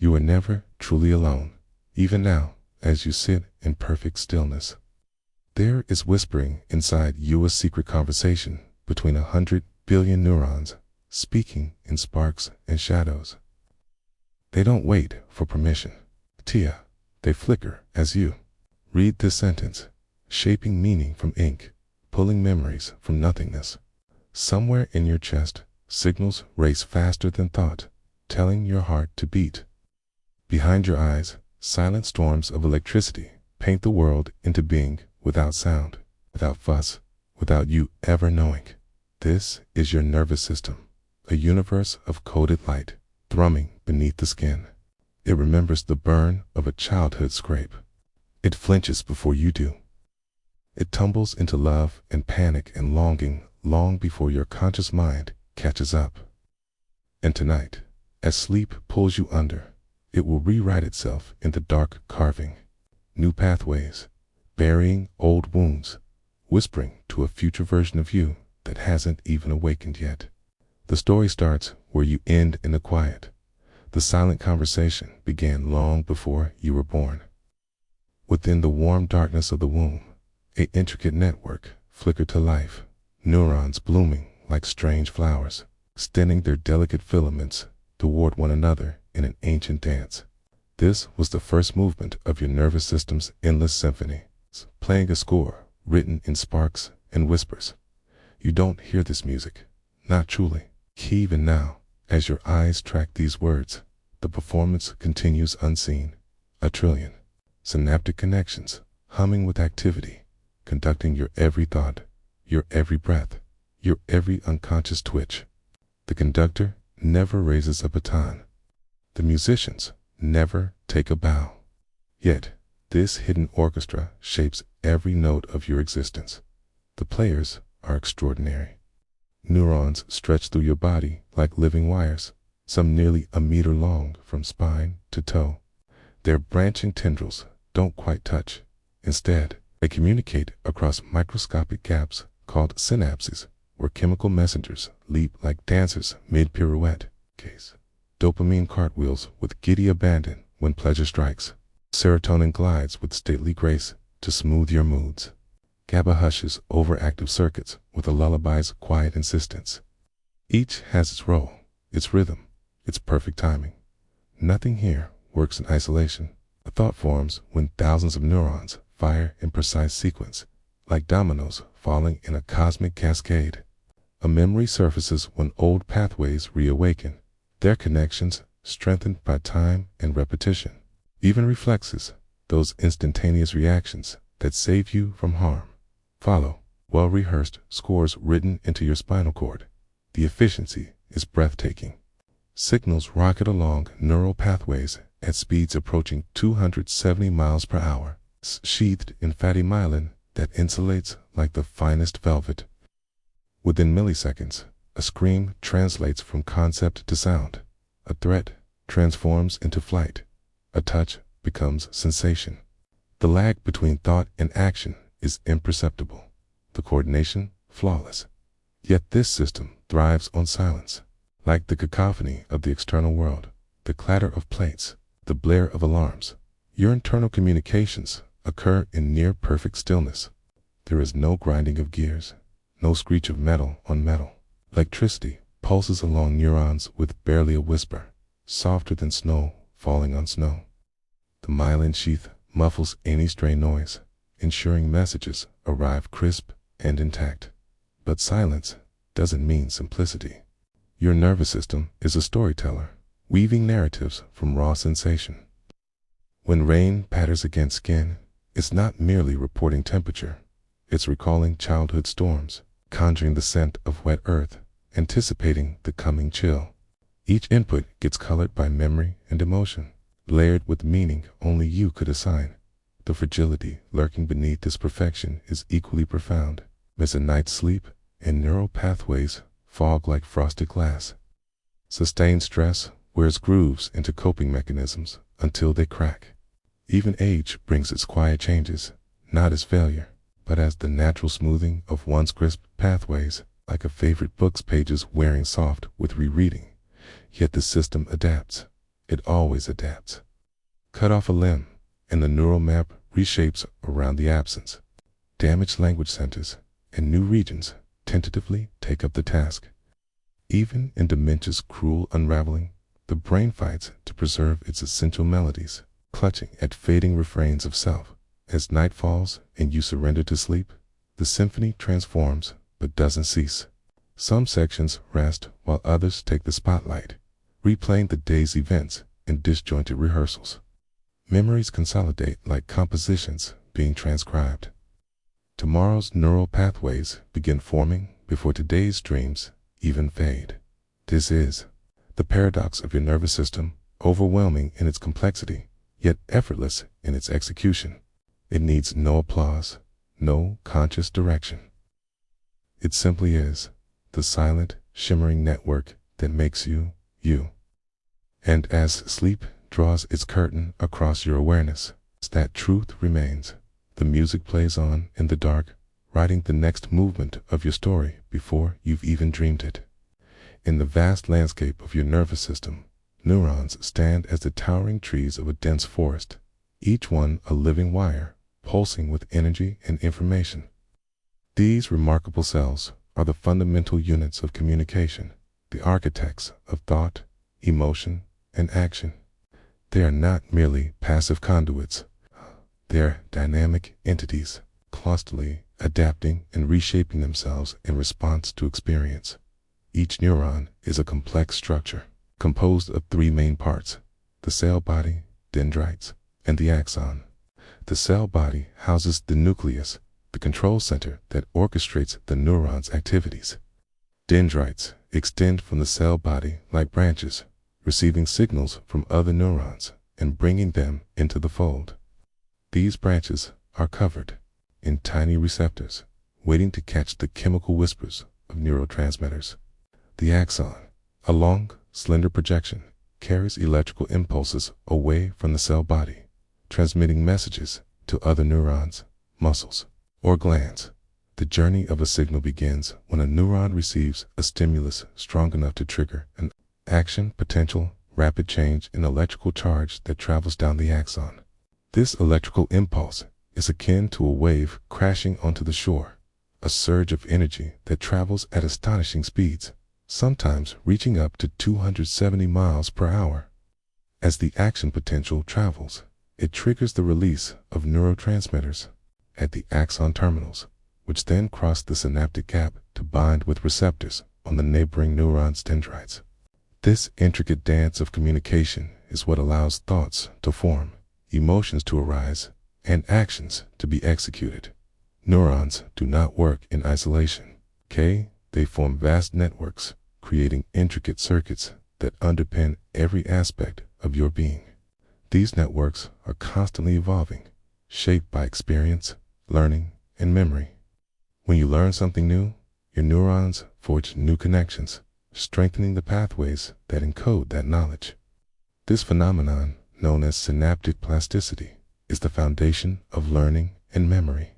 You are never truly alone, even now, as you sit in perfect stillness. There is whispering inside you, a secret conversation between 100 billion neurons, speaking in sparks and shadows. They don't wait for permission, Tia. They flicker as you read this sentence, shaping meaning from ink, pulling memories from nothingness. Somewhere in your chest, signals race faster than thought, telling your heart to beat. Behind your eyes, silent storms of electricity paint the world into being without sound, without fuss, without you ever knowing. This is your nervous system, a universe of coded light, thrumming beneath the skin. It remembers the burn of a childhood scrape. It flinches before you do. It tumbles into love and panic and longing long before your conscious mind catches up. And tonight, as sleep pulls you under, it will rewrite itself in the dark, carving new pathways, burying old wounds, whispering to a future version of you that hasn't even awakened yet. The story starts where you end in the quiet. The silent conversation began long before you were born. Within the warm darkness of the womb, an intricate network flickered to life, neurons blooming like strange flowers, extending their delicate filaments toward one another in an ancient dance. This was the first movement of your nervous system's endless symphony, playing a score written in sparks and whispers. You don't hear this music, not truly. Even now, as your eyes track these words, the performance continues unseen. A trillion synaptic connections, humming with activity, conducting your every thought, your every breath, your every unconscious twitch. The conductor never raises a baton. The musicians never take a bow. Yet, this hidden orchestra shapes every note of your existence. The players are extraordinary. Neurons stretch through your body like living wires, some nearly a meter long from spine to toe. Their branching tendrils don't quite touch. Instead, they communicate across microscopic gaps called synapses, where chemical messengers leap like dancers mid-pirouette. Dopamine cartwheels with giddy abandon when pleasure strikes. Serotonin glides with stately grace to smooth your moods. GABA hushes overactive circuits with a lullaby's quiet insistence. Each has its role, its rhythm, its perfect timing. Nothing here works in isolation. A thought forms when thousands of neurons fire in precise sequence, like dominoes falling in a cosmic cascade. A memory surfaces when old pathways reawaken, their connections strengthened by time and repetition. Even reflexes, those instantaneous reactions that save you from harm, follow well-rehearsed scores written into your spinal cord. The efficiency is breathtaking. Signals rocket along neural pathways at speeds approaching 270 miles per hour, sheathed in fatty myelin that insulates like the finest velvet. Within milliseconds, a scream translates from concept to sound. A threat transforms into flight. A touch becomes sensation. The lag between thought and action is imperceptible. The coordination, flawless. Yet this system thrives on silence. Like the cacophony of the external world, the clatter of plates, the blare of alarms, your internal communications occur in near-perfect stillness. There is no grinding of gears, no screech of metal on metal. Electricity pulses along neurons with barely a whisper, softer than snow falling on snow. The myelin sheath muffles any stray noise, ensuring messages arrive crisp and intact. But silence doesn't mean simplicity. Your nervous system is a storyteller, weaving narratives from raw sensation. When rain patters against skin, it's not merely reporting temperature. It's recalling childhood storms, conjuring the scent of wet earth, anticipating the coming chill. Each input gets colored by memory and emotion, layered with meaning only you could assign. The fragility lurking beneath this perfection is equally profound. Miss a night's sleep, and neural pathways fog like frosted glass. Sustained stress wears grooves into coping mechanisms until they crack. Even age brings its quiet changes, not as failure, but as the natural smoothing of once crisp pathways, like a favorite book's pages wearing soft with rereading. Yet the system adapts. it always adapts. Cut off a limb, and the neural map reshapes around the absence. Damaged language centers and new regions tentatively take up the task. Even in dementia's cruel unraveling, the brain fights to preserve its essential melodies, clutching at fading refrains of self. As night falls and you surrender to sleep, the symphony transforms but doesn't cease. Some sections rest while others take the spotlight, replaying the day's events in disjointed rehearsals. Memories consolidate like compositions being transcribed. Tomorrow's neural pathways begin forming before today's dreams even fade. This is the paradox of your nervous system, overwhelming in its complexity, yet effortless in its execution. It needs no applause, no conscious direction. It simply is the silent, shimmering network that makes you, you. And as sleep draws its curtain across your awareness, that truth remains. The music plays on in the dark, writing the next movement of your story before you've even dreamed it. In the vast landscape of your nervous system, neurons stand as the towering trees of a dense forest, each one a living wire, pulsing with energy and information. These remarkable cells are the fundamental units of communication, the architects of thought, emotion, and action. They are not merely passive conduits. They are dynamic entities, constantly adapting and reshaping themselves in response to experience. Each neuron is a complex structure, composed of three main parts: the cell body, dendrites, and the axon. The cell body houses the nucleus, the control center that orchestrates the neuron's activities. Dendrites extend from the cell body like branches, receiving signals from other neurons and bringing them into the fold. These branches are covered in tiny receptors, waiting to catch the chemical whispers of neurotransmitters. The axon, a long, slender projection, carries electrical impulses away from the cell body, transmitting messages to other neurons, muscles, or glands. The journey of a signal begins when a neuron receives a stimulus strong enough to trigger an action potential, rapid change in electrical charge that travels down the axon. This electrical impulse is akin to a wave crashing onto the shore, a surge of energy that travels at astonishing speeds, sometimes reaching up to 270 miles per hour. As the action potential travels, it triggers the release of neurotransmitters at the axon terminals, which then cross the synaptic gap to bind with receptors on the neighboring neuron's dendrites. This intricate dance of communication is what allows thoughts to form, emotions to arise, and actions to be executed. Neurons do not work in isolation. They form vast networks, creating intricate circuits that underpin every aspect of your being. These networks are constantly evolving, shaped by experience, learning, and memory. When you learn something new, your neurons forge new connections, strengthening the pathways that encode that knowledge. This phenomenon, known as synaptic plasticity, is the foundation of learning and memory.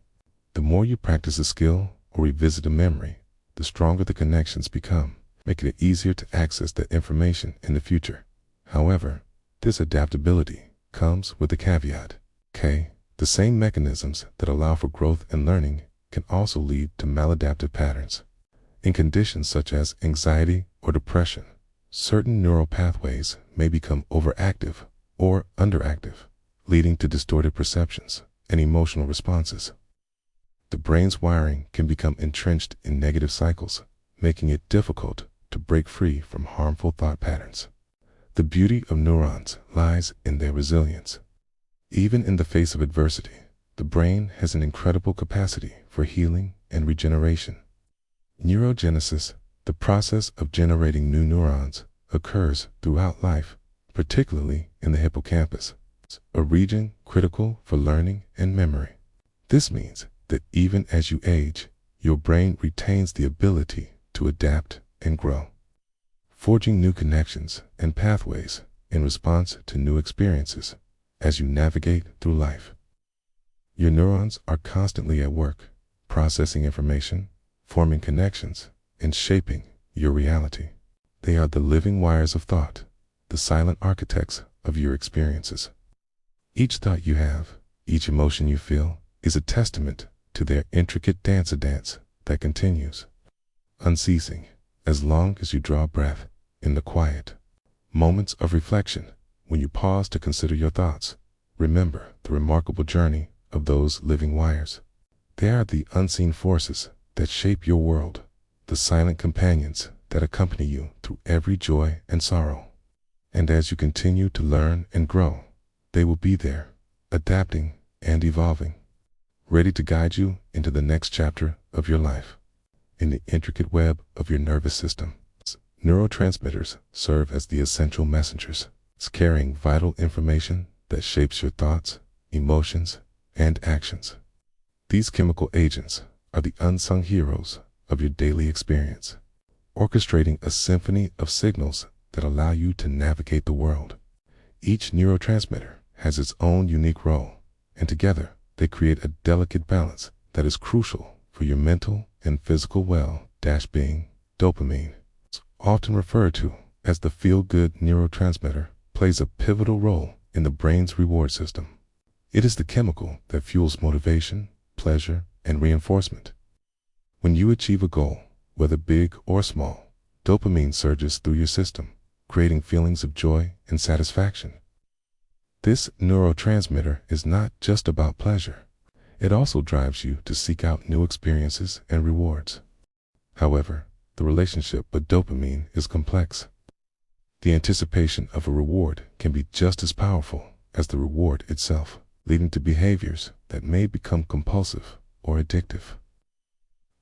The more you practice a skill or revisit a memory, the stronger the connections become, making it easier to access that information in the future. However, this adaptability comes with a caveat. The same mechanisms that allow for growth and learning can also lead to maladaptive patterns. In conditions such as anxiety or depression, certain neural pathways may become overactive or underactive, leading to distorted perceptions and emotional responses. The brain's wiring can become entrenched in negative cycles, making it difficult to break free from harmful thought patterns. The beauty of neurons lies in their resilience. Even in the face of adversity, the brain has an incredible capacity for healing and regeneration. Neurogenesis, the process of generating new neurons, occurs throughout life, particularly in the hippocampus, a region critical for learning and memory. This means that even as you age, your brain retains the ability to adapt and grow, forging new connections and pathways in response to new experiences as you navigate through life. Your neurons are constantly at work, processing information, forming connections, and shaping your reality. They are the living wires of thought, the silent architects of your experiences. Each thought you have, each emotion you feel, is a testament to their intricate dance that continues, unceasing, as long as you draw breath in the quiet moments of reflection. When you pause to consider your thoughts, remember the remarkable journey of those living wires. They are the unseen forces that shape your world, the silent companions that accompany you through every joy and sorrow. And as you continue to learn and grow, they will be there, adapting and evolving, ready to guide you into the next chapter of your life. In the intricate web of your nervous system, neurotransmitters serve as the essential messengers, carrying vital information that shapes your thoughts, emotions, and actions. These chemical agents are the unsung heroes of your daily experience, orchestrating a symphony of signals that allow you to navigate the world. Each neurotransmitter has its own unique role, and together they create a delicate balance that is crucial for your mental and physical well-being. Dopamine, often referred to as the feel-good neurotransmitter, plays a pivotal role in the brain's reward system. It is the chemical that fuels motivation, pleasure, and reinforcement. When you achieve a goal, whether big or small, dopamine surges through your system, creating feelings of joy and satisfaction. This neurotransmitter is not just about pleasure. It also drives you to seek out new experiences and rewards. However, the relationship with dopamine is complex. The anticipation of a reward can be just as powerful as the reward itself, leading to behaviors that may become compulsive or addictive.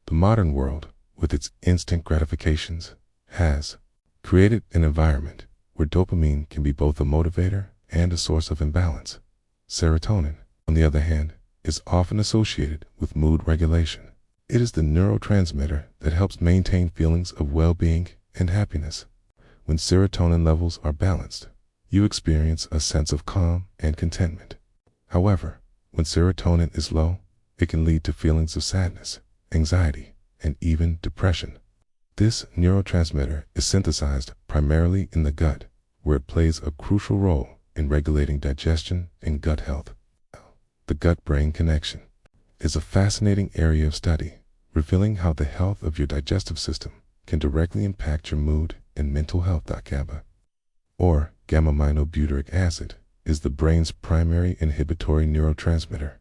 The modern world, with its instant gratifications, has created an environment where dopamine can be both a motivator and a source of imbalance. Serotonin, on the other hand, is often associated with mood regulation. It is the neurotransmitter that helps maintain feelings of well-being and happiness. When serotonin levels are balanced, you experience a sense of calm and contentment. However, when serotonin is low, it can lead to feelings of sadness, anxiety, and even depression. This neurotransmitter is synthesized primarily in the gut, where it plays a crucial role in regulating digestion and gut health. The gut-brain connection is a fascinating area of study, revealing how the health of your digestive system can directly impact your mood and mental health. GABA, or gamma-aminobutyric acid, is the brain's primary inhibitory neurotransmitter.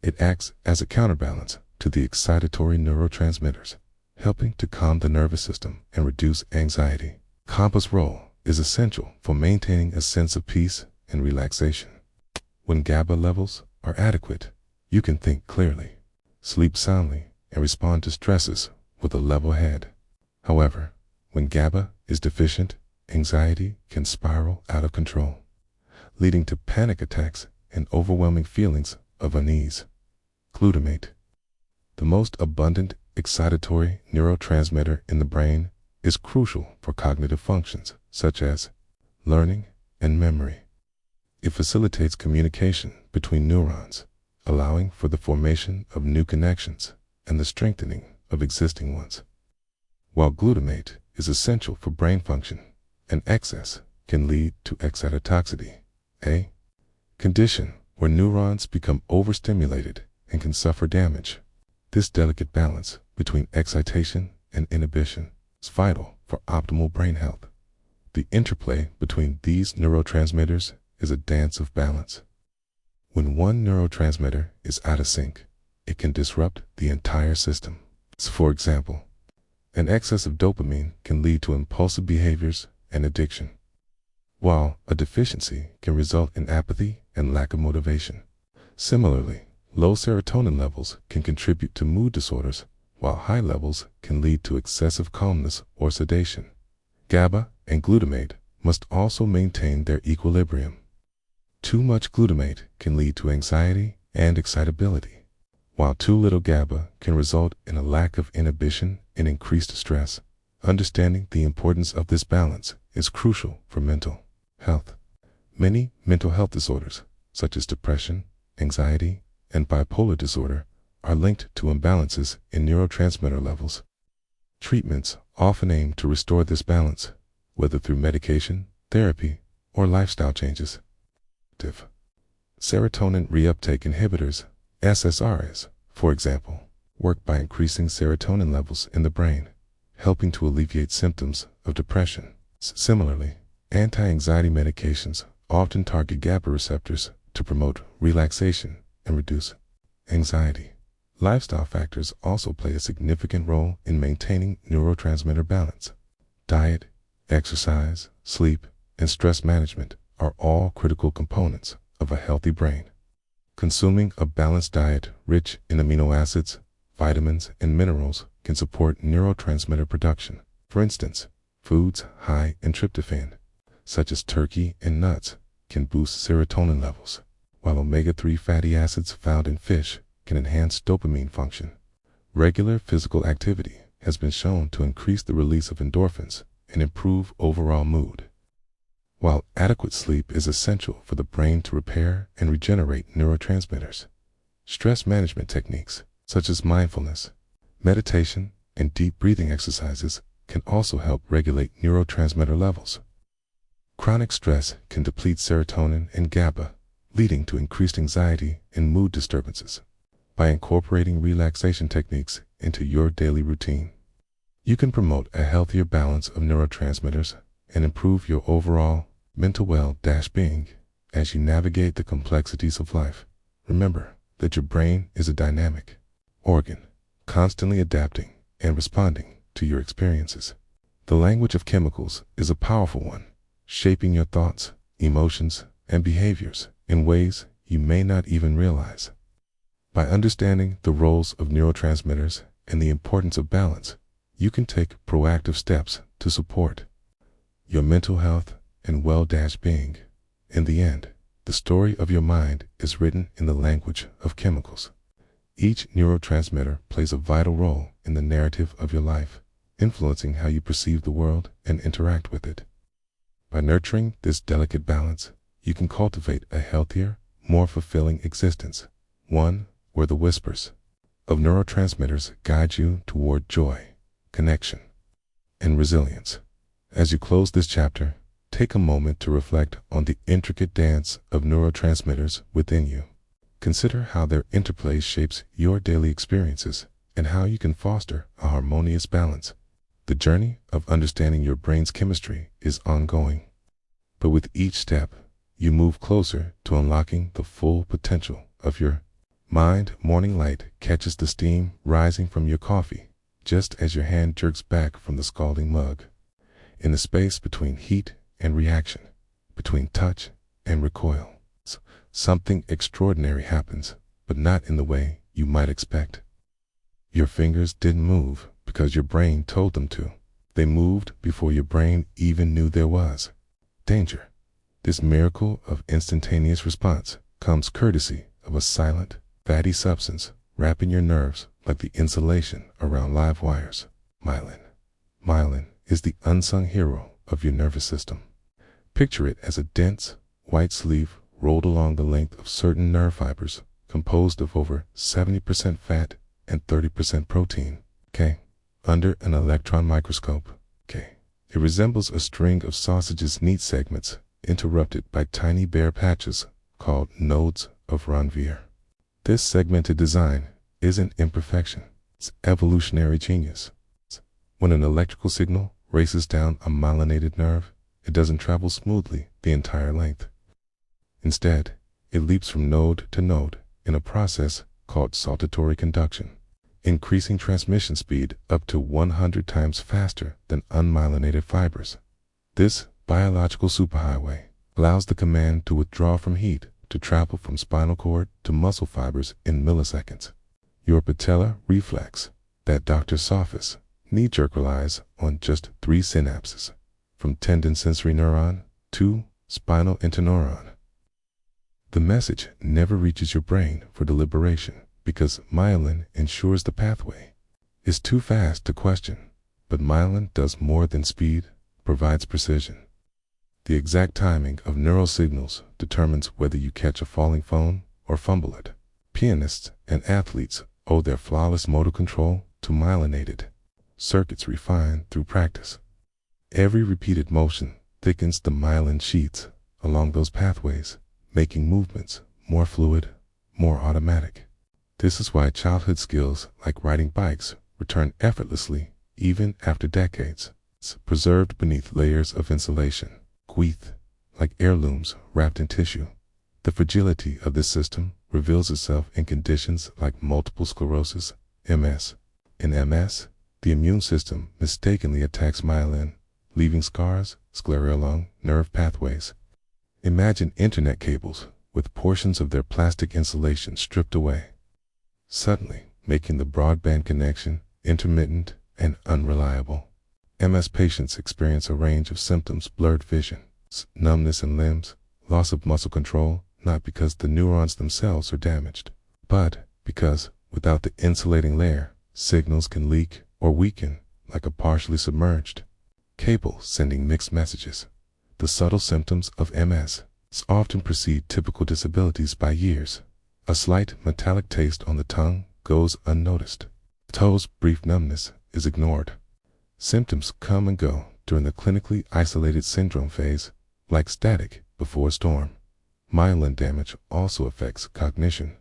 It acts as a counterbalance to the excitatory neurotransmitters, helping to calm the nervous system and reduce anxiety. GABA's role is essential for maintaining a sense of peace and relaxation. When GABA levels are adequate, you can think clearly, sleep soundly, and respond to stresses with a level head. However, when GABA is deficient, anxiety can spiral out of control, leading to panic attacks and overwhelming feelings of unease. Glutamate, the most abundant excitatory neurotransmitter in the brain, is crucial for cognitive functions such as learning and memory. It facilitates communication between neurons, allowing for the formation of new connections and the strengthening of existing ones. While glutamate is essential for brain function, an excess can lead to excitotoxicity, a condition where neurons become overstimulated and can suffer damage. This delicate balance between excitation and inhibition is vital for optimal brain health. The interplay between these neurotransmitters is a dance of balance. When one neurotransmitter is out of sync, it can disrupt the entire system. For example, an excess of dopamine can lead to impulsive behaviors and addiction, while a deficiency can result in apathy and lack of motivation. Similarly, low serotonin levels can contribute to mood disorders, while high levels can lead to excessive calmness or sedation. GABA and glutamate must also maintain their equilibrium. Too much glutamate can lead to anxiety and excitability, while too little GABA can result in a lack of inhibition and increased stress. Understanding the importance of this balance is crucial for mental health. Many mental health disorders, such as depression, anxiety, and bipolar disorder, are linked to imbalances in neurotransmitter levels. Treatments often aim to restore this balance, whether through medication, therapy, or lifestyle changes. Serotonin reuptake inhibitors, SSRIs, for example, work by increasing serotonin levels in the brain, helping to alleviate symptoms of depression. Similarly, anti-anxiety medications often target GABA receptors to promote relaxation and reduce anxiety. Lifestyle factors also play a significant role in maintaining neurotransmitter balance. Diet, exercise, sleep, and stress management are all critical components of a healthy brain. Consuming a balanced diet rich in amino acids, vitamins, and minerals can support neurotransmitter production. For instance, foods high in tryptophan, such as turkey and nuts, can boost serotonin levels, while omega-3 fatty acids found in fish can enhance dopamine function. Regular physical activity has been shown to increase the release of endorphins and improve overall mood. While adequate sleep is essential for the brain to repair and regenerate neurotransmitters, stress management techniques such as mindfulness, meditation, and deep breathing exercises can also help regulate neurotransmitter levels. Chronic stress can deplete serotonin and GABA, leading to increased anxiety and mood disturbances. By incorporating relaxation techniques into your daily routine, you can promote a healthier balance of neurotransmitters and improve your overall mental well-being as you navigate the complexities of life. Remember that your brain is a dynamic organ, constantly adapting and responding to your experiences. The language of chemicals is a powerful one, shaping your thoughts, emotions, and behaviors in ways you may not even realize. By understanding the roles of neurotransmitters and the importance of balance, you can take proactive steps to support your mental health and well-being. In the end, the story of your mind is written in the language of chemicals. Each neurotransmitter plays a vital role in the narrative of your life, influencing how you perceive the world and interact with it. By nurturing this delicate balance, you can cultivate a healthier, more fulfilling existence, one where the whispers of neurotransmitters guide you toward joy, connection, and resilience. As you close this chapter, take a moment to reflect on the intricate dance of neurotransmitters within you. Consider how their interplay shapes your daily experiences and how you can foster a harmonious balance. The journey of understanding your brain's chemistry is ongoing, but with each step, you move closer to unlocking the full potential of your mind. Morning light catches the steam rising from your coffee, just as your hand jerks back from the scalding mug. In the space between heat and reaction, between touch and recoil, something extraordinary happens, but not in the way you might expect. Your fingers didn't move because your brain told them to. They moved before your brain even knew there was danger. This miracle of instantaneous response comes courtesy of a silent, fatty substance wrapping your nerves like the insulation around live wires. Myelin. Myelin is the unsung hero of your nervous system. Picture it as a dense, white sleeve rolled along the length of certain nerve fibers, composed of over 70% fat and 30% protein. Under an electron microscope, it resembles a string of sausage's neat segments interrupted by tiny bare patches called nodes of Ranvier. This segmented design isn't imperfection, it's evolutionary genius. When an electrical signal races down a myelinated nerve, it doesn't travel smoothly the entire length. Instead, it leaps from node to node in a process called saltatory conduction, increasing transmission speed up to 100 times faster than unmyelinated fibers. This biological superhighway allows the command to withdraw from heat to travel from spinal cord to muscle fibers in milliseconds. Your patellar reflex, that Dr. Sophis knee-jerk, relies on just 3 synapses, from tendon sensory neuron to spinal interneuron. The message never reaches your brain for deliberation because myelin ensures the pathway is too fast to question. But myelin does more than speed, provides precision. The exact timing of neural signals determines whether you catch a falling phone or fumble it. Pianists and athletes owe their flawless motor control to myelinated circuits refined through practice. Every repeated motion thickens the myelin sheets, along those pathways, making movements more fluid, more automatic. This is why childhood skills like riding bikes return effortlessly even after decades. It's preserved beneath layers of insulation, quiet, like heirlooms wrapped in tissue. The fragility of this system reveals itself in conditions like multiple sclerosis, MS. In MS, the immune system mistakenly attacks myelin, leaving scars scleral along nerve pathways. Imagine internet cables with portions of their plastic insulation stripped away, suddenly making the broadband connection intermittent and unreliable. MS patients experience a range of symptoms: blurred vision, numbness in limbs, loss of muscle control, not because the neurons themselves are damaged, but because, without the insulating layer, signals can leak or weaken like a partially submerged cable sending mixed messages. The subtle symptoms of MS often precede typical disabilities by years. A slight metallic taste on the tongue goes unnoticed. Toes' brief numbness is ignored. Symptoms come and go during the clinically isolated syndrome phase, like static before a storm. Myelin damage also affects cognition.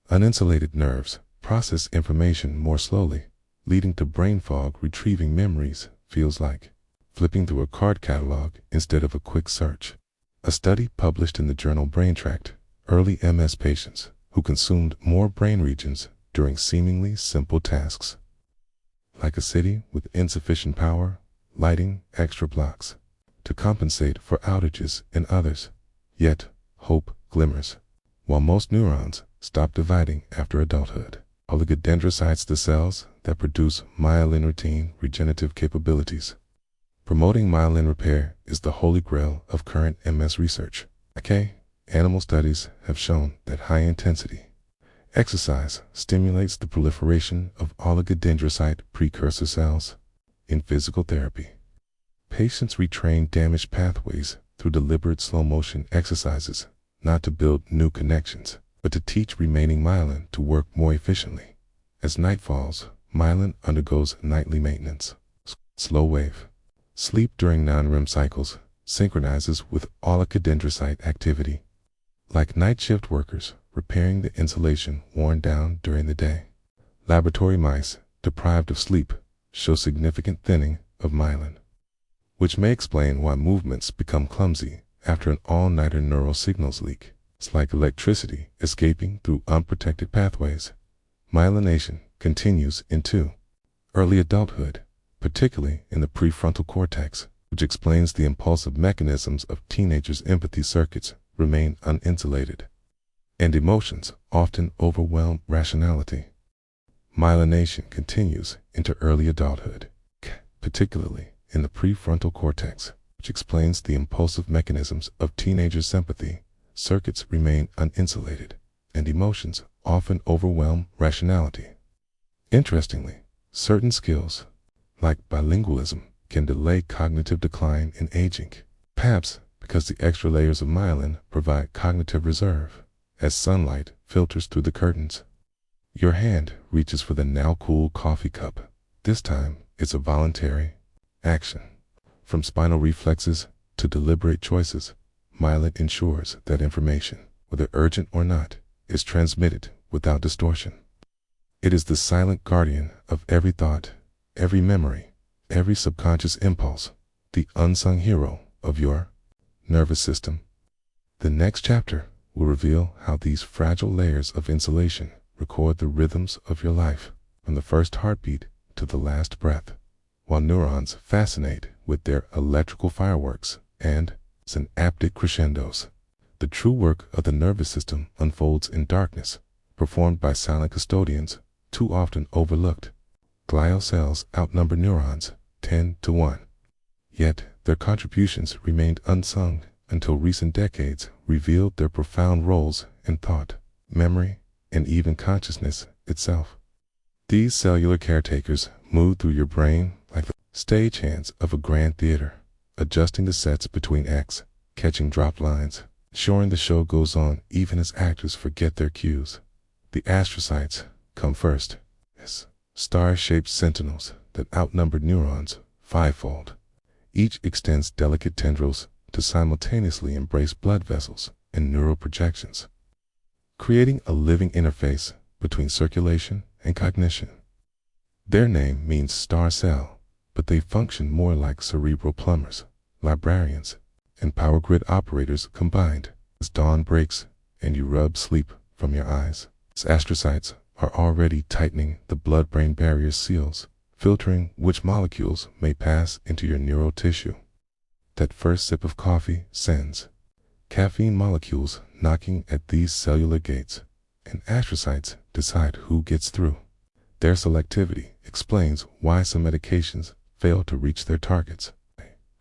Uninsulated nerves process information more slowly, leading to brain fog. Retrieving memories feels like flipping through a card catalog instead of a quick search. A study published in the journal Brain tracked early MS patients who consumed more brain regions during seemingly simple tasks, like a city with insufficient power, lighting extra blocks to compensate for outages in others. Yet, hope glimmers. While most neurons stop dividing after adulthood, oligodendrocytes, the cells that produce myelin, retain regenerative capabilities. Promoting myelin repair is the holy grail of current MS research. Animal studies have shown that high-intensity exercise stimulates the proliferation of oligodendrocyte precursor cells. In physical therapy, patients retrain damaged pathways through deliberate slow-motion exercises, not to build new connections, but to teach remaining myelin to work more efficiently. As night falls, myelin undergoes nightly maintenance. Slow wave sleep during non-REM cycles synchronizes with oligodendrocyte activity, like night shift workers repairing the insulation worn down during the day. Laboratory mice deprived of sleep show significant thinning of myelin, which may explain why movements become clumsy after an all-nighter. Neural signals leak. It's like electricity escaping through unprotected pathways. Myelination continues into early adulthood, particularly in the prefrontal cortex, which explains the impulsive mechanisms of teenagers. Empathy circuits remain uninsulated, and emotions often overwhelm rationality. Myelination continues into early adulthood, particularly in the prefrontal cortex, which explains the impulsive mechanisms of teenagers. Sympathy circuits remain uninsulated, and emotions often overwhelm rationality. Interestingly, certain skills, like bilingualism, can delay cognitive decline in aging, perhaps because the extra layers of myelin provide cognitive reserve. As sunlight filters through the curtains, your hand reaches for the now cool coffee cup. This time, it's a voluntary action. From spinal reflexes to deliberate choices, myelin ensures that information, whether urgent or not, is transmitted without distortion. It is the silent guardian of every thought, every memory, every subconscious impulse, the unsung hero of your nervous system. The next chapter will reveal how these fragile layers of insulation record the rhythms of your life, from the first heartbeat to the last breath, while neurons fascinate with their electrical fireworks and synaptic crescendos. The true work of the nervous system unfolds in darkness, performed by silent custodians, too often overlooked. Glial cells outnumber neurons 10 to 1. Yet their contributions remained unsung until recent decades revealed their profound roles in thought, memory, and even consciousness itself. These cellular caretakers move through your brain like the stagehands of a grand theater, adjusting the sets between acts, catching drop lines, ensuring the show goes on even as actors forget their cues. The astrocytes come first, as star-shaped sentinels that outnumber neurons fivefold. Each extends delicate tendrils to simultaneously embrace blood vessels and neural projections, creating a living interface between circulation and cognition. Their name means star cell, but they function more like cerebral plumbers, librarians, and power grid operators combined. As dawn breaks and you rub sleep from your eyes, astrocytes are already tightening the blood-brain barrier seals, filtering which molecules may pass into your neural tissue. That first sip of coffee sends caffeine molecules knocking at these cellular gates, and astrocytes decide who gets through. Their selectivity explains why some medications fail to reach their targets.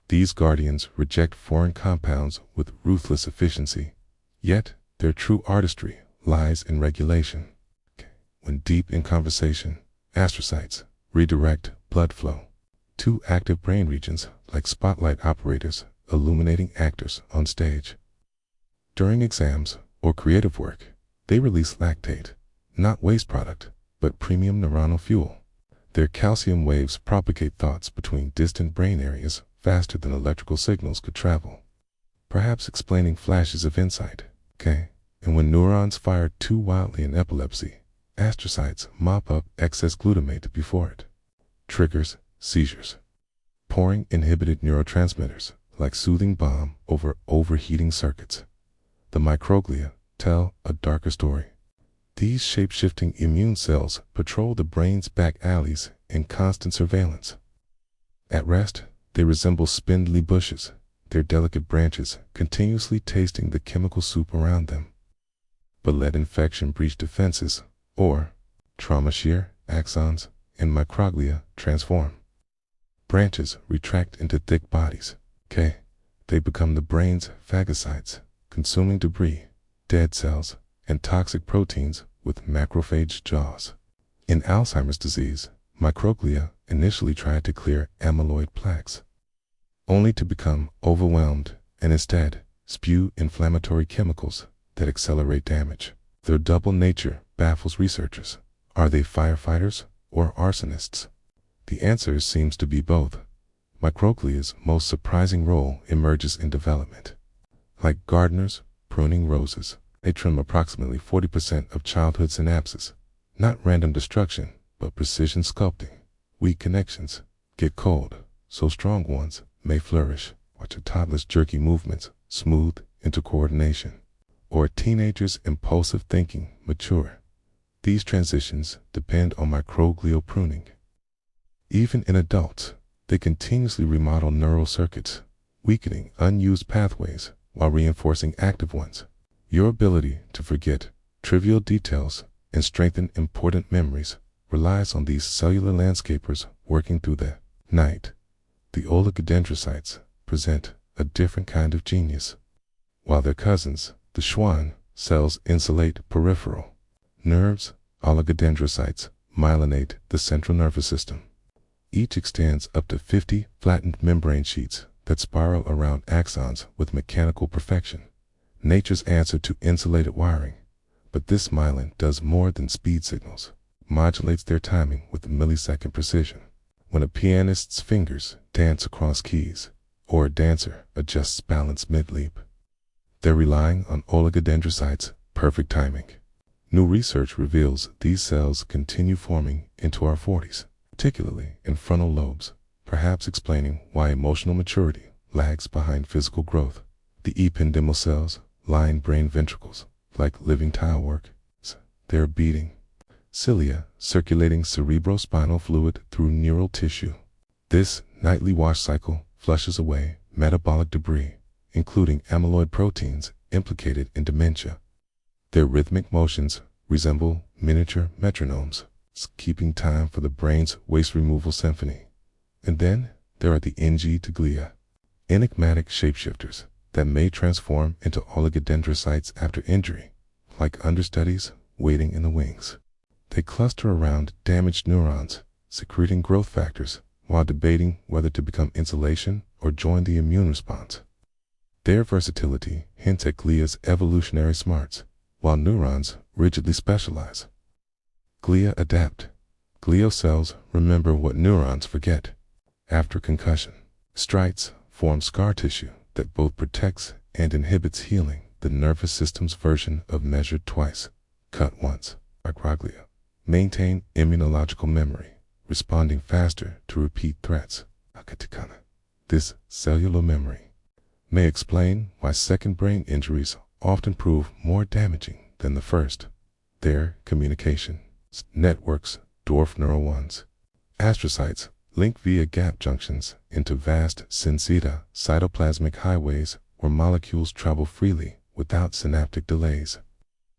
These guardians reject foreign compounds with ruthless efficiency, yet their true artistry lies in regulation. When deep in conversation, astrocytes redirect blood flow to active brain regions like spotlight operators illuminating actors on stage. During exams or creative work, they release lactate, not waste product, but premium neuronal fuel. Their calcium waves propagate thoughts between distant brain areas faster than electrical signals could travel, perhaps explaining flashes of insight. And when neurons fire too wildly in epilepsy, astrocytes mop up excess glutamate before it triggers seizures, pouring inhibited neurotransmitters like soothing balm over overheating circuits. The microglia tell a darker story. These shape-shifting immune cells patrol the brain's back alleys in constant surveillance. At rest, they resemble spindly bushes, their delicate branches continuously tasting the chemical soup around them. But let infection breach defenses, or trauma shear axons and microglia transform. Branches retract into thick bodies. They become the brain's phagocytes, consuming debris, dead cells, and toxic proteins with macrophage jaws. In Alzheimer's disease, microglia initially tried to clear amyloid plaques, only to become overwhelmed and instead spew inflammatory chemicals that accelerate damage. Their double nature baffles researchers. Are they firefighters or arsonists? The answer seems to be both. Microglia's most surprising role emerges in development. Like gardeners pruning roses, they trim approximately 40% of childhood synapses. Not random destruction, but precision sculpting. Weak connections get cold, so strong ones may flourish. Watch a toddler's jerky movements smooth into coordination, or a teenager's impulsive thinking mature. These transitions depend on microglial pruning. Even in adults, they continuously remodel neural circuits, weakening unused pathways while reinforcing active ones. Your ability to forget trivial details and strengthen important memories relies on these cellular landscapers working through the night. The oligodendrocytes present a different kind of genius. While their cousins, the Schwann cells, insulate peripheral nerves, oligodendrocytes myelinate the central nervous system. Each extends up to 50 flattened membrane sheets that spiral around axons with mechanical perfection. Nature's answer to insulated wiring. But this myelin does more than speed signals, modulates their timing with millisecond precision. When a pianist's fingers dance across keys, or a dancer adjusts balance mid-leap, they're relying on oligodendrocytes' perfect timing. New research reveals these cells continue forming into our 40s, particularly in frontal lobes, perhaps explaining why emotional maturity lags behind physical growth. The ependymal cells line brain ventricles like living tile work. They're beating cilia, circulating cerebrospinal fluid through neural tissue. This nightly wash cycle flushes away metabolic debris, including amyloid proteins implicated in dementia. Their rhythmic motions resemble miniature metronomes, keeping time for the brain's waste removal symphony. And then there are the NG to glia, enigmatic shapeshifters that may transform into oligodendrocytes after injury, like understudies waiting in the wings. They cluster around damaged neurons, secreting growth factors while debating whether to become insulation or join the immune response. Their versatility hints at glia's evolutionary smarts, while neurons rigidly specialize. Glia adapt. Glial cells remember what neurons forget. After concussion, striates form scar tissue that both protects and inhibits healing, the nervous system's version of measured twice, cut once, microglia. Maintain immunological memory, responding faster to repeat threats. This cellular memory may explain why second brain injuries often prove more damaging than the first. Their communication networks dwarf neural ones. Astrocytes link via gap junctions into vast syncytia cytoplasmic highways where molecules travel freely without synaptic delays.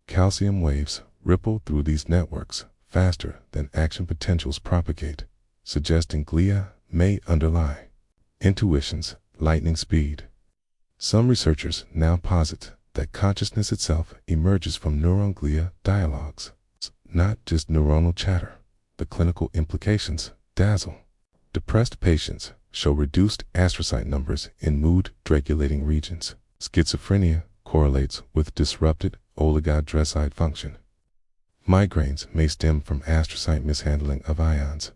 Calcium waves ripple through these networks faster than action potentials propagate, suggesting glia may underlie intuition's lightning speed. Some researchers now posit that consciousness itself emerges from neuron-glia dialogues, not just neuronal chatter. The clinical implications dazzle. Depressed patients show reduced astrocyte numbers in mood-regulating regions. Schizophrenia correlates with disrupted oligodendrocyte function. Migraines may stem from astrocyte mishandling of ions.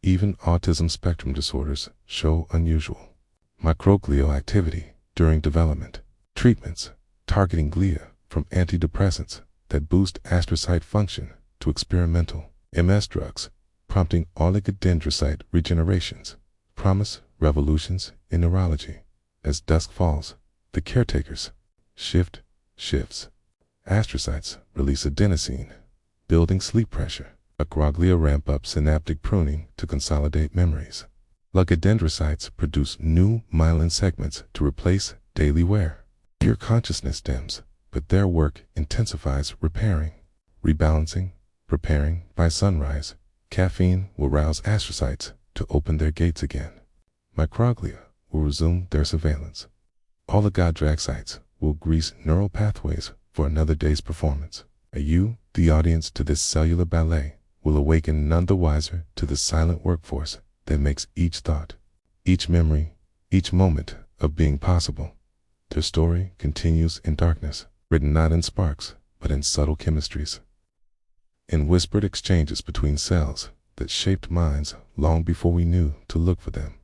Even autism spectrum disorders show unusual microglial activity during development. Treatments targeting glia, from antidepressants that boost astrocyte function to experimental MS drugs prompting oligodendrocyte regenerations, promise revolutions in neurology. As dusk falls, the caretakers shifts. Astrocytes release adenosine, building sleep pressure. Microglia ramp up synaptic pruning to consolidate memories. Oligodendrocytes produce new myelin segments to replace daily wear. Pure consciousness dims, but their work intensifies repairing, rebalancing, preparing. By sunrise, caffeine will rouse astrocytes to open their gates again. Microglia will resume their surveillance. Oligodendrocytes will grease neural pathways for another day's performance. You, the audience to this cellular ballet, will awaken none the wiser to the silent workforce that makes each thought, each memory, each moment of being possible. Their story continues in darkness, written not in sparks, but in subtle chemistries, in whispered exchanges between cells that shaped minds long before we knew to look for them.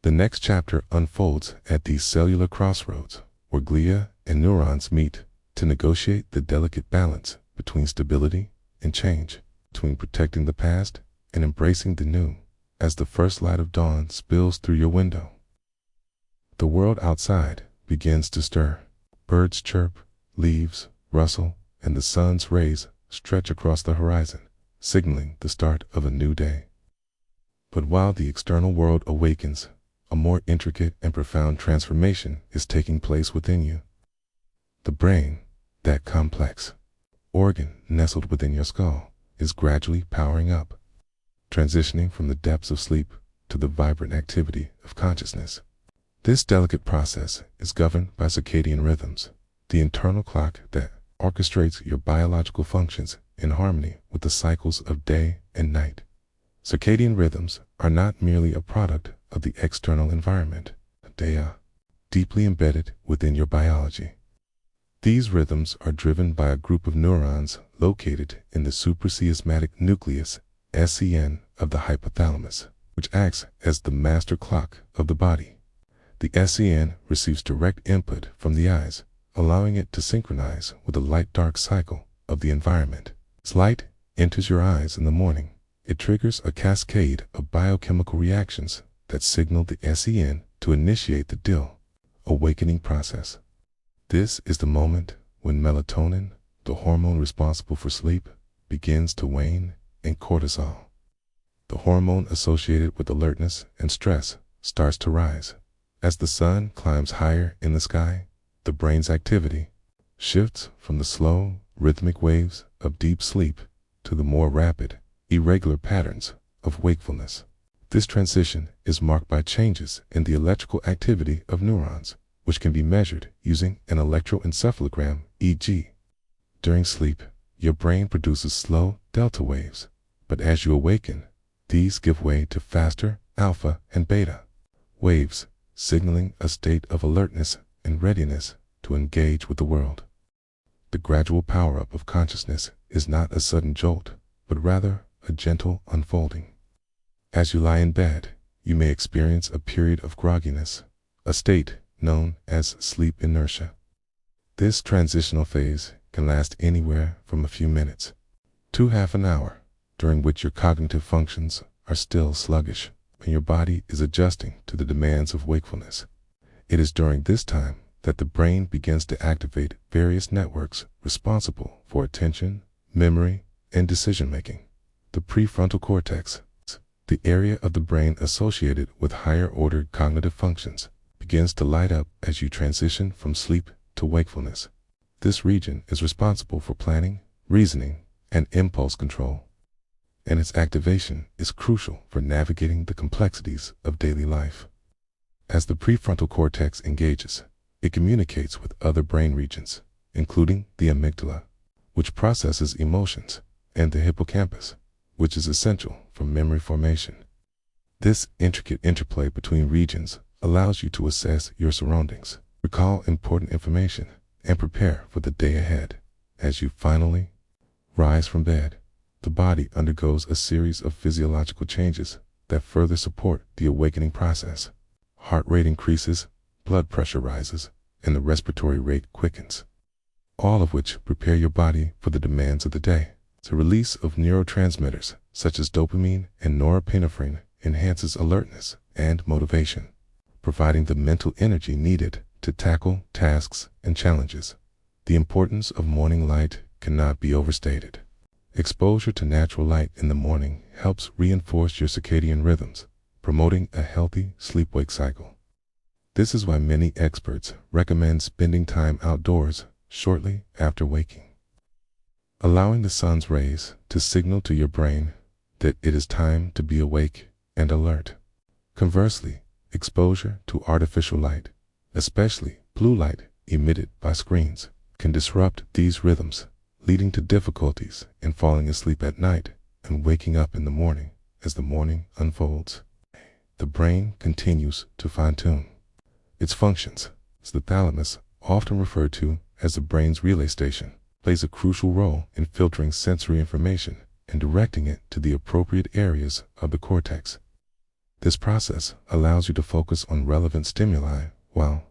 The next chapter unfolds at these cellular crossroads, where glia and neurons meet to negotiate the delicate balance between stability and change, between protecting the past and embracing the new. As the first light of dawn spills through your window, the world outside begins to stir. Birds chirp, leaves rustle, and the sun's rays stretch across the horizon, signaling the start of a new day. But while the external world awakens, a more intricate and profound transformation is taking place within you. The brain, that complex organ nestled within your skull, is gradually powering up, transitioning from the depths of sleep to the vibrant activity of consciousness. This delicate process is governed by circadian rhythms, the internal clock that orchestrates your biological functions in harmony with the cycles of day and night. Circadian rhythms are not merely a product of the external environment. They are deeply embedded within your biology. These rhythms are driven by a group of neurons located in the suprachiasmatic nucleus, SCN, of the hypothalamus, which acts as the master clock of the body. The SCN receives direct input from the eyes, allowing it to synchronize with the light-dark cycle of the environment. As light enters your eyes in the morning, it triggers a cascade of biochemical reactions that signal the SCN to initiate the awakening process. This is the moment when melatonin, the hormone responsible for sleep, begins to wane, and cortisol, the hormone associated with alertness and stress, starts to rise. As the sun climbs higher in the sky, the brain's activity shifts from the slow, rhythmic waves of deep sleep to the more rapid, irregular patterns of wakefulness. This transition is marked by changes in the electrical activity of neurons, which can be measured using an electroencephalogram, EEG. During sleep, your brain produces slow delta waves, but as you awaken, these give way to faster alpha and beta waves, signaling a state of alertness and readiness to engage with the world. The gradual power-up of consciousness is not a sudden jolt, but rather a gentle unfolding. As you lie in bed, you may experience a period of grogginess, a state known as sleep inertia. This transitional phase can last anywhere from a few minutes to half an hour, during which your cognitive functions are still sluggish and your body is adjusting to the demands of wakefulness. It is during this time that the brain begins to activate various networks responsible for attention, memory, and decision-making. The prefrontal cortex, the area of the brain associated with higher-ordered cognitive functions, begins to light up as you transition from sleep to wakefulness. This region is responsible for planning, reasoning, and impulse control, and its activation is crucial for navigating the complexities of daily life. As the prefrontal cortex engages, it communicates with other brain regions, including the amygdala, which processes emotions, and the hippocampus, which is essential for memory formation. This intricate interplay between regions allows you to assess your surroundings, recall important information, and prepare for the day ahead. As you finally rise from bed, the body undergoes a series of physiological changes that further support the awakening process. Heart rate increases, blood pressure rises, and the respiratory rate quickens, all of which prepare your body for the demands of the day. The release of neurotransmitters such as dopamine and norepinephrine enhances alertness and motivation, providing the mental energy needed to tackle tasks and challenges. The importance of morning light cannot be overstated. Exposure to natural light in the morning helps reinforce your circadian rhythms, promoting a healthy sleep-wake cycle. This is why many experts recommend spending time outdoors shortly after waking, allowing the sun's rays to signal to your brain that it is time to be awake and alert. Conversely, exposure to artificial light, especially blue light emitted by screens, can disrupt these rhythms, leading to difficulties in falling asleep at night and waking up in the morning. As the morning unfolds, the brain continues to fine-tune its functions. The thalamus, often referred to as the brain's relay station, plays a crucial role in filtering sensory information and directing it to the appropriate areas of the cortex. This process allows you to focus on relevant stimuli while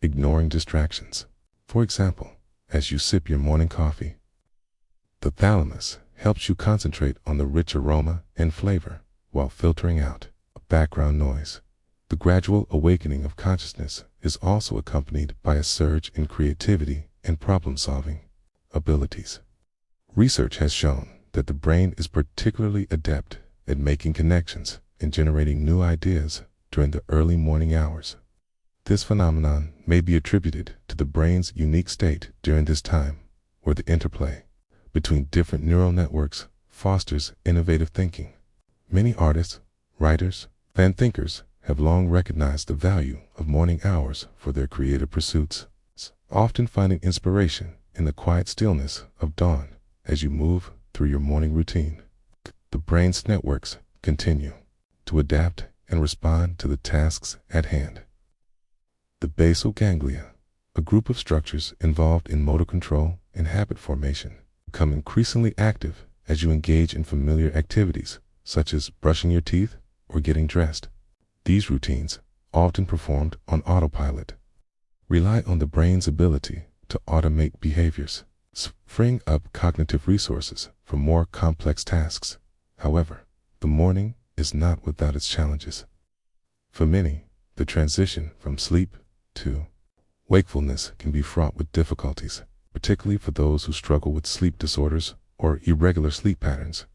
ignoring distractions. For example, as you sip your morning coffee, the thalamus helps you concentrate on the rich aroma and flavor while filtering out background noise. The gradual awakening of consciousness is also accompanied by a surge in creativity and problem-solving abilities. Research has shown that the brain is particularly adept at making connections and generating new ideas during the early morning hours. This phenomenon may be attributed to the brain's unique state during this time, where the interplay between different neural networks fosters innovative thinking. Many artists, writers, and thinkers have long recognized the value of morning hours for their creative pursuits, often finding inspiration in the quiet stillness of dawn. As you move through your morning routine, the brain's networks continue to adapt and respond to the tasks at hand. The basal ganglia, a group of structures involved in motor control and habit formation, become increasingly active as you engage in familiar activities such as brushing your teeth or getting dressed. These routines, often performed on autopilot, rely on the brain's ability to automate behaviors, freeing up cognitive resources for more complex tasks. However, the morning is not without its challenges. For many, the transition from sleep to wakefulness can be fraught with difficulties, particularly for those who struggle with sleep disorders or irregular sleep patterns.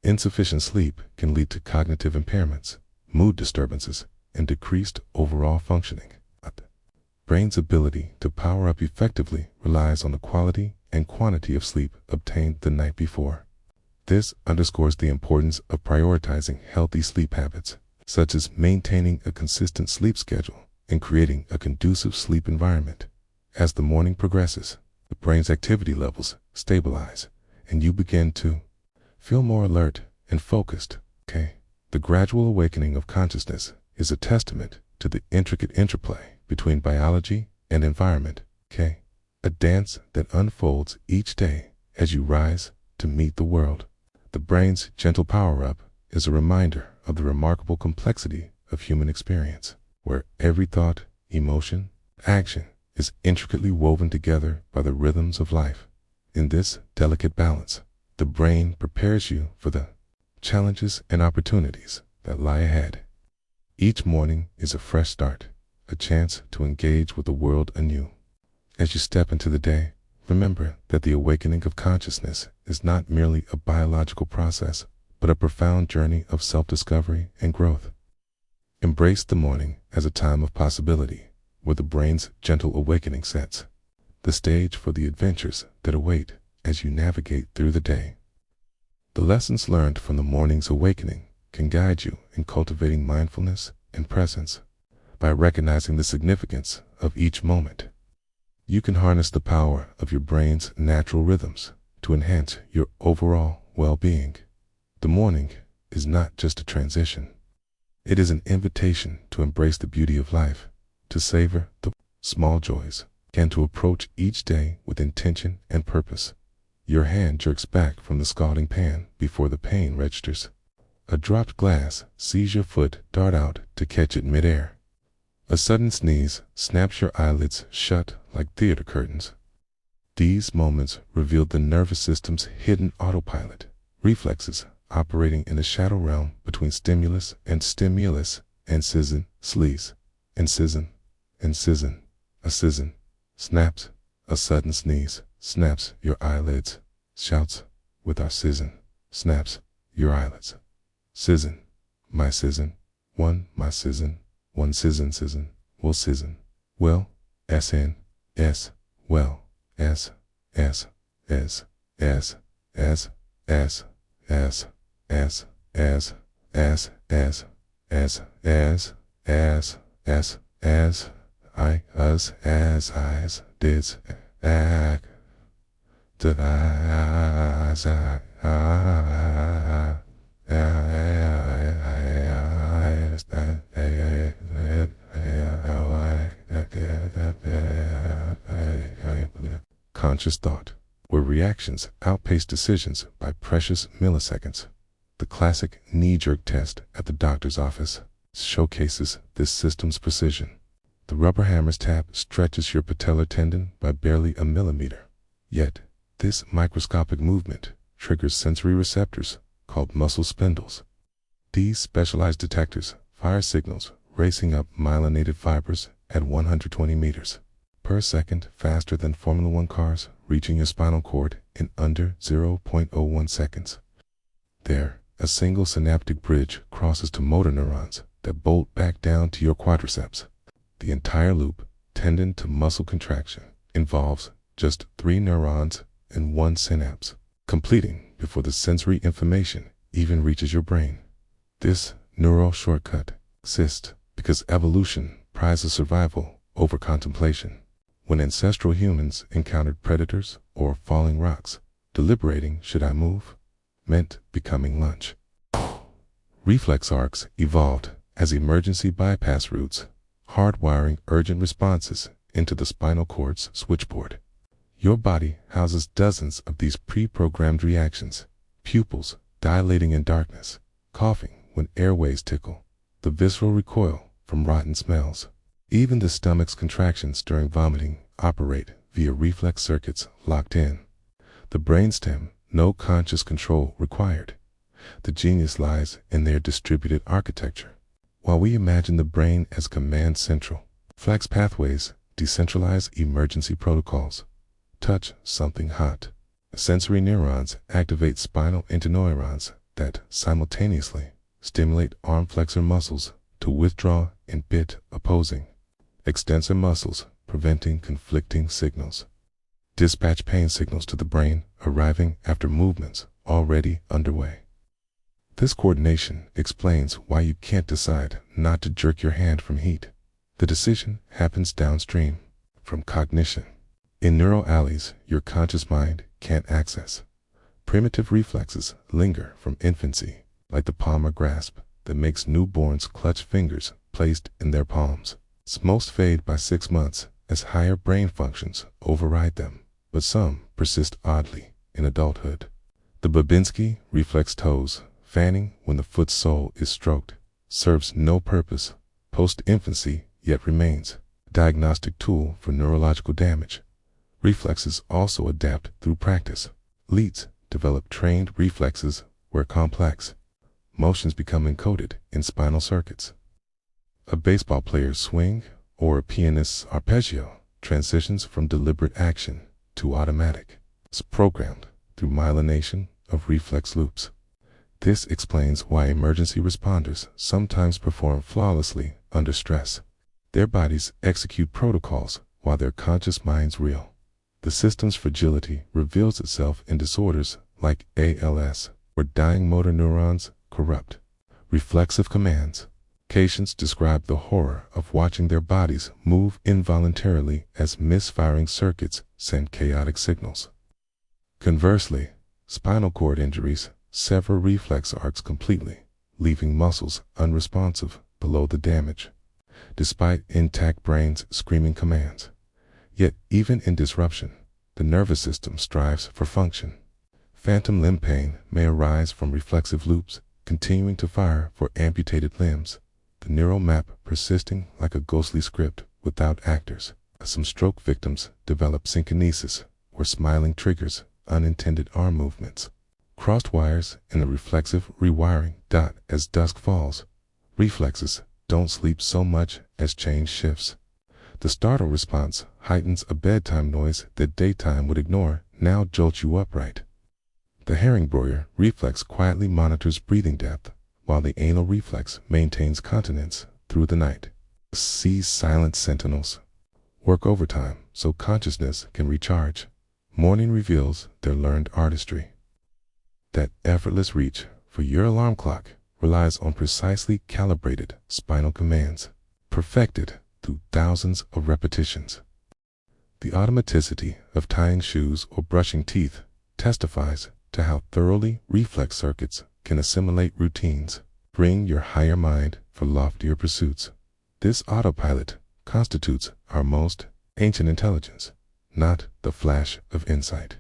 Insufficient sleep can lead to cognitive impairments, mood disturbances, and decreased overall functioning. The brain's ability to power up effectively relies on the quality and quantity of sleep obtained the night before. This underscores the importance of prioritizing healthy sleep habits, such as maintaining a consistent sleep schedule and creating a conducive sleep environment. As the morning progresses, the brain's activity levels stabilize, and you begin to feel more alert and focused. The gradual awakening of consciousness is a testament to the intricate interplay between biology and environment. A dance that unfolds each day as you rise to meet the world. The brain's gentle power-up is a reminder of the remarkable complexity of human experience, where every thought, emotion, Action is intricately woven together by the rhythms of life. In this delicate balance, the brain prepares you for the challenges and opportunities that lie ahead. Each morning is a fresh start, a chance to engage with the world anew. As you step into the day, remember that the awakening of consciousness is not merely a biological process, but a profound journey of self-discovery and growth. Embrace the morning as a time of possibility, where the brain's gentle awakening sets the stage for the adventures that await as you navigate through the day. The lessons learned from the morning's awakening can guide you in cultivating mindfulness and presence. By recognizing the significance of each moment, you can harness the power of your brain's natural rhythms to enhance your overall well-being. The morning is not just a transition. It is an invitation to embrace the beauty of life, to savor the small joys, and to approach each day with intention and purpose. Your hand jerks back from the scalding pan before the pain registers. A dropped glass sees your foot dart out to catch it midair. A sudden sneeze snaps your eyelids shut like theater curtains. These moments reveal the nervous system's hidden autopilot, reflexes operating in the shadow realm between stimulus, and sizzin, sleaze, incision, a sizzin, snaps, a sudden sneeze, snaps your eyelids, shouts, with our sizzin, snaps your eyelids. Sizzin, my sizzin, my sizzin, one sizzin, will sizzin, well, sn, s, well, s, s, s, s, s, s, s, s, s, s, s, s, s, s, s, as, I, us, as, eyes, dids, act, to, as, conscious thought, where reactions outpace decisions by precious milliseconds. The classic knee-jerk test at the doctor's office showcases this system's precision. The rubber hammer's tap stretches your patellar tendon by barely a millimeter. Yet, this microscopic movement triggers sensory receptors called muscle spindles. These specialized detectors fire signals racing up myelinated fibers at 120 meters per second faster than Formula One cars, reaching your spinal cord in under 0.01 seconds. There, a single synaptic bridge crosses to motor neurons that bolt back down to your quadriceps. The entire loop, tendon to muscle contraction, involves just 3 neurons and 1 synapse, completing before the sensory information even reaches your brain. This neural shortcut exists because evolution prizes survival over contemplation. When ancestral humans encountered predators or falling rocks, deliberating should I move meant becoming lunch. Reflex arcs evolved as emergency bypass routes, hardwiring urgent responses into the spinal cord's switchboard. Your body houses dozens of these pre-programmed reactions: pupils dilating in darkness, coughing when airways tickle, the visceral recoil from rotten smells. Even the stomach's contractions during vomiting operate via reflex circuits locked in. The brainstem, no conscious control required. The genius lies in their distributed architecture. While we imagine the brain as command central, flex pathways decentralize emergency protocols. Touch something hot. Sensory neurons activate spinal interneurons that simultaneously stimulate arm flexor muscles to withdraw in bit opposing extensor muscles, preventing conflicting signals. Dispatch pain signals to the brain, arriving after movements already underway. This coordination explains why you can't decide not to jerk your hand from heat. The decision happens downstream, from cognition. In neural alleys your conscious mind can't access. Primitive reflexes linger from infancy, like the palmar grasp that makes newborns clutch fingers placed in their palms. Most fade by 6 months as higher brain functions override them, but some persist oddly in adulthood. The Babinski reflex toes, fanning when the foot's sole is stroked, serves no purpose post-infancy yet remains a diagnostic tool for neurological damage. Reflexes also adapt through practice. Elites develop trained reflexes where complex motions become encoded in spinal circuits. A baseball player's swing or a pianist's arpeggio transitions from deliberate action to automatic. It's programmed through myelination of reflex loops. This explains why emergency responders sometimes perform flawlessly under stress. Their bodies execute protocols while their conscious minds reel. The system's fragility reveals itself in disorders like ALS, where dying motor neurons corrupt reflexive commands. Patients describe the horror of watching their bodies move involuntarily as misfiring circuits send chaotic signals. Conversely, spinal cord injuries sever reflex arcs completely, leaving muscles unresponsive below the damage, despite intact brains screaming commands. Yet, even in disruption, the nervous system strives for function. Phantom limb pain may arise from reflexive loops continuing to fire for amputated limbs, the neural map persisting like a ghostly script without actors. Some stroke victims develop synkinesis, where smiling triggers unintended arm movements. Crossed wires in a reflexive rewiring. As dusk falls, reflexes don't sleep so much as change shifts. The startle response heightens a bedtime noise that daytime would ignore, now jolts you upright. The herringbroyer reflex quietly monitors breathing depth, while the anal reflex maintains continence through the night. These silent sentinels work overtime so consciousness can recharge. Morning reveals their learned artistry. That effortless reach for your alarm clock relies on precisely calibrated spinal commands, perfected through thousands of repetitions. The automaticity of tying shoes or brushing teeth testifies to how thoroughly reflex circuits can assimilate routines, bring your higher mind for loftier pursuits. This autopilot constitutes our most ancient intelligence, not the flash of insight,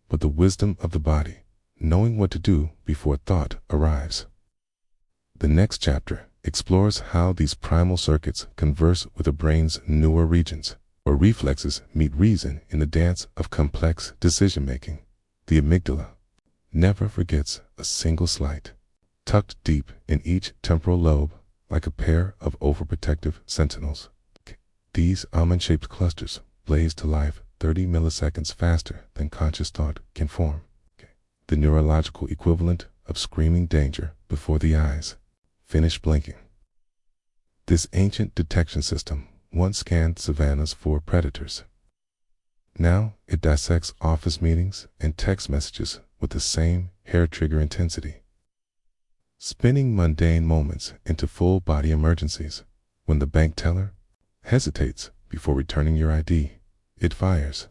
but the wisdom of the body, knowing what to do before thought arrives. The next chapter explores how these primal circuits converse with the brain's newer regions, where reflexes meet reason in the dance of complex decision-making. The amygdala never forgets a single slight, tucked deep in each temporal lobe like a pair of overprotective sentinels. These almond-shaped clusters blaze to life 30 milliseconds faster than conscious thought can form. The neurological equivalent of screaming danger before the eyes finish blinking. This ancient detection system once scanned savannas for predators. Now it dissects office meetings and text messages with the same hair-trigger intensity, spinning mundane moments into full-body emergencies. When the bank teller hesitates before returning your ID, it fires.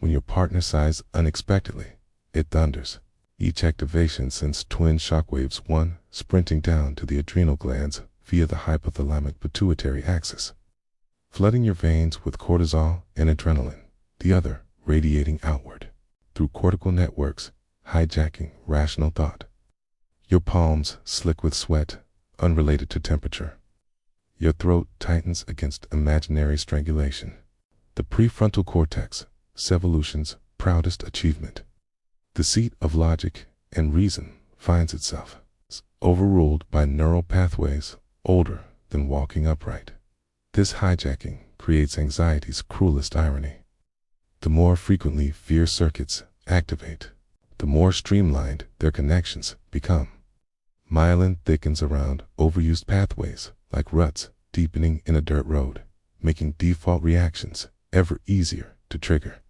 When your partner sighs unexpectedly, it thunders. Each activation sends twin shockwaves, one sprinting down to the adrenal glands via the hypothalamic pituitary axis, flooding your veins with cortisol and adrenaline, the other radiating outward through cortical networks, hijacking rational thought. Your palms slick with sweat, unrelated to temperature. Your throat tightens against imaginary strangulation. The prefrontal cortex, evolution's proudest achievement, the seat of logic and reason, finds itself overruled by neural pathways older than walking upright. This hijacking creates anxiety's cruelest irony. The more frequently fear circuits activate, the more streamlined their connections become. Myelin thickens around overused pathways like ruts deepening in a dirt road, making default reactions ever easier to trigger.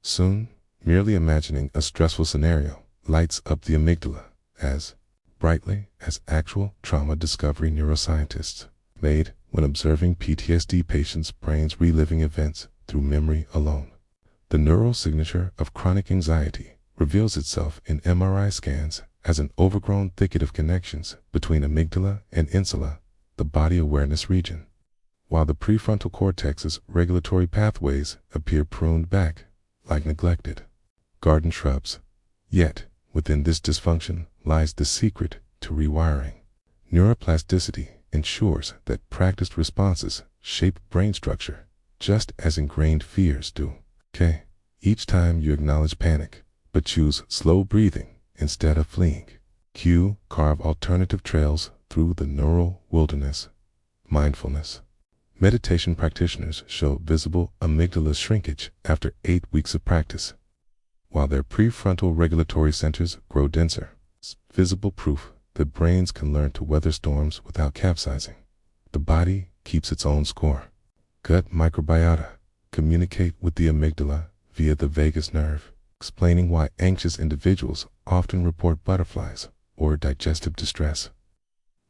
Soon, merely imagining a stressful scenario lights up the amygdala as brightly as actual trauma discovery neuroscientists made when observing PTSD patients' brains reliving events through memory alone. The neural signature of chronic anxiety reveals itself in MRI scans as an overgrown thicket of connections between amygdala and insula, the body awareness region, while the prefrontal cortex's regulatory pathways appear pruned back like neglected garden shrubs. Yet, within this dysfunction lies the secret to rewiring. Neuroplasticity ensures that practiced responses shape brain structure just as ingrained fears do. Okay? Each time you acknowledge panic, but choose slow breathing instead of fleeing. Q. Carve alternative trails through the neural wilderness. Mindfulness. Meditation practitioners show visible amygdala shrinkage after 8 weeks of practice, while their prefrontal regulatory centers grow denser. It's visible proof that brains can learn to weather storms without capsizing. The body keeps its own score. Gut microbiota communicate with the amygdala via the vagus nerve, explaining why anxious individuals often report butterflies or digestive distress.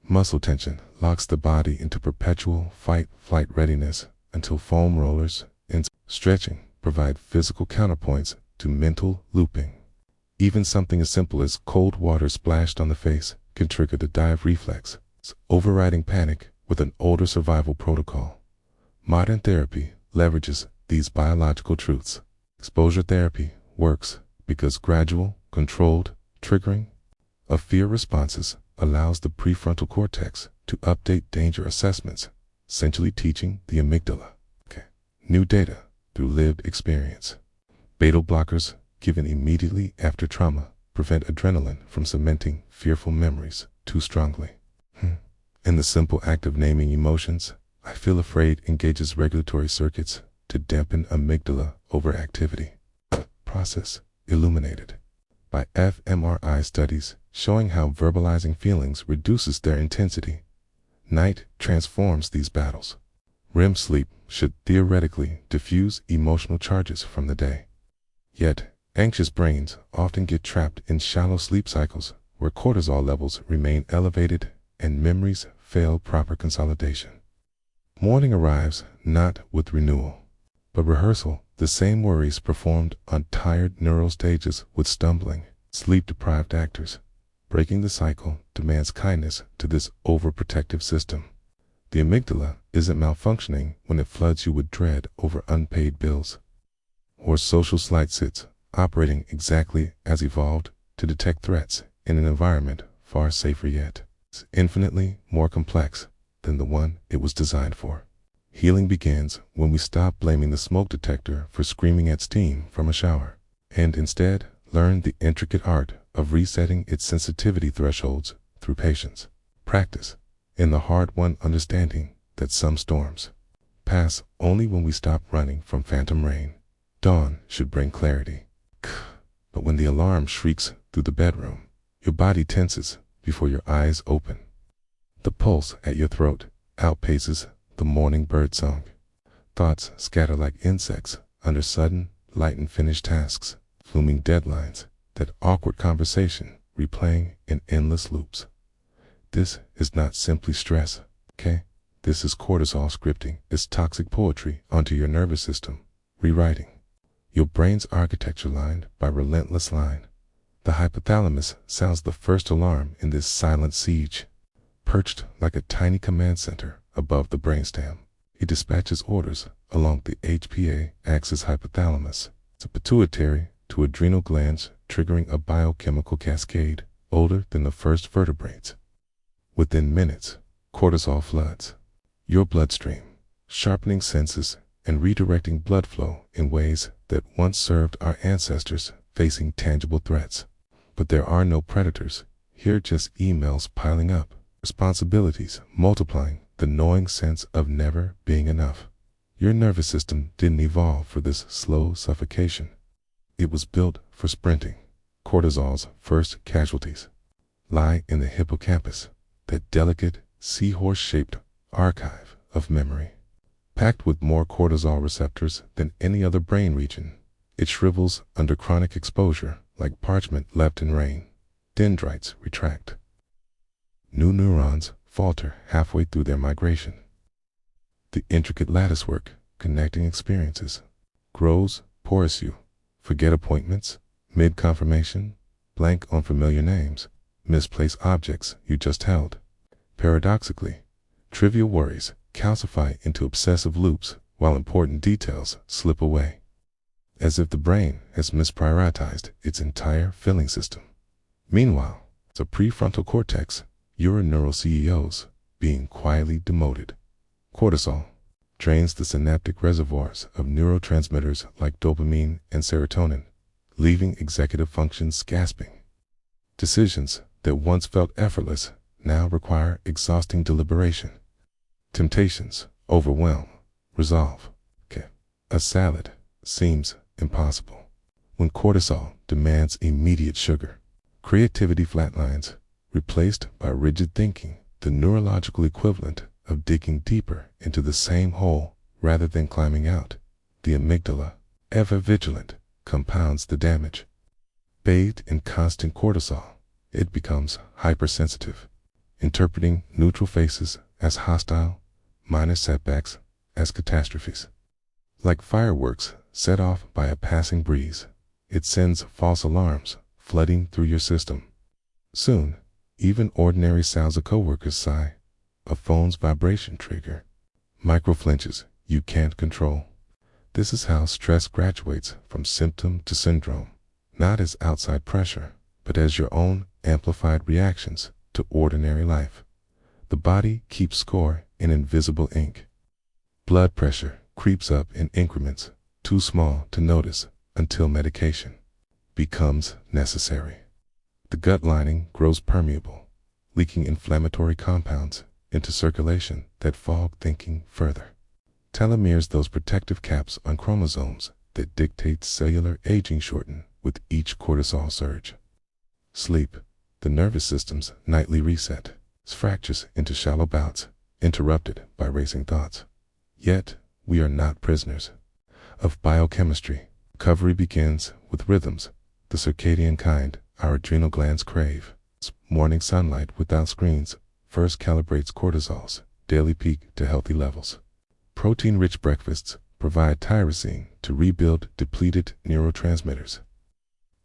Muscle tension locks the body into perpetual fight-flight readiness until foam rollers and stretching provide physical counterpoints to mental looping. Even something as simple as cold water splashed on the face can trigger the dive reflex, overriding panic with an older survival protocol. Modern therapy leverages these biological truths. Exposure therapy works because gradual, controlled triggering of fear responses allows the prefrontal cortex to update danger assessments, essentially teaching the amygdala new data through lived experience. Beta blockers given immediately after trauma prevent adrenaline from cementing fearful memories too strongly. In the simple act of naming emotions, I feel afraid engages regulatory circuits to dampen amygdala overactivity. Process illuminated by fMRI studies showing how verbalizing feelings reduces their intensity. Night transforms these battles. REM sleep should theoretically diffuse emotional charges from the day. Yet, anxious brains often get trapped in shallow sleep cycles where cortisol levels remain elevated and memories fail proper consolidation. Morning arrives not with renewal, but rehearsal. The same worries performed on tired neural stages with stumbling, sleep-deprived actors. Breaking the cycle demands kindness to this overprotective system. The amygdala isn't malfunctioning when it floods you with dread over unpaid bills, or social slight sits operating exactly as evolved to detect threats in an environment far safer yet. It's infinitely more complex than the one it was designed for. Healing begins when we stop blaming the smoke detector for screaming at steam from a shower, and instead learn the intricate art of resetting its sensitivity thresholds through patience, practice, and the hard-won understanding that some storms pass only when we stop running from phantom rain. Dawn should bring clarity, but when the alarm shrieks through the bedroom, your body tenses before your eyes open. The pulse at your throat outpaces the morning bird song. Thoughts scatter like insects under sudden, light and finished tasks, looming deadlines, that awkward conversation replaying in endless loops. This is not simply stress, okay? This is cortisol scripting its toxic poetry onto your nervous system, rewriting your brain's architecture line by relentless line. The hypothalamus sounds the first alarm in this silent siege. Perched like a tiny command center above the brainstem, it dispatches orders along the HPA axis. Hypothalamus, it's a pituitary to adrenal glands, triggering a biochemical cascade older than the first vertebrates. Within minutes, cortisol floods your bloodstream, sharpening senses and redirecting blood flow in ways that once served our ancestors facing tangible threats. But there are no predators here, just emails piling up, responsibilities multiplying, the gnawing sense of never being enough. Your nervous system didn't evolve for this slow suffocation. It was built for sprinting. Cortisol's first casualties lie in the hippocampus, that delicate, seahorse-shaped archive of memory. Packed with more cortisol receptors than any other brain region, it shrivels under chronic exposure like parchment left in rain. Dendrites retract. New neurons falter halfway through their migration. The intricate latticework connecting experiences grows porous. You forget appointments, mid-confirmation, blank on familiar names, misplace objects you just held. Paradoxically, trivial worries calcify into obsessive loops while important details slip away, as if the brain has misprioritized its entire filling system. Meanwhile, the prefrontal cortex, your neural CEOs, being quietly demoted. Cortisol, drains the synaptic reservoirs of neurotransmitters like dopamine and serotonin, leaving executive functions gasping. Decisions that once felt effortless now require exhausting deliberation. Temptations overwhelm, resolve. A salad seems impossible when cortisol demands immediate sugar. Creativity flatlines, replaced by rigid thinking, the neurological equivalent of digging deeper into the same hole rather than climbing out. The amygdala, ever vigilant, compounds the damage. Bathed in constant cortisol, it becomes hypersensitive, interpreting neutral faces as hostile, minor setbacks as catastrophes. Like fireworks set off by a passing breeze, it sends false alarms flooding through your system. Soon, even ordinary sounds a coworker's sigh, a phone's vibration trigger, micro-flinches you can't control. This is how stress graduates from symptom to syndrome, not as outside pressure, but as your own amplified reactions to ordinary life. The body keeps score in invisible ink. Blood pressure creeps up in increments, too small to notice until medication becomes necessary. The gut lining grows permeable, leaking inflammatory compounds into circulation that fog thinking further. Telomeres, those protective caps on chromosomes that dictate cellular aging, shorten with each cortisol surge. Sleep, the nervous system's nightly reset, fractures into shallow bouts, interrupted by racing thoughts. Yet, we are not prisoners of biochemistry. Recovery begins with rhythms, the circadian kind our adrenal glands crave. Morning sunlight without screens first calibrates cortisol's daily peak to healthy levels. Protein-rich breakfasts provide tyrosine to rebuild depleted neurotransmitters.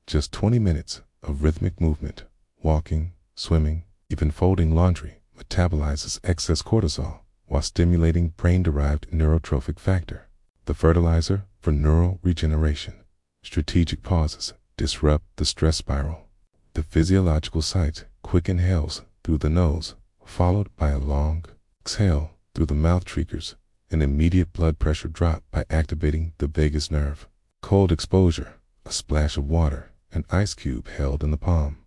Just 20 minutes of rhythmic movement, walking, swimming, even folding laundry, metabolizes excess cortisol while stimulating brain-derived neurotrophic factor, the fertilizer for neural regeneration. Strategic pauses disrupt the stress spiral. The physiological sight, quick inhales through the nose, followed by a long exhale through the mouth, triggers an immediate blood pressure drop by activating the vagus nerve. Cold exposure, a splash of water, an ice cube held in the palm,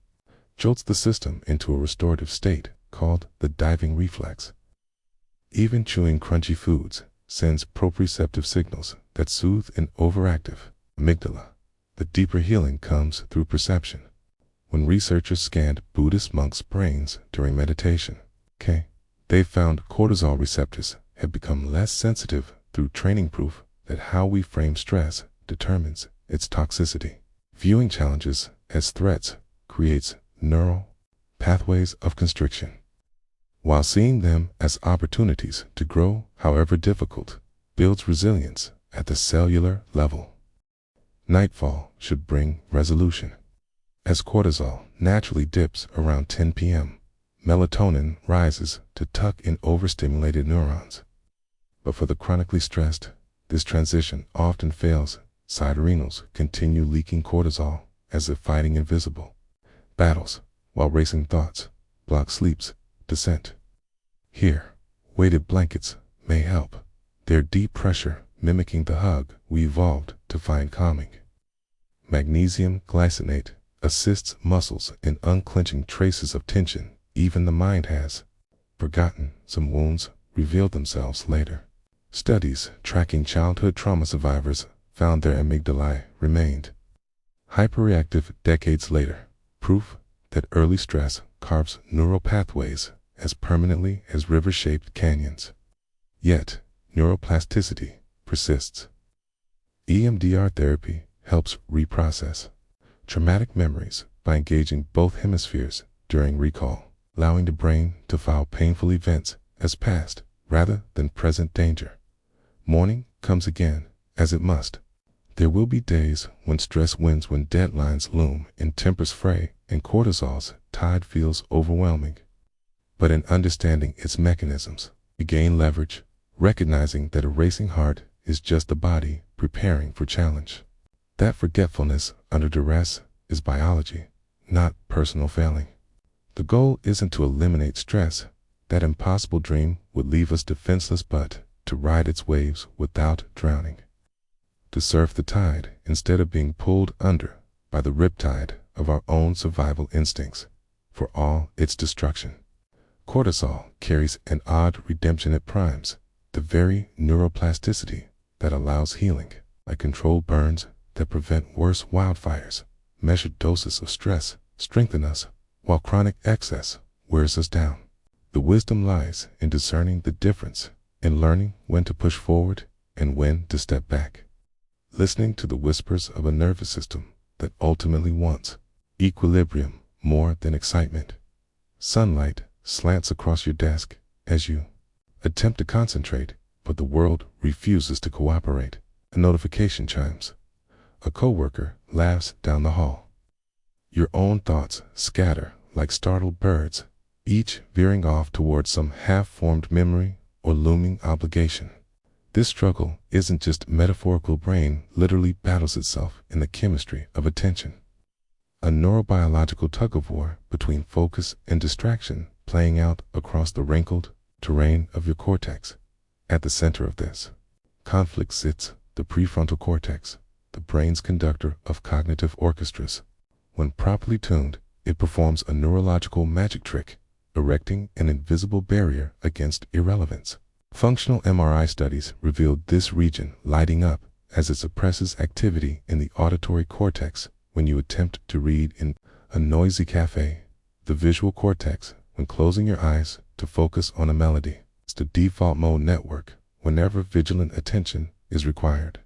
jolts the system into a restorative state called the diving reflex. Even chewing crunchy foods sends proprioceptive signals that soothe an overactive amygdala. The deeper healing comes through perception. When researchers scanned Buddhist monks' brains during meditation, they found cortisol receptors had become less sensitive through training, proof that how we frame stress determines its toxicity. Viewing challenges as threats creates neural pathways of constriction, while seeing them as opportunities to grow, however difficult, builds resilience at the cellular level. Nightfall should bring resolution. As cortisol naturally dips around 10 p.m., melatonin rises to tuck in overstimulated neurons. But for the chronically stressed, this transition often fails. Side adrenals continue leaking cortisol as if fighting invisible battles, while racing thoughts block sleep's descent. Here, weighted blankets may help, their deep pressure mimicking the hug we evolved to find calming. Magnesium glycinate assists muscles in unclenching traces of tension even the mind has forgotten. Some wounds reveal themselves later. Studies tracking childhood trauma survivors found their amygdalae remained hyperreactive decades later, proof that early stress carves neural pathways as permanently as river-shaped canyons. Yet, neuroplasticity persists. EMDR therapy helps reprocess traumatic memories by engaging both hemispheres during recall, allowing the brain to file painful events as past rather than present danger. Morning comes again, as it must. There will be days when stress wins, when deadlines loom and tempers fray and cortisol's tide feels overwhelming. But in understanding its mechanisms, we gain leverage, recognizing that a racing heart is just the body preparing for challenge. That forgetfulness under duress is biology, not personal failing. The goal isn't to eliminate stress. That impossible dream would leave us defenseless, but to ride its waves without drowning, to surf the tide instead of being pulled under by the riptide of our own survival instincts, for all its destruction. Cortisol carries an odd redemption at primes, the very neuroplasticity that allows healing, like controlled burns that prevent worse wildfires. Measured doses of stress strengthen us, while chronic excess wears us down. The wisdom lies in discerning the difference, in learning when to push forward and when to step back, listening to the whispers of a nervous system that ultimately wants equilibrium more than excitement. Sunlight slants across your desk as you attempt to concentrate, but the world refuses to cooperate. A notification chimes. A coworker laughs down the hall. Your own thoughts scatter like startled birds, each veering off towards some half-formed memory or looming obligation. This struggle isn't just metaphorical. Brain literally battles itself in the chemistry of attention. A neurobiological tug-of-war between focus and distraction playing out across the wrinkled terrain of your cortex. At the center of this conflict sits the prefrontal cortex, the brain's conductor of cognitive orchestras. When properly tuned, it performs a neurological magic trick, erecting an invisible barrier against irrelevance. Functional MRI studies revealed this region lighting up as it suppresses activity in the auditory cortex when you attempt to read in a noisy cafe. The visual cortex, when closing your eyes to focus on a melody, is the default mode network whenever vigilant attention is required.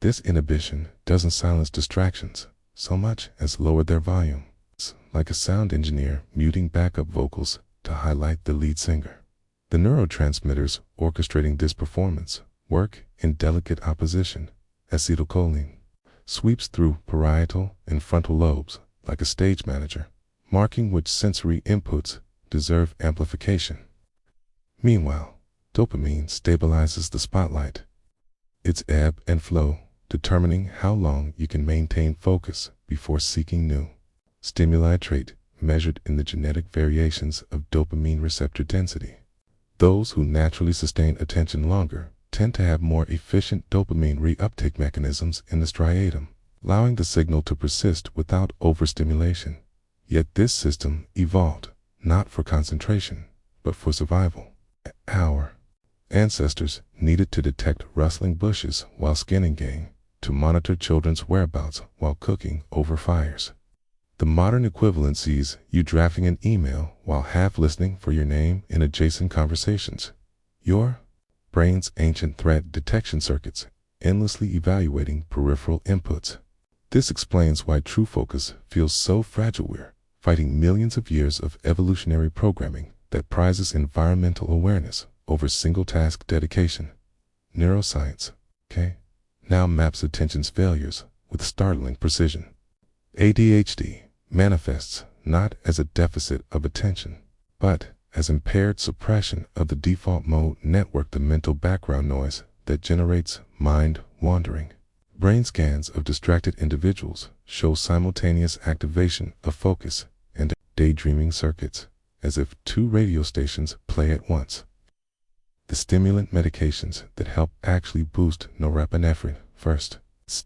This inhibition doesn't silence distractions so much as lower their volume. It's like a sound engineer muting backup vocals to highlight the lead singer. The neurotransmitters orchestrating this performance work in delicate opposition. Acetylcholine sweeps through parietal and frontal lobes like a stage manager, marking which sensory inputs deserve amplification. Meanwhile, dopamine stabilizes the spotlight, its ebb and flow determining how long you can maintain focus before seeking new stimuli. Trait measured in the genetic variations of dopamine receptor density. Those who naturally sustain attention longer tend to have more efficient dopamine reuptake mechanisms in the striatum, allowing the signal to persist without overstimulation. Yet this system evolved not for concentration, but for survival. Our ancestors needed to detect rustling bushes while skinning game, to monitor children's whereabouts while cooking over fires. The modern equivalent sees you drafting an email while half listening for your name in adjacent conversations. Your brain's ancient threat detection circuits endlessly evaluating peripheral inputs. This explains why true focus feels so fragile. We're fighting millions of years of evolutionary programming that prizes environmental awareness over single-task dedication. Neuroscience, now maps attention's failures with startling precision. ADHD manifests not as a deficit of attention, but as impaired suppression of the default mode network, the mental background noise that generates mind wandering. Brain scans of distracted individuals show simultaneous activation of focus and daydreaming circuits, as if two radio stations play at once. The stimulant medications that help actually boost norepinephrine first,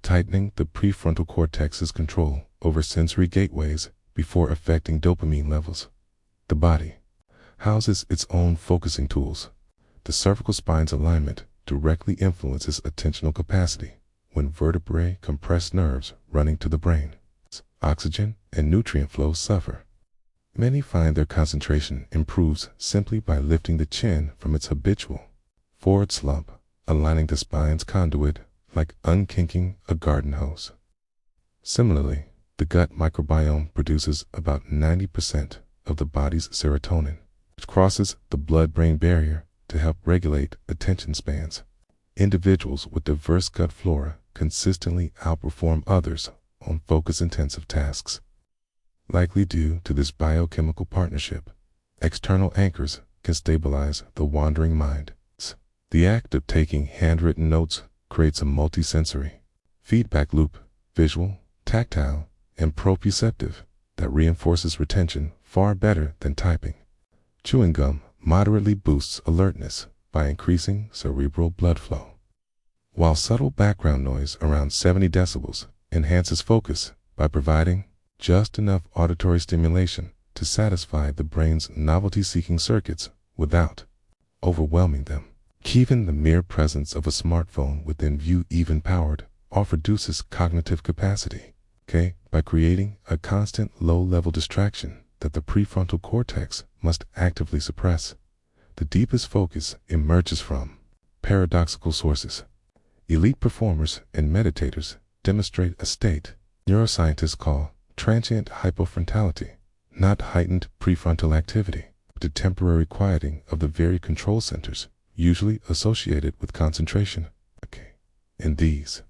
tightening the prefrontal cortex's control over sensory gateways before affecting dopamine levels. The body houses its own focusing tools. The cervical spine's alignment directly influences attentional capacity. When vertebrae compress nerves running to the brain, oxygen and nutrient flow suffer. Many find their concentration improves simply by lifting the chin from its habitual forward slump, aligning the spine's conduit like unkinking a garden hose. Similarly, the gut microbiome produces about 90% of the body's serotonin, which crosses the blood-brain barrier to help regulate attention spans. Individuals with diverse gut flora consistently outperform others on focus-intensive tasks. Likely due to this biochemical partnership, external anchors can stabilize the wandering mind. The act of taking handwritten notes creates a multisensory feedback loop, visual, tactile, and proprioceptive, that reinforces retention far better than typing. Chewing gum moderately boosts alertness, by increasing cerebral blood flow, while subtle background noise around 70 decibels enhances focus by providing just enough auditory stimulation to satisfy the brain's novelty-seeking circuits without overwhelming them. Even the mere presence of a smartphone within view, even powered, off, reduces cognitive capacity, by creating a constant low-level distraction that the prefrontal cortex must actively suppress. The deepest focus emerges from paradoxical sources. Elite performers and meditators demonstrate a state neuroscientists call transient hypofrontality, not heightened prefrontal activity, but a temporary quieting of the very control centers usually associated with concentration. In these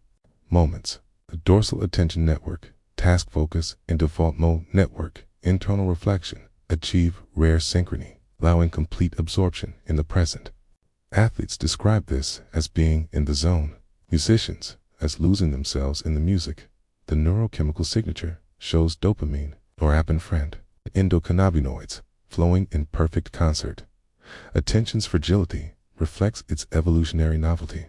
moments, the dorsal attention network, task focus, and default mode network, internal reflection, achieve rare synchrony, allowing complete absorption in the present. Athletes describe this as being in the zone, musicians as losing themselves in the music. The neurochemical signature shows dopamine, norepinephrine, endocannabinoids flowing in perfect concert. Attention's fragility reflects its evolutionary novelty,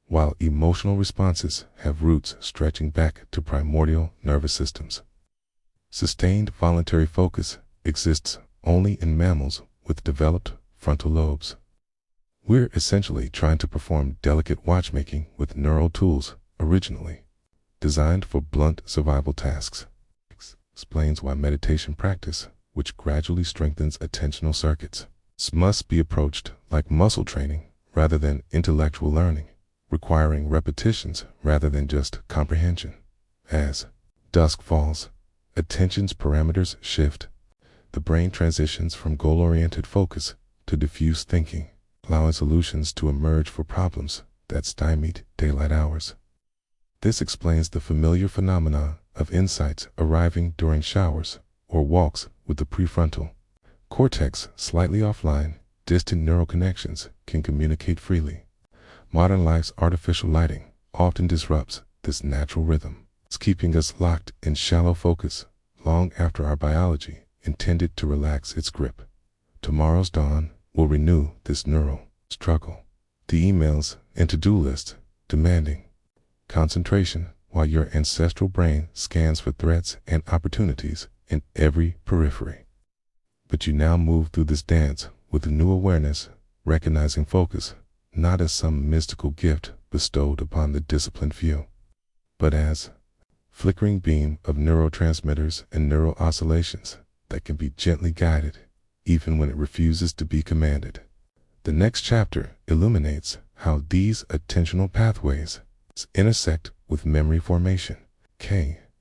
while emotional responses have roots stretching back to primordial nervous systems. Sustained voluntary focus exists only in mammals with developed frontal lobes. We're essentially trying to perform delicate watchmaking with neural tools originally designed for blunt survival tasks. Explains why meditation practice, which gradually strengthens attentional circuits, must be approached like muscle training rather than intellectual learning, requiring repetitions rather than just comprehension. As dusk falls, attention's parameters shift. The brain transitions from goal-oriented focus to diffuse thinking, allowing solutions to emerge for problems that stymied daylight hours. This explains the familiar phenomena of insights arriving during showers or walks with the prefrontal cortex slightly offline. Distant neural connections can communicate freely. Modern life's artificial lighting often disrupts this natural rhythm, keeping us locked in shallow focus long after our biology intended to relax its grip. Tomorrow's dawn will renew this neural struggle. The emails and to-do list demanding concentration while your ancestral brain scans for threats and opportunities in every periphery. But you now move through this dance with a new awareness, recognizing focus not as some mystical gift bestowed upon the disciplined few, but as flickering beam of neurotransmitters and neural oscillations that can be gently guided even when it refuses to be commanded. The next chapter illuminates how these attentional pathways intersect with memory formation,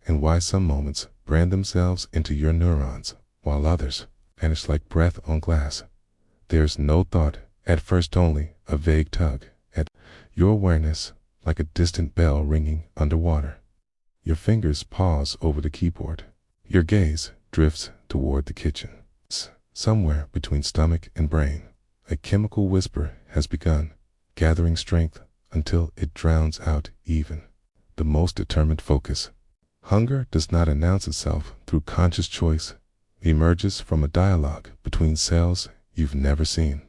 and why some moments brand themselves into your neurons while others vanish like breath on glass. There's no thought, at first only a vague tug at your awareness, like a distant bell ringing underwater. Your fingers pause over the keyboard. Your gaze drifts toward the kitchen. Somewhere between stomach and brain, a chemical whisper has begun, gathering strength until it drowns out even the most determined focus. Hunger does not announce itself through conscious choice. It emerges from a dialogue between cells you've never seen,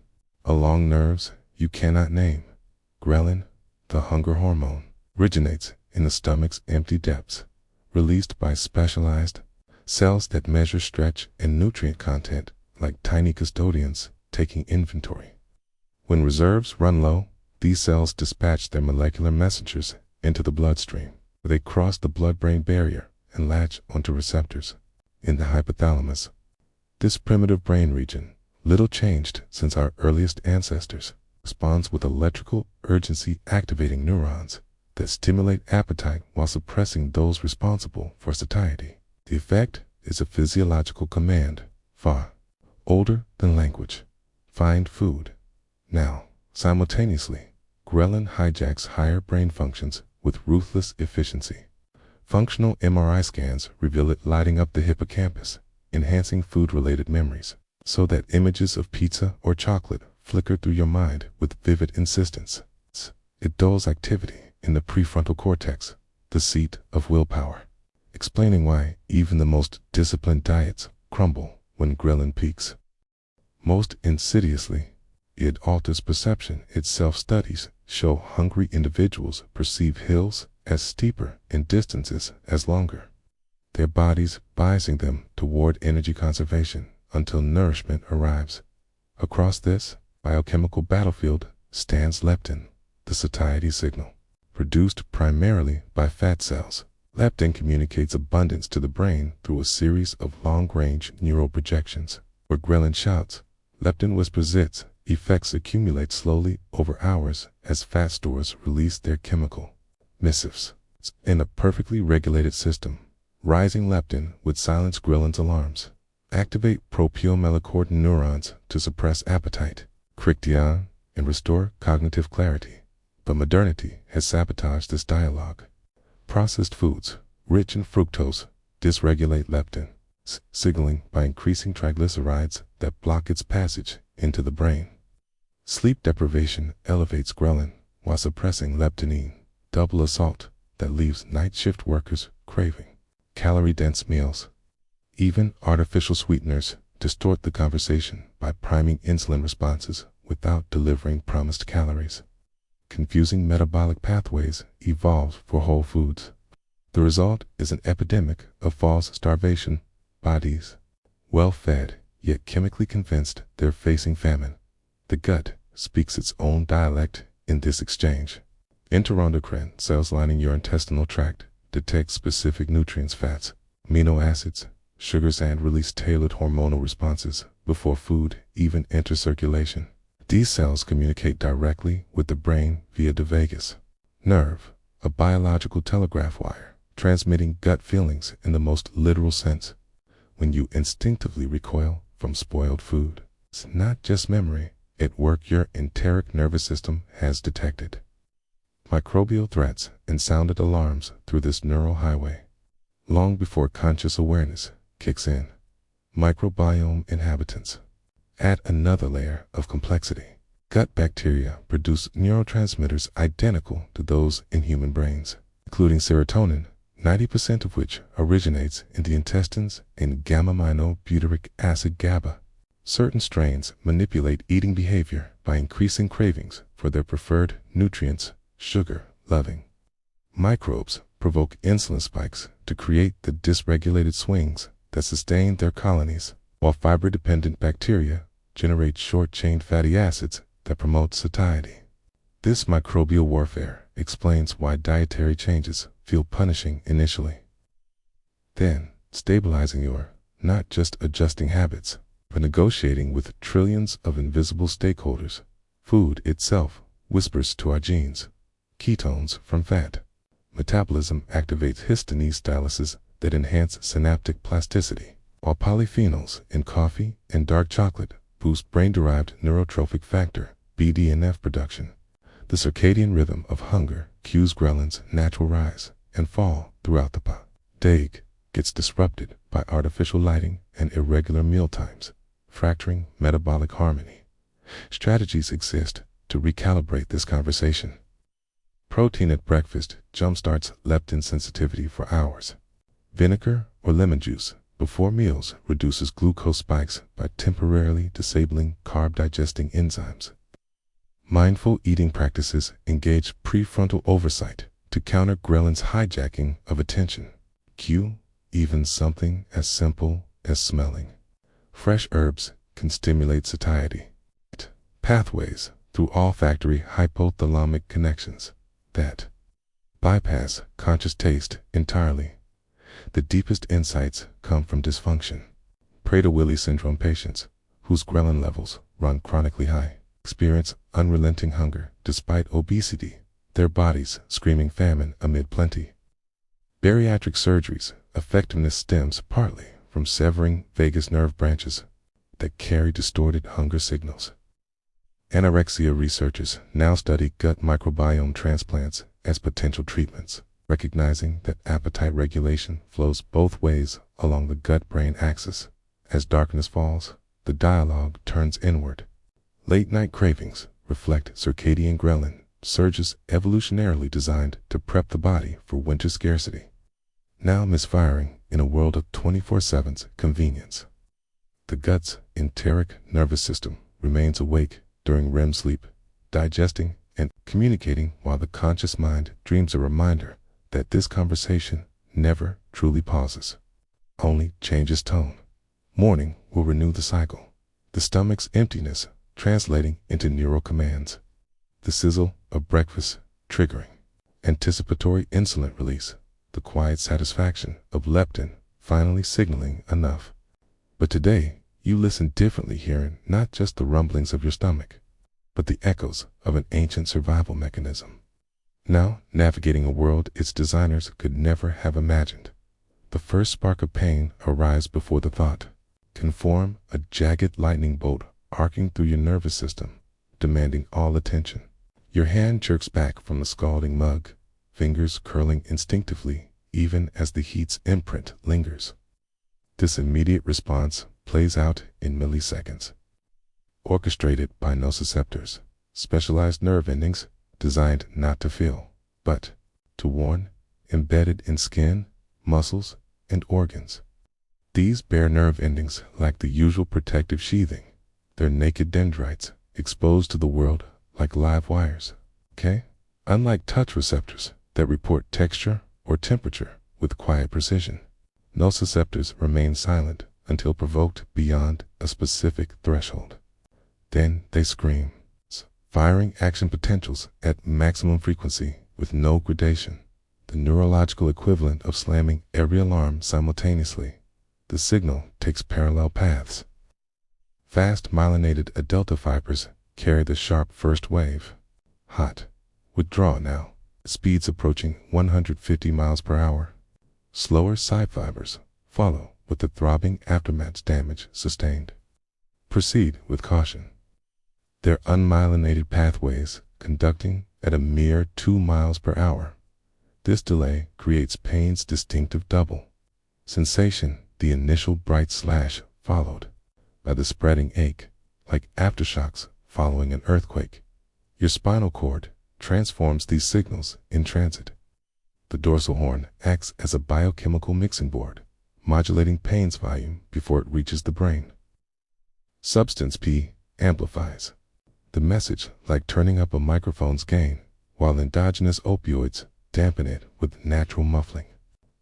along nerves you cannot name. Ghrelin, the hunger hormone, originates in the stomach's empty depths, released by specialized cells that measure stretch and nutrient content like tiny custodians taking inventory. When reserves run low, these cells dispatch their molecular messengers into the bloodstream. They cross the blood-brain barrier and latch onto receptors in the hypothalamus. This primitive brain region, little changed since our earliest ancestors, responds with electrical urgency, activating neurons that stimulate appetite while suppressing those responsible for satiety. The effect is a physiological command, far older than language. Find food. Now, simultaneously, ghrelin hijacks higher brain functions with ruthless efficiency. Functional MRI scans reveal it lighting up the hippocampus, enhancing food-related memories, so that images of pizza or chocolate flicker through your mind with vivid insistence. It dulls activity in the prefrontal cortex, the seat of willpower, explaining why even the most disciplined diets crumble when ghrelin peaks. Most insidiously, It alters perception. Its self-studies show hungry individuals perceive hills as steeper and distances as longer, their bodies biasing them toward energy conservation until nourishment arrives. Across this biochemical battlefield stands leptin, the satiety signal. Produced primarily by fat cells, leptin communicates abundance to the brain through a series of long-range neural projections. Where ghrelin shouts, leptin whispers its effects accumulate slowly over hours as fat stores release their chemical missives. In a perfectly regulated system, rising leptin would silence ghrelin's alarms, activate propiomelanocortin neurons to suppress appetite, criction, and restore cognitive clarity. But modernity has sabotaged this dialogue. Processed foods, rich in fructose, dysregulate leptin, signaling by increasing triglycerides that block its passage into the brain. Sleep deprivation elevates ghrelin while suppressing leptin, double assault that leaves night shift workers craving calorie-dense meals. Even artificial sweeteners distort the conversation by priming insulin responses without delivering promised calories. Confusing metabolic pathways evolved for whole foods. The result is an epidemic of false starvation. Bodies, well-fed, yet chemically convinced they're facing famine. The gut speaks its own dialect in this exchange. Enteroendocrine cells lining your intestinal tract detect specific nutrients, fats, amino acids, sugars, and release tailored hormonal responses before food even enters circulation. These cells communicate directly with the brain via the vagus nerve, a biological telegraph wire, transmitting gut feelings in the most literal sense. When you instinctively recoil from spoiled food, it's not just memory, it's work your enteric nervous system has detected microbial threats and sounded alarms through this neural highway. Long before conscious awareness kicks in, microbiome inhabitants add another layer of complexity. Gut bacteria produce neurotransmitters identical to those in human brains, including serotonin, 90% of which originates in the intestines, and gamma-aminobutyric acid GABA. Certain strains manipulate eating behavior by increasing cravings for their preferred nutrients, sugar-loving. Microbes provoke insulin spikes to create the dysregulated swings that sustain their colonies, while fiber-dependent bacteria generate short-chain fatty acids that promote satiety. This microbial warfare explains why dietary changes feel punishing initially. Then, stabilizing your, not just adjusting habits, but negotiating with trillions of invisible stakeholders. Food itself whispers to our genes. Ketones from fat. Metabolism activates histamine styluses that enhance synaptic plasticity, while polyphenols in coffee and dark chocolate boost brain-derived neurotrophic factor, BDNF production. The circadian rhythm of hunger cues ghrelin's natural rise and fall throughout the day gets disrupted by artificial lighting and irregular meal times, fracturing metabolic harmony. Strategies exist to recalibrate this conversation. Protein at breakfast jumpstarts leptin sensitivity for hours. Vinegar or lemon juice before meals reduces glucose spikes by temporarily disabling carb-digesting enzymes. Mindful eating practices engage prefrontal oversight to counter ghrelin's hijacking of attention. Even something as simple as smelling fresh herbs can stimulate satiety. Pathways through olfactory hypothalamic connections that bypass conscious taste entirely. The deepest insights come from dysfunction. Prader-Willi syndrome patients, whose ghrelin levels run chronically high, experience unrelenting hunger despite obesity, their bodies screaming famine amid plenty. Bariatric surgery's effectiveness stems partly from severing vagus nerve branches that carry distorted hunger signals. Anorexia researchers now study gut microbiome transplants as potential treatments, recognizing that appetite regulation flows both ways along the gut-brain axis. As darkness falls, the dialogue turns inward. Late-night cravings reflect circadian ghrelin surges evolutionarily designed to prep the body for winter scarcity, now misfiring in a world of 24/7's convenience. The gut's enteric nervous system remains awake during REM sleep, digesting and communicating while the conscious mind dreams, a reminder that this conversation never truly pauses, only changes tone. Morning will renew the cycle, the stomach's emptiness translating into neural commands, the sizzle of breakfast triggering anticipatory insulin release, the quiet satisfaction of leptin finally signaling enough. But today, you listen differently, hearing not just the rumblings of your stomach, but the echoes of an ancient survival mechanism, now navigating a world its designers could never have imagined. The first spark of pain arrives before the thought can form, a jagged lightning bolt arcing through your nervous system, demanding all attention. Your hand jerks back from the scalding mug, fingers curling instinctively even as the heat's imprint lingers. This immediate response plays out in milliseconds, orchestrated by nociceptors, specialized nerve endings designed not to feel, but to warn, embedded in skin, muscles, and organs. These bare nerve endings lack the usual protective sheathing. They're naked dendrites, exposed to the world like live wires. Okay? Unlike touch receptors that report texture or temperature with quiet precision, nociceptors remain silent until provoked beyond a specific threshold. Then they scream, firing action potentials at maximum frequency with no gradation, the neurological equivalent of slamming every alarm simultaneously. The signal takes parallel paths. Fast myelinated delta fibers carry the sharp first wave. Hot. Withdraw now. Speeds approaching 150 miles per hour. Slower side fibers follow with the throbbing aftermath damage sustained. Proceed with caution. Their unmyelinated pathways conducting at a mere 2 miles per hour. This delay creates pain's distinctive double sensation, the initial bright slash followed by the spreading ache, like aftershocks following an earthquake. Your spinal cord transforms these signals in transit. The dorsal horn acts as a biochemical mixing board, modulating pain's volume before it reaches the brain. Substance P amplifies the message like turning up a microphone's gain, while endogenous opioids dampen it with natural muffling.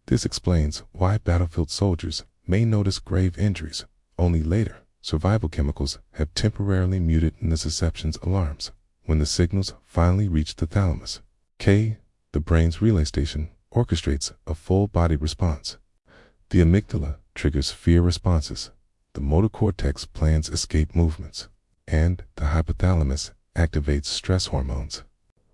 This explains why battlefield soldiers may notice grave injuries only later. Survival chemicals have temporarily muted nociception's alarms when the signals finally reach the thalamus. K, the brain's relay station, orchestrates a full-body response. The amygdala triggers fear responses, the motor cortex plans escape movements, and the hypothalamus activates stress hormones.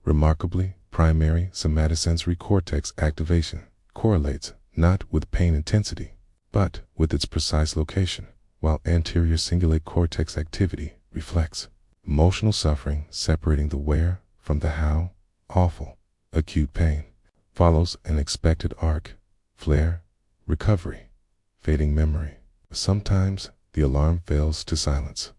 Remarkably, primary somatosensory cortex activation correlates not with pain intensity, but with its precise location, while anterior cingulate cortex activity reflects emotional suffering, separating the where from the how. Awful, acute pain follows an expected arc, flare, recovery, fading memory. Sometimes the alarm fails to silence.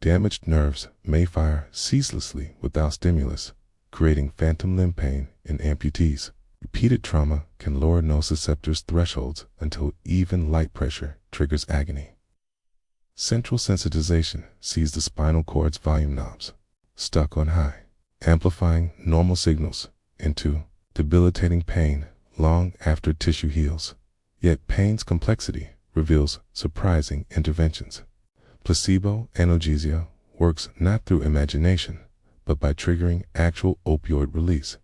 Damaged nerves may fire ceaselessly without stimulus, creating phantom limb pain in amputees. Repeated trauma can lower nociceptors' thresholds until even light pressure triggers agony. Central sensitization sees the spinal cord's volume knobs stuck on high, amplifying normal signals into debilitating pain long after tissue heals. Yet pain's complexity reveals surprising interventions. Placebo analgesia works not through imagination, but by triggering actual opioid release,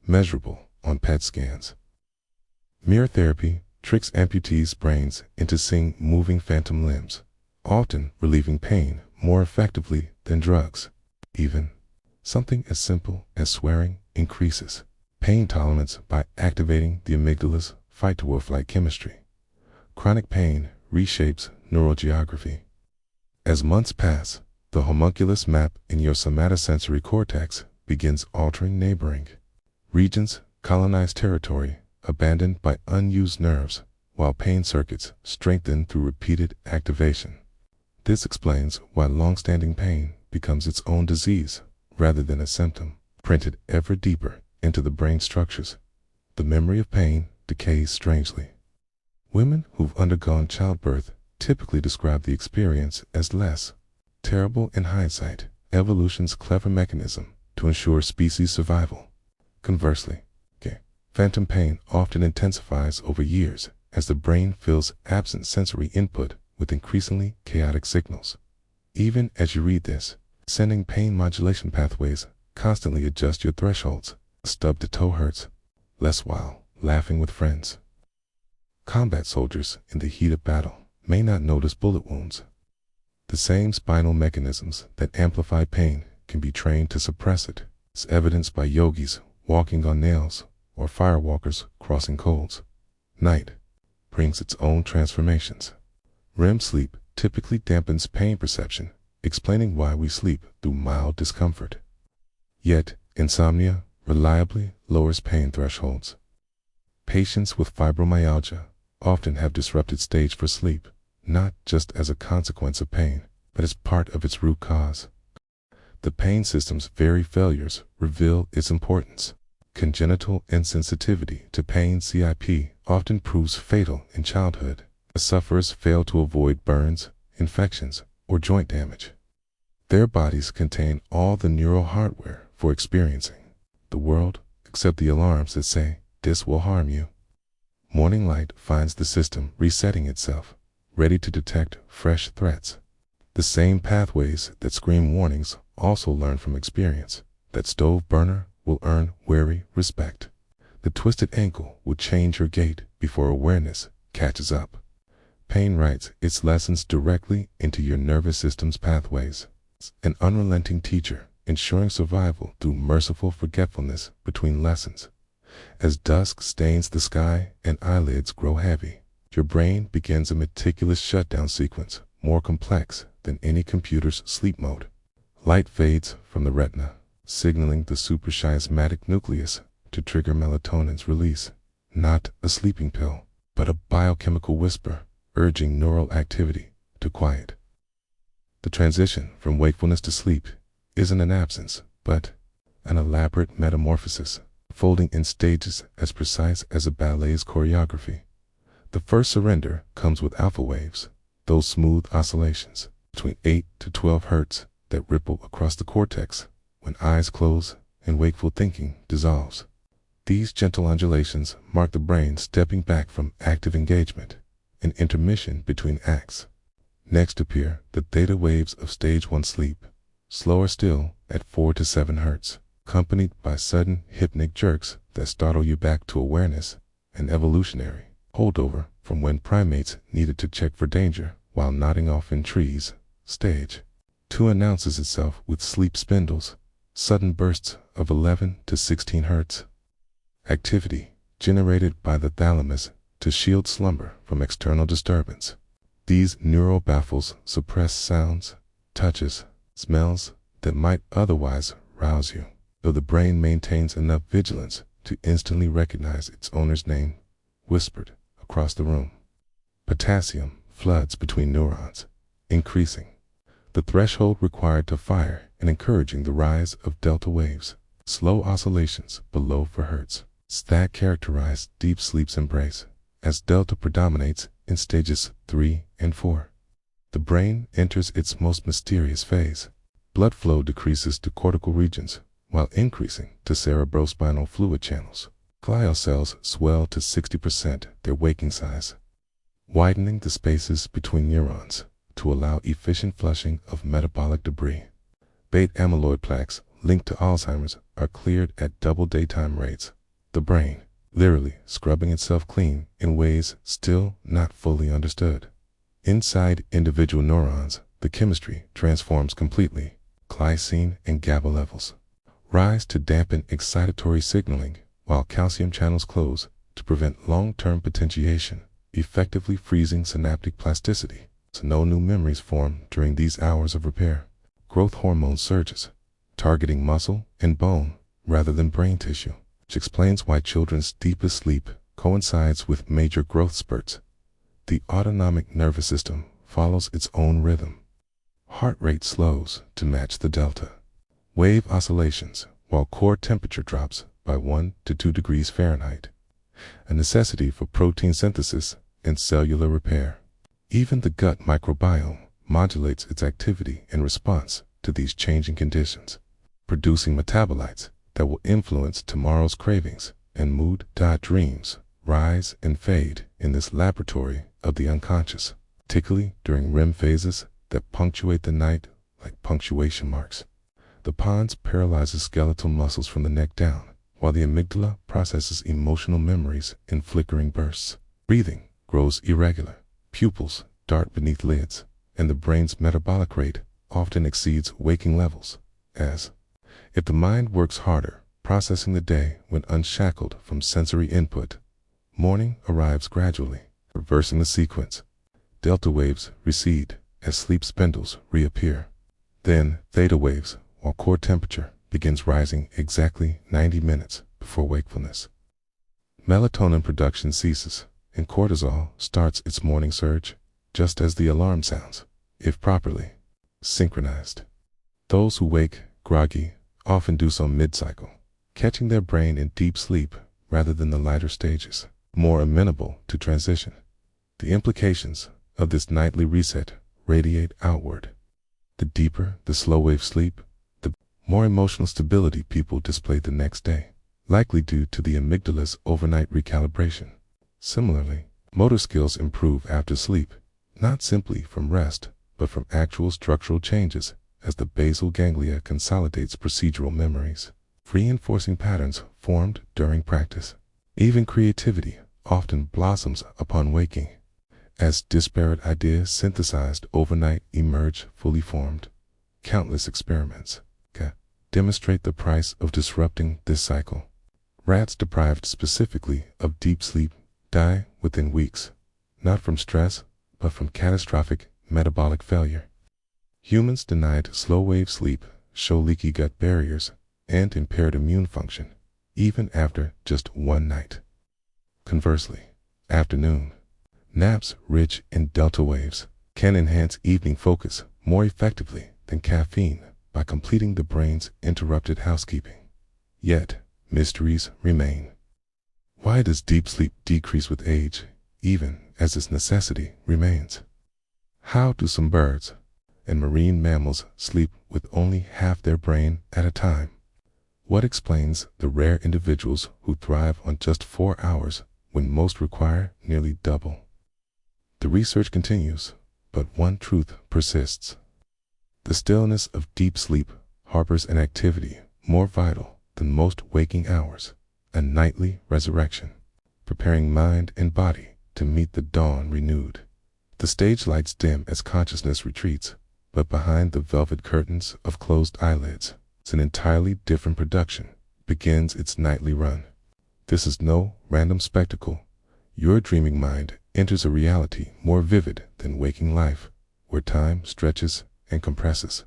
measurable on PET scans. Mirror therapy tricks amputees' brains into seeing moving phantom limbs, often relieving pain more effectively than drugs. Even something as simple as swearing increases pain tolerance by activating the amygdala's fight-to-or-flight chemistry. Chronic pain reshapes neurogeography. As months pass, the homunculus map in your somatosensory cortex begins altering neighboring regions, colonized territory, abandoned by unused nerves, while pain circuits strengthen through repeated activation. This explains why long-standing pain becomes its own disease rather than a symptom, printed ever deeper into the brain structures. The memory of pain decays strangely. Women who've undergone childbirth typically describe the experience as less terrible in hindsight evolution's clever mechanism to ensure species survival. Conversely, phantom pain often intensifies over years as the brain fills absent sensory input with increasingly chaotic signals. Even as you read this, sending pain modulation pathways constantly adjust your thresholds. Stub to toe hurts less while laughing with friends. Combat soldiers in the heat of battle may not notice bullet wounds. The same spinal mechanisms that amplify pain can be trained to suppress it, as evidenced by yogis walking on nails or firewalkers crossing coals. Night brings its own transformations. REM sleep typically dampens pain perception, explaining why we sleep through mild discomfort. Yet, insomnia reliably lowers pain thresholds. Patients with fibromyalgia often have disrupted stage for sleep, not just as a consequence of pain, but as part of its root cause. The pain system's very failures reveal its importance. Congenital insensitivity to pain (CIP) often proves fatal in childhood, as sufferers fail to avoid burns, infections, or joint damage. Their bodies contain all the neural hardware for experiencing the world, except the alarms that say, "This will harm you." Morning light finds the system resetting itself, ready to detect fresh threats. The same pathways that scream warnings also learn from experience. That stove burner will earn wary respect. The twisted ankle will change your gait before awareness catches up. Pain writes its lessons directly into your nervous system's pathways. An unrelenting teacher, ensuring survival through merciful forgetfulness between lessons. As dusk stains the sky and eyelids grow heavy, your brain begins a meticulous shutdown sequence more complex than any computer's sleep mode. Light fades from the retina, signaling the suprachiasmatic nucleus to trigger melatonin's release. Not a sleeping pill, but a biochemical whisper urging neural activity to quiet. The transition from wakefulness to sleep isn't an absence, but an elaborate metamorphosis, folding in stages as precise as a ballet's choreography. The first surrender comes with alpha waves, those smooth oscillations between 8 to 12 hertz that ripple across the cortex when eyes close and wakeful thinking dissolves. These gentle undulations mark the brain stepping back from active engagement, an intermission between acts. Next appear the theta waves of stage 1 sleep, slower still at 4 to 7 hertz, accompanied by sudden hypnic jerks that startle you back to awareness, an evolutionary holdover from when primates needed to check for danger while nodding off in trees. Stage 2 announces itself with sleep spindles, sudden bursts of 11 to 16 hertz. Activity generated by the thalamus to shield slumber from external disturbance. These neural baffles suppress sounds, touches, smells that might otherwise rouse you, though the brain maintains enough vigilance to instantly recognize its owner's name, whispered across the room. Potassium floods between neurons, increasing the threshold required to fire and encouraging the rise of delta waves, slow oscillations below 4 hertz. That characterize deep sleep's embrace, as delta predominates in stages 3 and 4. The brain enters its most mysterious phase. Blood flow decreases to cortical regions, while increasing to cerebrospinal fluid channels. Glial cells swell to 60% their waking size, widening the spaces between neurons to allow efficient flushing of metabolic debris. Beta amyloid plaques linked to Alzheimer's are cleared at double daytime rates. The brain literally scrubbing itself clean in ways still not fully understood. Inside individual neurons, the chemistry transforms completely. Glycine and GABA levels rise to dampen excitatory signaling, while calcium channels close to prevent long-term potentiation, effectively freezing synaptic plasticity, so no new memories form during these hours of repair. Growth hormone surges, targeting muscle and bone rather than brain tissue, which explains why children's deepest sleep coincides with major growth spurts. The autonomic nervous system follows its own rhythm. Heart rate slows to match the delta wave oscillations, while core temperature drops by 1 to 2 degrees Fahrenheit, a necessity for protein synthesis and cellular repair. Even the gut microbiome modulates its activity in response to these changing conditions, producing metabolites that will influence tomorrow's cravings and mood. Dreams rise and fade in this laboratory of the unconscious, particularly during REM phases that punctuate the night like punctuation marks. The pons paralyzes skeletal muscles from the neck down, while the amygdala processes emotional memories in flickering bursts. Breathing grows irregular, pupils dart beneath lids, and the brain's metabolic rate often exceeds waking levels, as if the mind works harder processing the day when unshackled from sensory input. Morning arrives gradually, reversing the sequence. Delta waves recede as sleep spindles reappear. Then theta waves, while core temperature begins rising exactly 90 minutes before wakefulness. Melatonin production ceases, and cortisol starts its morning surge just as the alarm sounds, if properly synchronized. Those who wake groggy often do so mid-cycle, catching their brain in deep sleep rather than the lighter stages, more amenable to transition. The implications of this nightly reset radiate outward. The deeper the slow-wave sleep, the more emotional stability people display the next day, likely due to the amygdala's overnight recalibration. Similarly, motor skills improve after sleep, not simply from rest, but from actual structural changes as the basal ganglia consolidates procedural memories, reinforcing patterns formed during practice. Even creativity often blossoms upon waking, as disparate ideas synthesized overnight emerge fully formed. Countless experiments demonstrate the price of disrupting this cycle. Rats deprived specifically of deep sleep die within weeks, not from stress, but from catastrophic metabolic failure. Humans denied slow-wave sleep show leaky gut barriers and impaired immune function, even after just one night. Conversely, afternoon naps rich in delta waves can enhance evening focus more effectively than caffeine by completing the brain's interrupted housekeeping. Yet, mysteries remain. Why does deep sleep decrease with age, even as its necessity remains? How do some birds and marine mammals sleep with only half their brain at a time? What explains the rare individuals who thrive on just 4 hours when most require nearly double? The research continues, but one truth persists. The stillness of deep sleep harbors an activity more vital than most waking hours, a nightly resurrection, preparing mind and body to meet the dawn renewed. The stage lights dim as consciousness retreats, but behind the velvet curtains of closed eyelids, an entirely different production begins its nightly run. This is no random spectacle. Your dreaming mind enters a reality more vivid than waking life, where time stretches and compresses,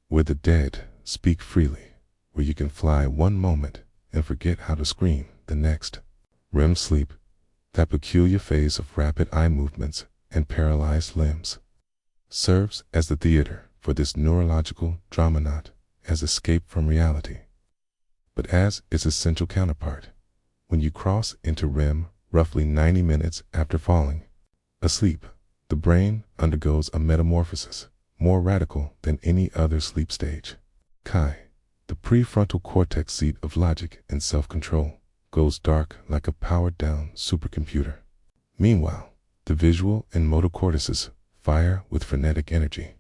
where the dead speak freely, where you can fly one moment and forget how to scream the next. REM sleep, that peculiar phase of rapid eye movements and paralyzed limbs, serves as the theater for this neurological drama, not as escape from reality, but as its essential counterpart. When you cross into REM roughly 90 minutes after falling asleep, the brain undergoes a metamorphosis more radical than any other sleep stage. The prefrontal cortex seat of logic and self-control, goes dark like a powered-down supercomputer. Meanwhile, the visual and motor cortices fire with frenetic energy.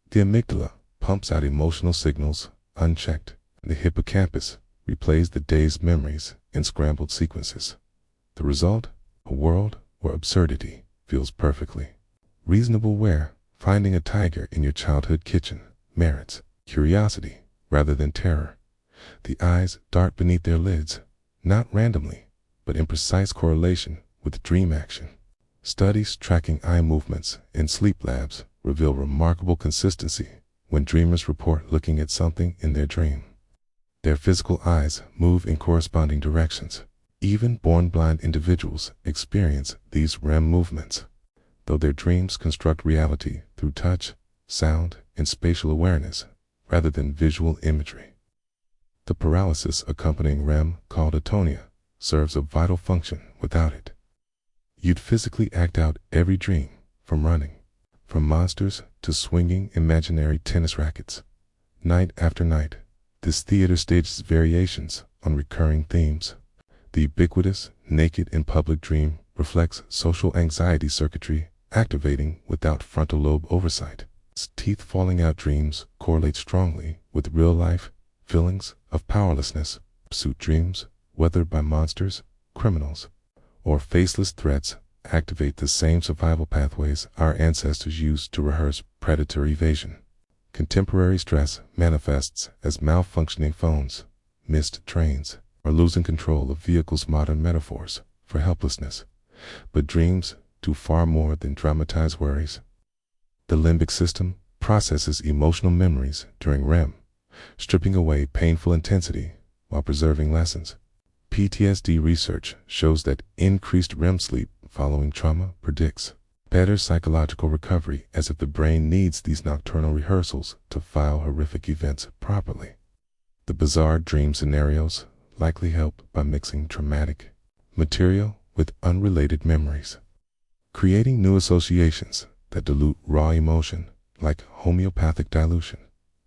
The amygdala pumps out emotional signals unchecked, and the hippocampus replays the day's memories in scrambled sequences. The result? A world where absurdity feels perfectly reasonable, where finding a tiger in your childhood kitchen merits curiosity rather than terror. The eyes dart beneath their lids, not randomly, but in precise correlation with dream action. Studies tracking eye movements in sleep labs reveal remarkable consistency when dreamers report looking at something in their dream. Their physical eyes move in corresponding directions. Even born blind individuals experience these REM movements, though their dreams construct reality through touch, sound, and spatial awareness rather than visual imagery. The paralysis accompanying REM, called atonia, serves a vital function. Without it, you'd physically act out every dream, from running from monsters to swinging imaginary tennis rackets. Night after night, this theater stages variations on recurring themes. The ubiquitous, naked in public dream reflects social anxiety circuitry activating without frontal lobe oversight. Teeth falling out dreams correlate strongly with real-life feelings of powerlessness. Pursuit dreams, weathered by monsters, criminals, or faceless threats, activate the same survival pathways our ancestors used to rehearse predator evasion. Contemporary stress manifests as malfunctioning phones, missed trains, or losing control of vehicles. Modern metaphors for helplessness, but dreams do far more than dramatize worries. The limbic system processes emotional memories during REM, stripping away painful intensity while preserving lessons. PTSD research shows that increased REM sleep following trauma predicts better psychological recovery, as if the brain needs these nocturnal rehearsals to file horrific events properly. The bizarre dream scenarios likely help by mixing traumatic material with unrelated memories, creating new associations that dilute raw emotion like homeopathic dilution.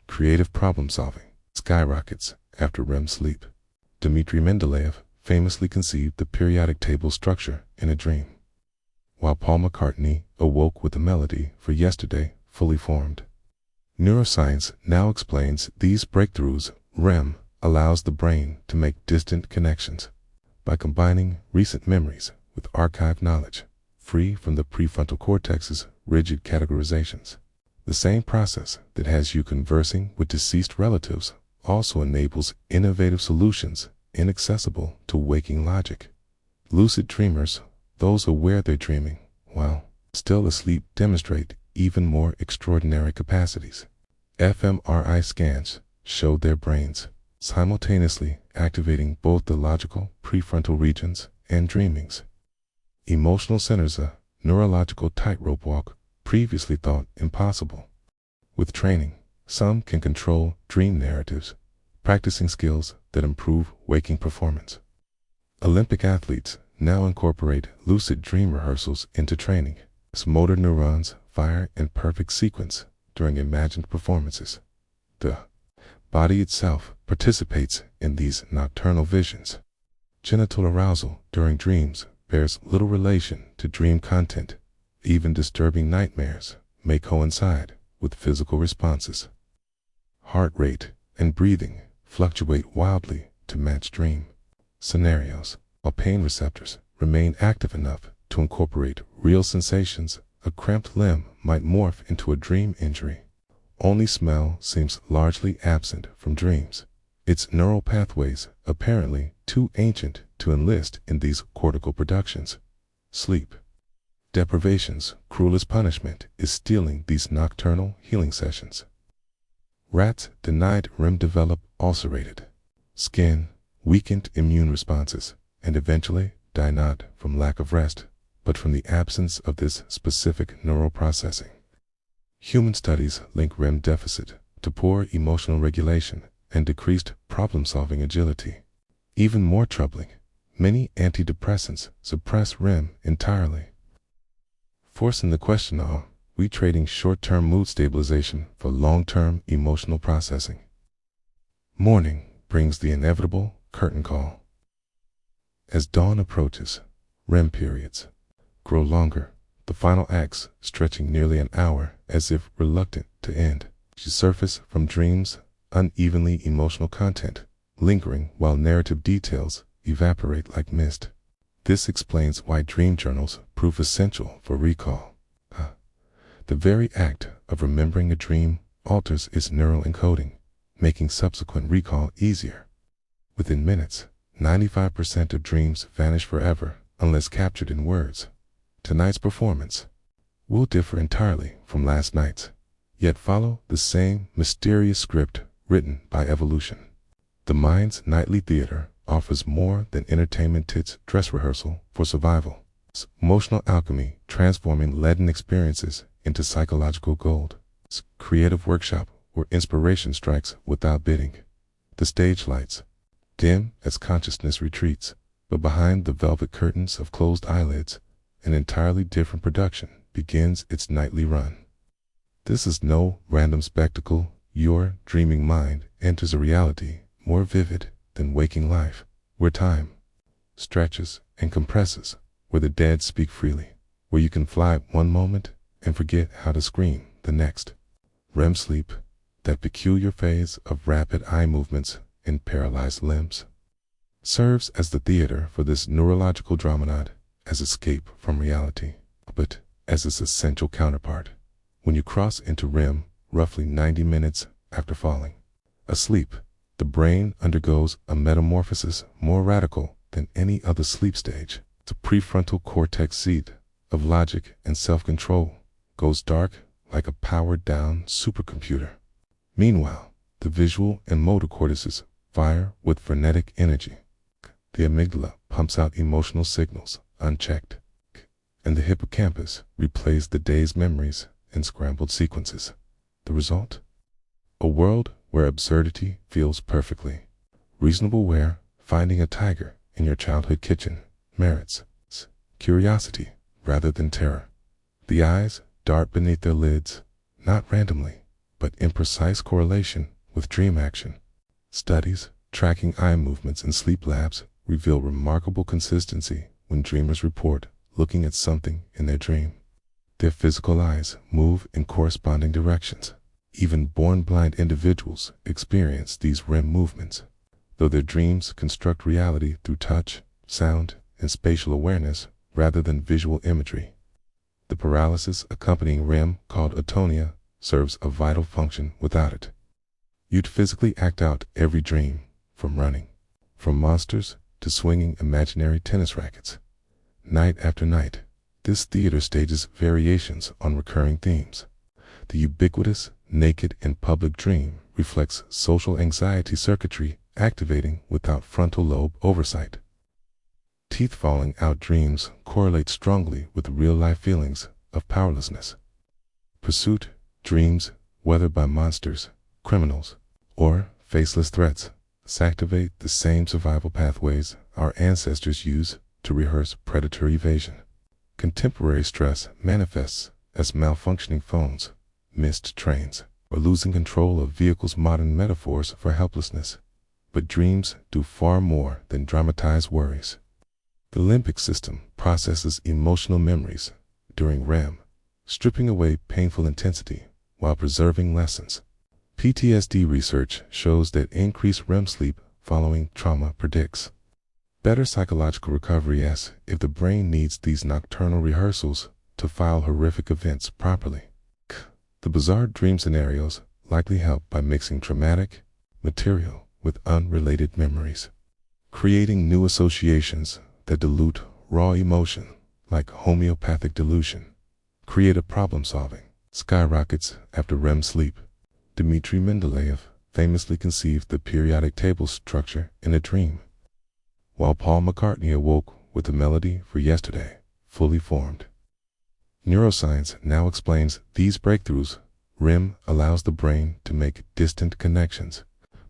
Creative problem solving skyrockets after REM sleep. Dmitri Mendeleev famously conceived the periodic table structure in a dream, while Paul McCartney awoke with a melody for Yesterday fully formed. Neuroscience now explains these breakthroughs. REM allows the brain to make distant connections by combining recent memories with archived knowledge, free from the prefrontal cortex's rigid categorizations. The same process that has you conversing with deceased relatives also enables innovative solutions inaccessible to waking logic. Lucid dreamers, those aware they're dreaming while still asleep, demonstrate even more extraordinary capacities. fMRI scans show their brains simultaneously activating both the logical prefrontal regions and dreamings. Emotional centers, a neurological tightrope walk previously thought impossible. With training, some can control dream narratives, practicing skills that improve waking performance. Olympic athletes now incorporate lucid dream rehearsals into training, as motor neurons fire in perfect sequence during imagined performances. The body itself participates in these nocturnal visions. Genital arousal during dreams bears little relation to dream content. Even disturbing nightmares may coincide with physical responses. Heart rate and breathing fluctuate wildly to match dream scenarios, while pain receptors remain active enough to incorporate real sensations. A cramped limb might morph into a dream injury. Only smell seems largely absent from dreams, its neural pathways apparently too ancient to enlist in these cortical productions. Sleep deprivation's cruelest punishment is stealing these nocturnal healing sessions. Rats denied REM develop ulcerated skin, weakened immune responses, and eventually die not from lack of rest, but from the absence of this specific neural processing. Human studies link REM deficit to poor emotional regulation and decreased problem-solving agility. Even more troubling, many antidepressants suppress REM entirely, forcing the question, are we trading short-term mood stabilization for long-term emotional processing? Morning brings the inevitable curtain call. As dawn approaches, REM periods grow longer, the final acts stretching nearly an hour as if reluctant to end. She surface from dreams unevenly emotional content, lingering while narrative details evaporate like mist. This explains why dream journals prove essential for recall. The very act of remembering a dream alters its neural encoding, making subsequent recall easier. Within minutes, 95% of dreams vanish forever unless captured in words. Tonight's performance will differ entirely from last night's, yet follow the same mysterious script written by evolution. The mind's nightly theater offers more than entertainment. Its dress rehearsal for survival. It's emotional alchemy, transforming leaden experiences into psychological gold. It's creative workshop where inspiration strikes without bidding. The stage lights dim as consciousness retreats, but behind the velvet curtains of closed eyelids, an entirely different production begins its nightly run. This is no random spectacle. Your dreaming mind enters a reality more vivid than waking life, where time stretches and compresses, where the dead speak freely, where you can fly one moment and forget how to scream the next. REM sleep, that peculiar phase of rapid eye movements and paralyzed limbs, serves as the theater for this neurological drama, as escape from reality, but as its essential counterpart. When you cross into REM, roughly 90 minutes after falling asleep, the brain undergoes a metamorphosis more radical than any other sleep stage. The prefrontal cortex seat of logic and self-control goes dark like a powered-down supercomputer. Meanwhile, the visual and motor cortices fire with frenetic energy. The amygdala pumps out emotional signals unchecked, and the hippocampus replays the day's memories in scrambled sequences. The result? A world where absurdity feels perfectly reasonable, where finding a tiger in your childhood kitchen merits curiosity rather than terror. The eyes dart beneath their lids, not randomly, but in precise correlation with dream action. Studies tracking eye movements in sleep labs reveal remarkable consistency when dreamers report looking at something in their dream. Their physical eyes move in corresponding directions. Even born blind individuals experience these REM movements, though their dreams construct reality through touch, sound, and spatial awareness rather than visual imagery. The paralysis accompanying REM, called atonia, serves a vital function. Without it, you'd physically act out every dream, from running from monsters to swinging imaginary tennis rackets. Night after night, this theater stages variations on recurring themes. The ubiquitous naked in public dream reflects social anxiety circuitry activating without frontal lobe oversight. Teeth falling out dreams correlate strongly with real-life feelings of powerlessness. Pursuit dreams, whether by monsters, criminals, or faceless threats, activate the same survival pathways our ancestors used to rehearse predatory evasion. Contemporary stress manifests as malfunctioning phones, missed trains, or losing control of vehicles, modern metaphors for helplessness. But dreams do far more than dramatize worries. The limbic system processes emotional memories during REM, stripping away painful intensity while preserving lessons. PTSD research shows that increased REM sleep following trauma predicts better psychological recovery, as if the brain needs these nocturnal rehearsals to file horrific events properly. The bizarre dream scenarios likely help by mixing traumatic material with unrelated memories, creating new associations that dilute raw emotion like homeopathic dilution. Creative problem-solving skyrockets after REM sleep. Dmitri Mendeleev famously conceived the periodic table structure in a dream, while Paul McCartney awoke with the melody for Yesterday fully formed. Neuroscience now explains these breakthroughs. REM allows the brain to make distant connections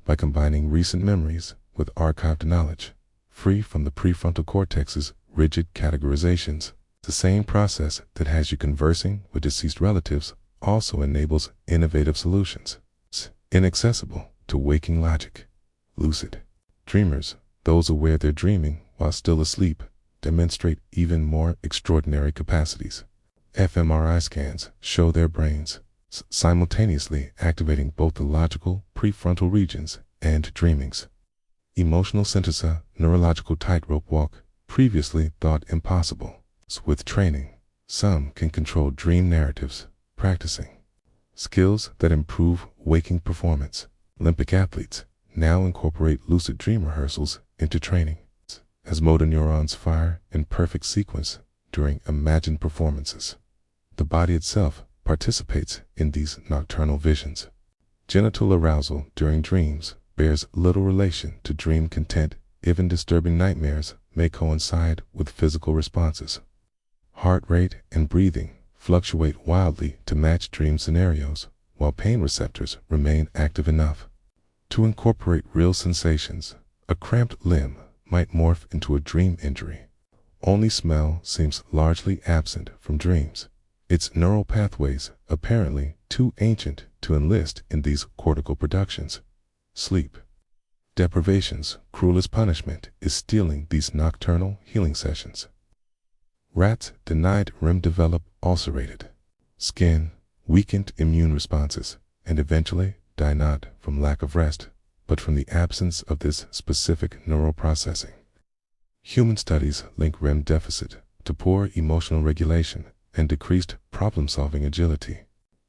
by combining recent memories with archived knowledge, free from the prefrontal cortex's rigid categorizations. The same process that has you conversing with deceased relatives also enables innovative solutions, inaccessible to waking logic. Lucid dreamers, those aware they're dreaming while still asleep, demonstrate even more extraordinary capacities. fMRI scans show their brains simultaneously activating both the logical prefrontal regions and dreamings. Emotional synthesis, neurological tightrope walk, previously thought impossible. With training, some can control dream narratives, practicing skills that improve waking performance. Olympic athletes now incorporate lucid dream rehearsals into training, as motor neurons fire in perfect sequence during imagined performances. The body itself participates in these nocturnal visions. Genital arousal during dreams bears little relation to dream content. Even disturbing nightmares may coincide with physical responses. Heart rate and breathing fluctuate wildly to match dream scenarios, while pain receptors remain active enough to incorporate real sensations. A cramped limb might morph into a dream injury. Only smell seems largely absent from dreams. Its neural pathways apparently too ancient to enlist in these cortical productions. Sleep deprivation's cruelest punishment is stealing these nocturnal healing sessions. Rats denied REM develop ulcerated skin, weakened immune responses, and eventually die not from lack of rest, but from the absence of this specific neural processing. Human studies link REM deficit to poor emotional regulation and decreased problem-solving agility.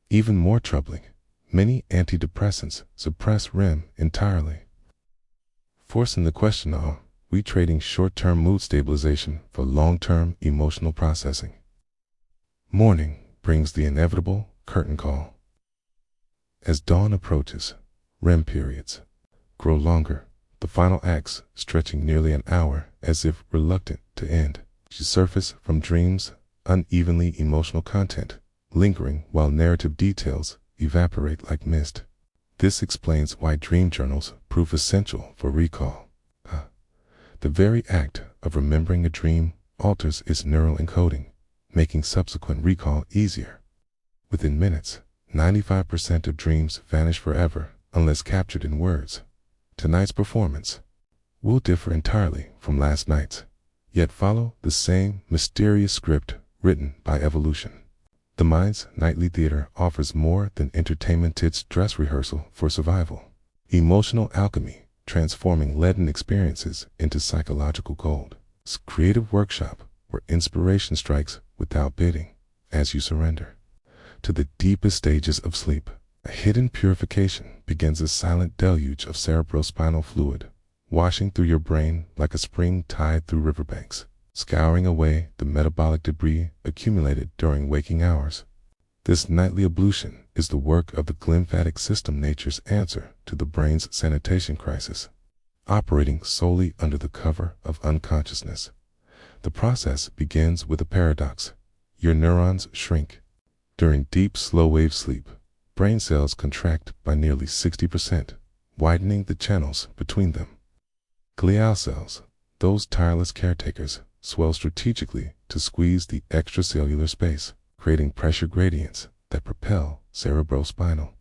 Even more troubling, many antidepressants suppress REM entirely. Forcing the question, are we trading short-term mood stabilization for long-term emotional processing? Morning brings the inevitable curtain call. As dawn approaches, REM periods grow longer, the final acts stretching nearly an hour as if reluctant to end. She surface from dreams, unevenly emotional content, lingering while narrative details evaporate like mist. This explains why dream journals prove essential for recall. The very act of remembering a dream alters its neural encoding, making subsequent recall easier. Within minutes, 95% of dreams vanish forever unless captured in words. Tonight's performance will differ entirely from last night's, yet follow the same mysterious script written by evolution. The mind's nightly theater offers more than entertainment. It's dress rehearsal for survival. Emotional alchemy, transforming leaden experiences into psychological gold. It's a creative workshop where inspiration strikes without bidding as you surrender to the deepest stages of sleep. A hidden purification begins, a silent deluge of cerebrospinal fluid, washing through your brain like a spring tide through riverbanks, scouring away the metabolic debris accumulated during waking hours. This nightly ablution is the work of the glymphatic system, nature's answer to the brain's sanitation crisis. Operating solely under the cover of unconsciousness, the process begins with a paradox. Your neurons shrink. During deep, slow-wave sleep, brain cells contract by nearly 60%, widening the channels between them. Glial cells, those tireless caretakers, swell strategically to squeeze the extracellular space, creating pressure gradients that propel cerebrospinal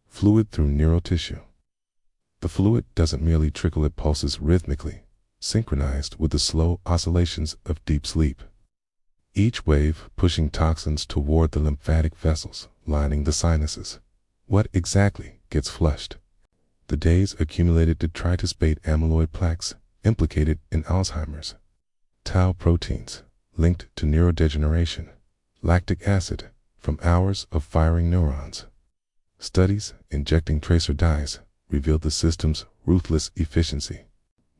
fluid through neural tissue. The fluid doesn't merely trickle, it pulses rhythmically, synchronized with the slow oscillations of deep sleep. Each wave pushing toxins toward the lymphatic vessels lining the sinuses. What exactly gets flushed? The day's accumulated detritus beta amyloid plaques implicated in Alzheimer's, tau proteins linked to neurodegeneration, lactic acid from hours of firing neurons. Studies injecting tracer dyes revealed the system's ruthless efficiency.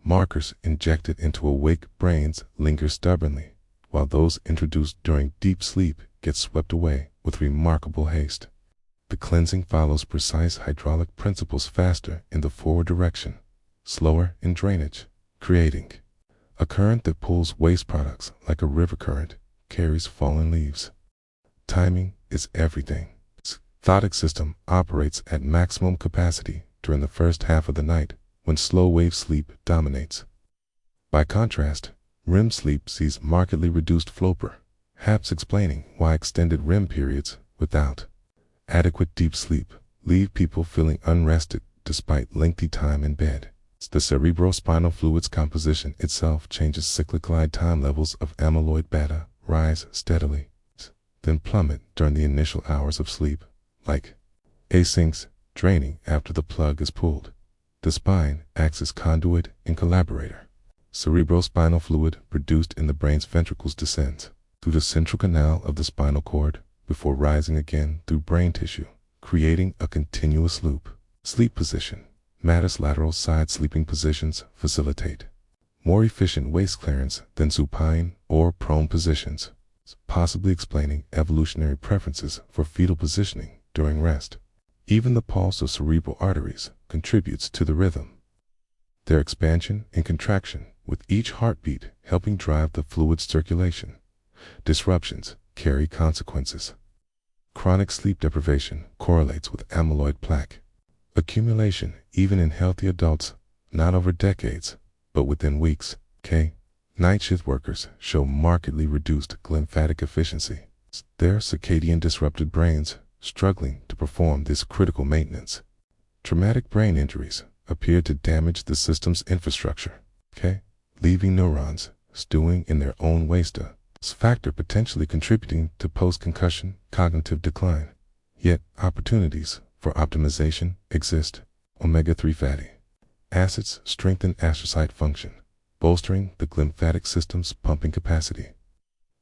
Markers injected into awake brains linger stubbornly, while those introduced during deep sleep get swept away with remarkable haste. The cleansing follows precise hydraulic principles, faster in the forward direction, slower in drainage, creating a current that pulls waste products like a river current carries fallen leaves. Timing is everything. Its thalamic system operates at maximum capacity during the first half of the night when slow-wave sleep dominates. By contrast, REM sleep sees markedly reduced flow, perhaps explaining why extended REM periods without adequate deep sleep leave people feeling unrested despite lengthy time in bed. The cerebrospinal fluid's composition itself changes cyclically. Time levels of amyloid beta rise steadily, then plummet during the initial hours of sleep, like asyncs draining after the plug is pulled. The spine acts as conduit and collaborator. Cerebrospinal fluid produced in the brain's ventricles descends through the central canal of the spinal cord before rising again through brain tissue, creating a continuous loop. Sleep position matters. Lateral side sleeping positions facilitate more efficient waste clearance than supine or prone positions, possibly explaining evolutionary preferences for fetal positioning during rest. Even the pulse of cerebral arteries contributes to the rhythm, their expansion and contraction with each heartbeat helping drive the fluid circulation. Disruptions carry consequences. Chronic sleep deprivation correlates with amyloid plaque accumulation even in healthy adults, not over decades, but within weeks. Night shift workers show markedly reduced glymphatic efficiency. Their circadian disrupted brains struggling to perform this critical maintenance. Traumatic brain injuries appear to damage the system's infrastructure, leaving neurons stewing in their own waste, a factor potentially contributing to post-concussion cognitive decline. Yet opportunities for optimization exist. Omega-3 fatty acids strengthen astrocyte function, bolstering the glymphatic system's pumping capacity.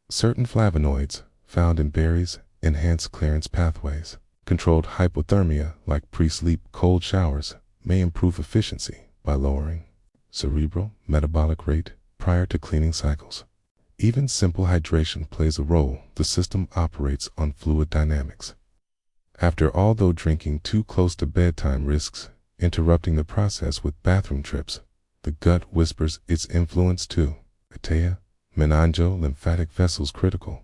Certain flavonoids found in berries enhance clearance pathways. Controlled hypothermia, like pre-sleep cold showers, may improve efficiency by lowering cerebral metabolic rate prior to cleaning cycles. Even simple hydration plays a role. The system operates on fluid dynamics. After all, though drinking too close to bedtime risks interrupting the process with bathroom trips, the gut whispers its influence too. Atea, meningo-lymphatic vessels critical.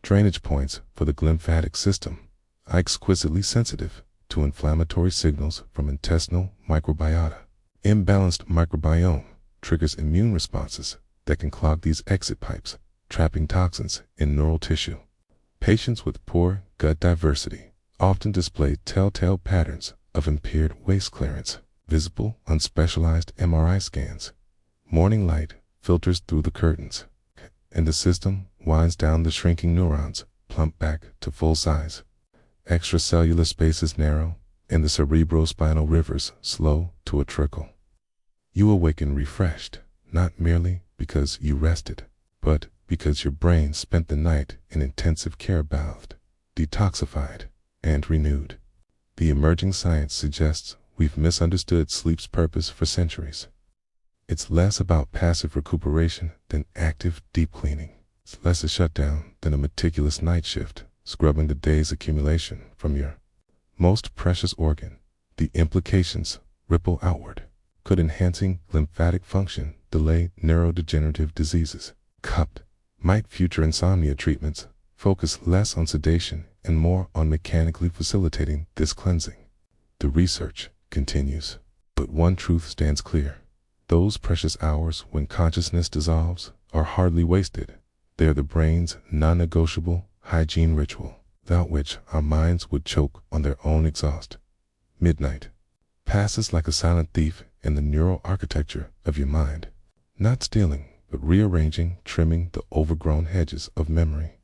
Drainage points for the glymphatic system are exquisitely sensitive to inflammatory signals from intestinal microbiota. Imbalanced microbiome triggers immune responses that can clog these exit pipes, trapping toxins in neural tissue. Patients with poor gut diversity often display telltale patterns of impaired waste clearance, visible on specialized MRI scans. Morning light filters through the curtains, and the system winds down. The shrinking neurons plump back to full size. Extracellular spaces narrow, and the cerebrospinal rivers slow to a trickle. You awaken refreshed, not merely because you rested, but because your brain spent the night in intensive care, bathed, detoxified, and renewed. The emerging science suggests we've misunderstood sleep's purpose for centuries. It's less about passive recuperation than active deep cleaning. It's less a shutdown than a meticulous night shift, scrubbing the day's accumulation from your most precious organ. The implications ripple outward. Could enhancing lymphatic function delay neurodegenerative diseases? Might future insomnia treatments focus less on sedation and more on mechanically facilitating this cleansing? The research continues, but one truth stands clear. Those precious hours when consciousness dissolves are hardly wasted. They are the brain's non-negotiable hygiene ritual, without which our minds would choke on their own exhaust. Midnight passes like a silent thief in the neural architecture of your mind, not stealing, but rearranging, trimming the overgrown hedges of memory,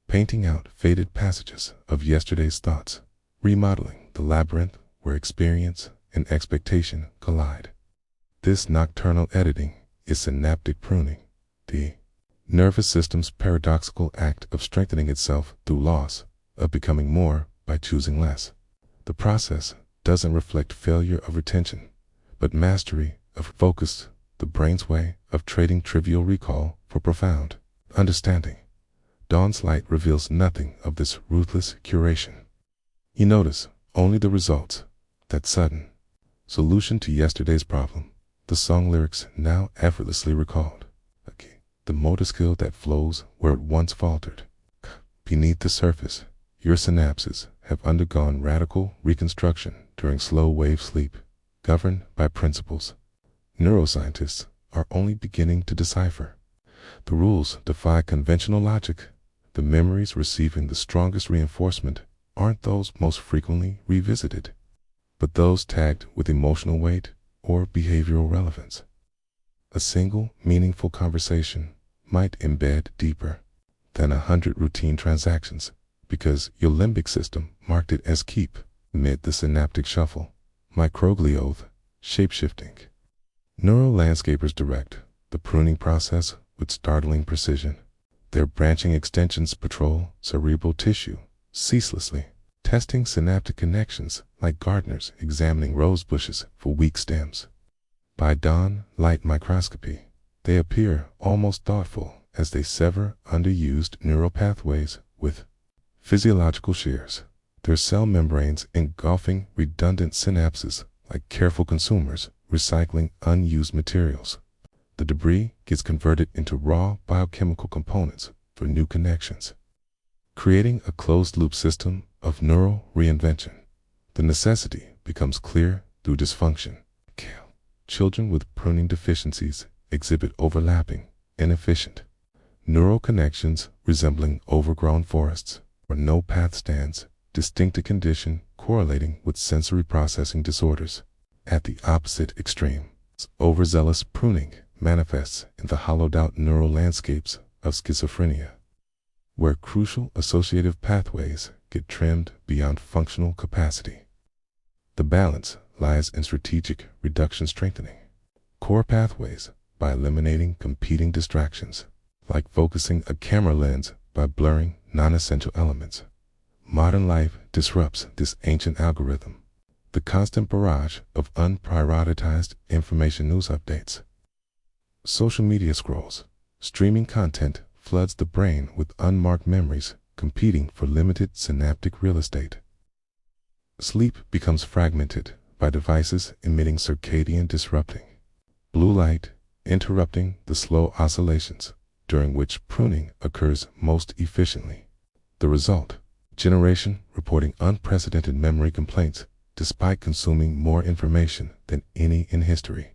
painting out faded passages of yesterday's thoughts, remodeling the labyrinth where experience and expectation collide. This nocturnal editing is synaptic pruning, the nervous system's paradoxical act of strengthening itself through loss, of becoming more by choosing less. The process doesn't reflect failure of retention, but mastery of focus, the brain's way of trading trivial recall for profound understanding. Dawn's light reveals nothing of this ruthless curation. You notice only the results, that sudden solution to yesterday's problem, the song lyrics now effortlessly recalled, the motor skill that flows where it once faltered. Beneath the surface, your synapses have undergone radical reconstruction during slow-wave sleep, governed by principles neuroscientists are only beginning to decipher. The rules defy conventional logic. The memories receiving the strongest reinforcement aren't those most frequently revisited, but those tagged with emotional weight or behavioral relevance. A single meaningful conversation might embed deeper than 100 routine transactions because your limbic system marked it as keep amid the synaptic shuffle. Microglial shape-shifting. Neural landscapers direct the pruning process with startling precision. Their branching extensions patrol cerebral tissue ceaselessly, testing synaptic connections like gardeners examining rose bushes for weak stems. By dawn light microscopy, they appear almost thoughtful as they sever underused neural pathways with physiological shears, their cell membranes engulfing redundant synapses like careful consumers recycling unused materials. The debris gets converted into raw biochemical components for new connections, creating a closed-loop system of neural reinvention. The necessity becomes clear through dysfunction. Children with pruning deficiencies exhibit overlapping, inefficient neural connections resembling overgrown forests where no path stands distinct condition correlating with sensory processing disorders. At the opposite extreme, overzealous pruning manifests in the hollowed-out neural landscapes of schizophrenia, where crucial associative pathways get trimmed beyond functional capacity. The balance lies in strategic reduction strengthening core pathways by eliminating competing distractions, like focusing a camera lens by blurring non-essential elements. Modern life disrupts this ancient algorithm. The constant barrage of unprioritized information news updates, social media scrolls, streaming content floods the brain with unmarked memories competing for limited synaptic real estate. Sleep becomes fragmented by devices emitting circadian disrupting blue light, interrupting the slow oscillations during which pruning occurs most efficiently. The result: generation reporting unprecedented memory complaints despite consuming more information than any in history.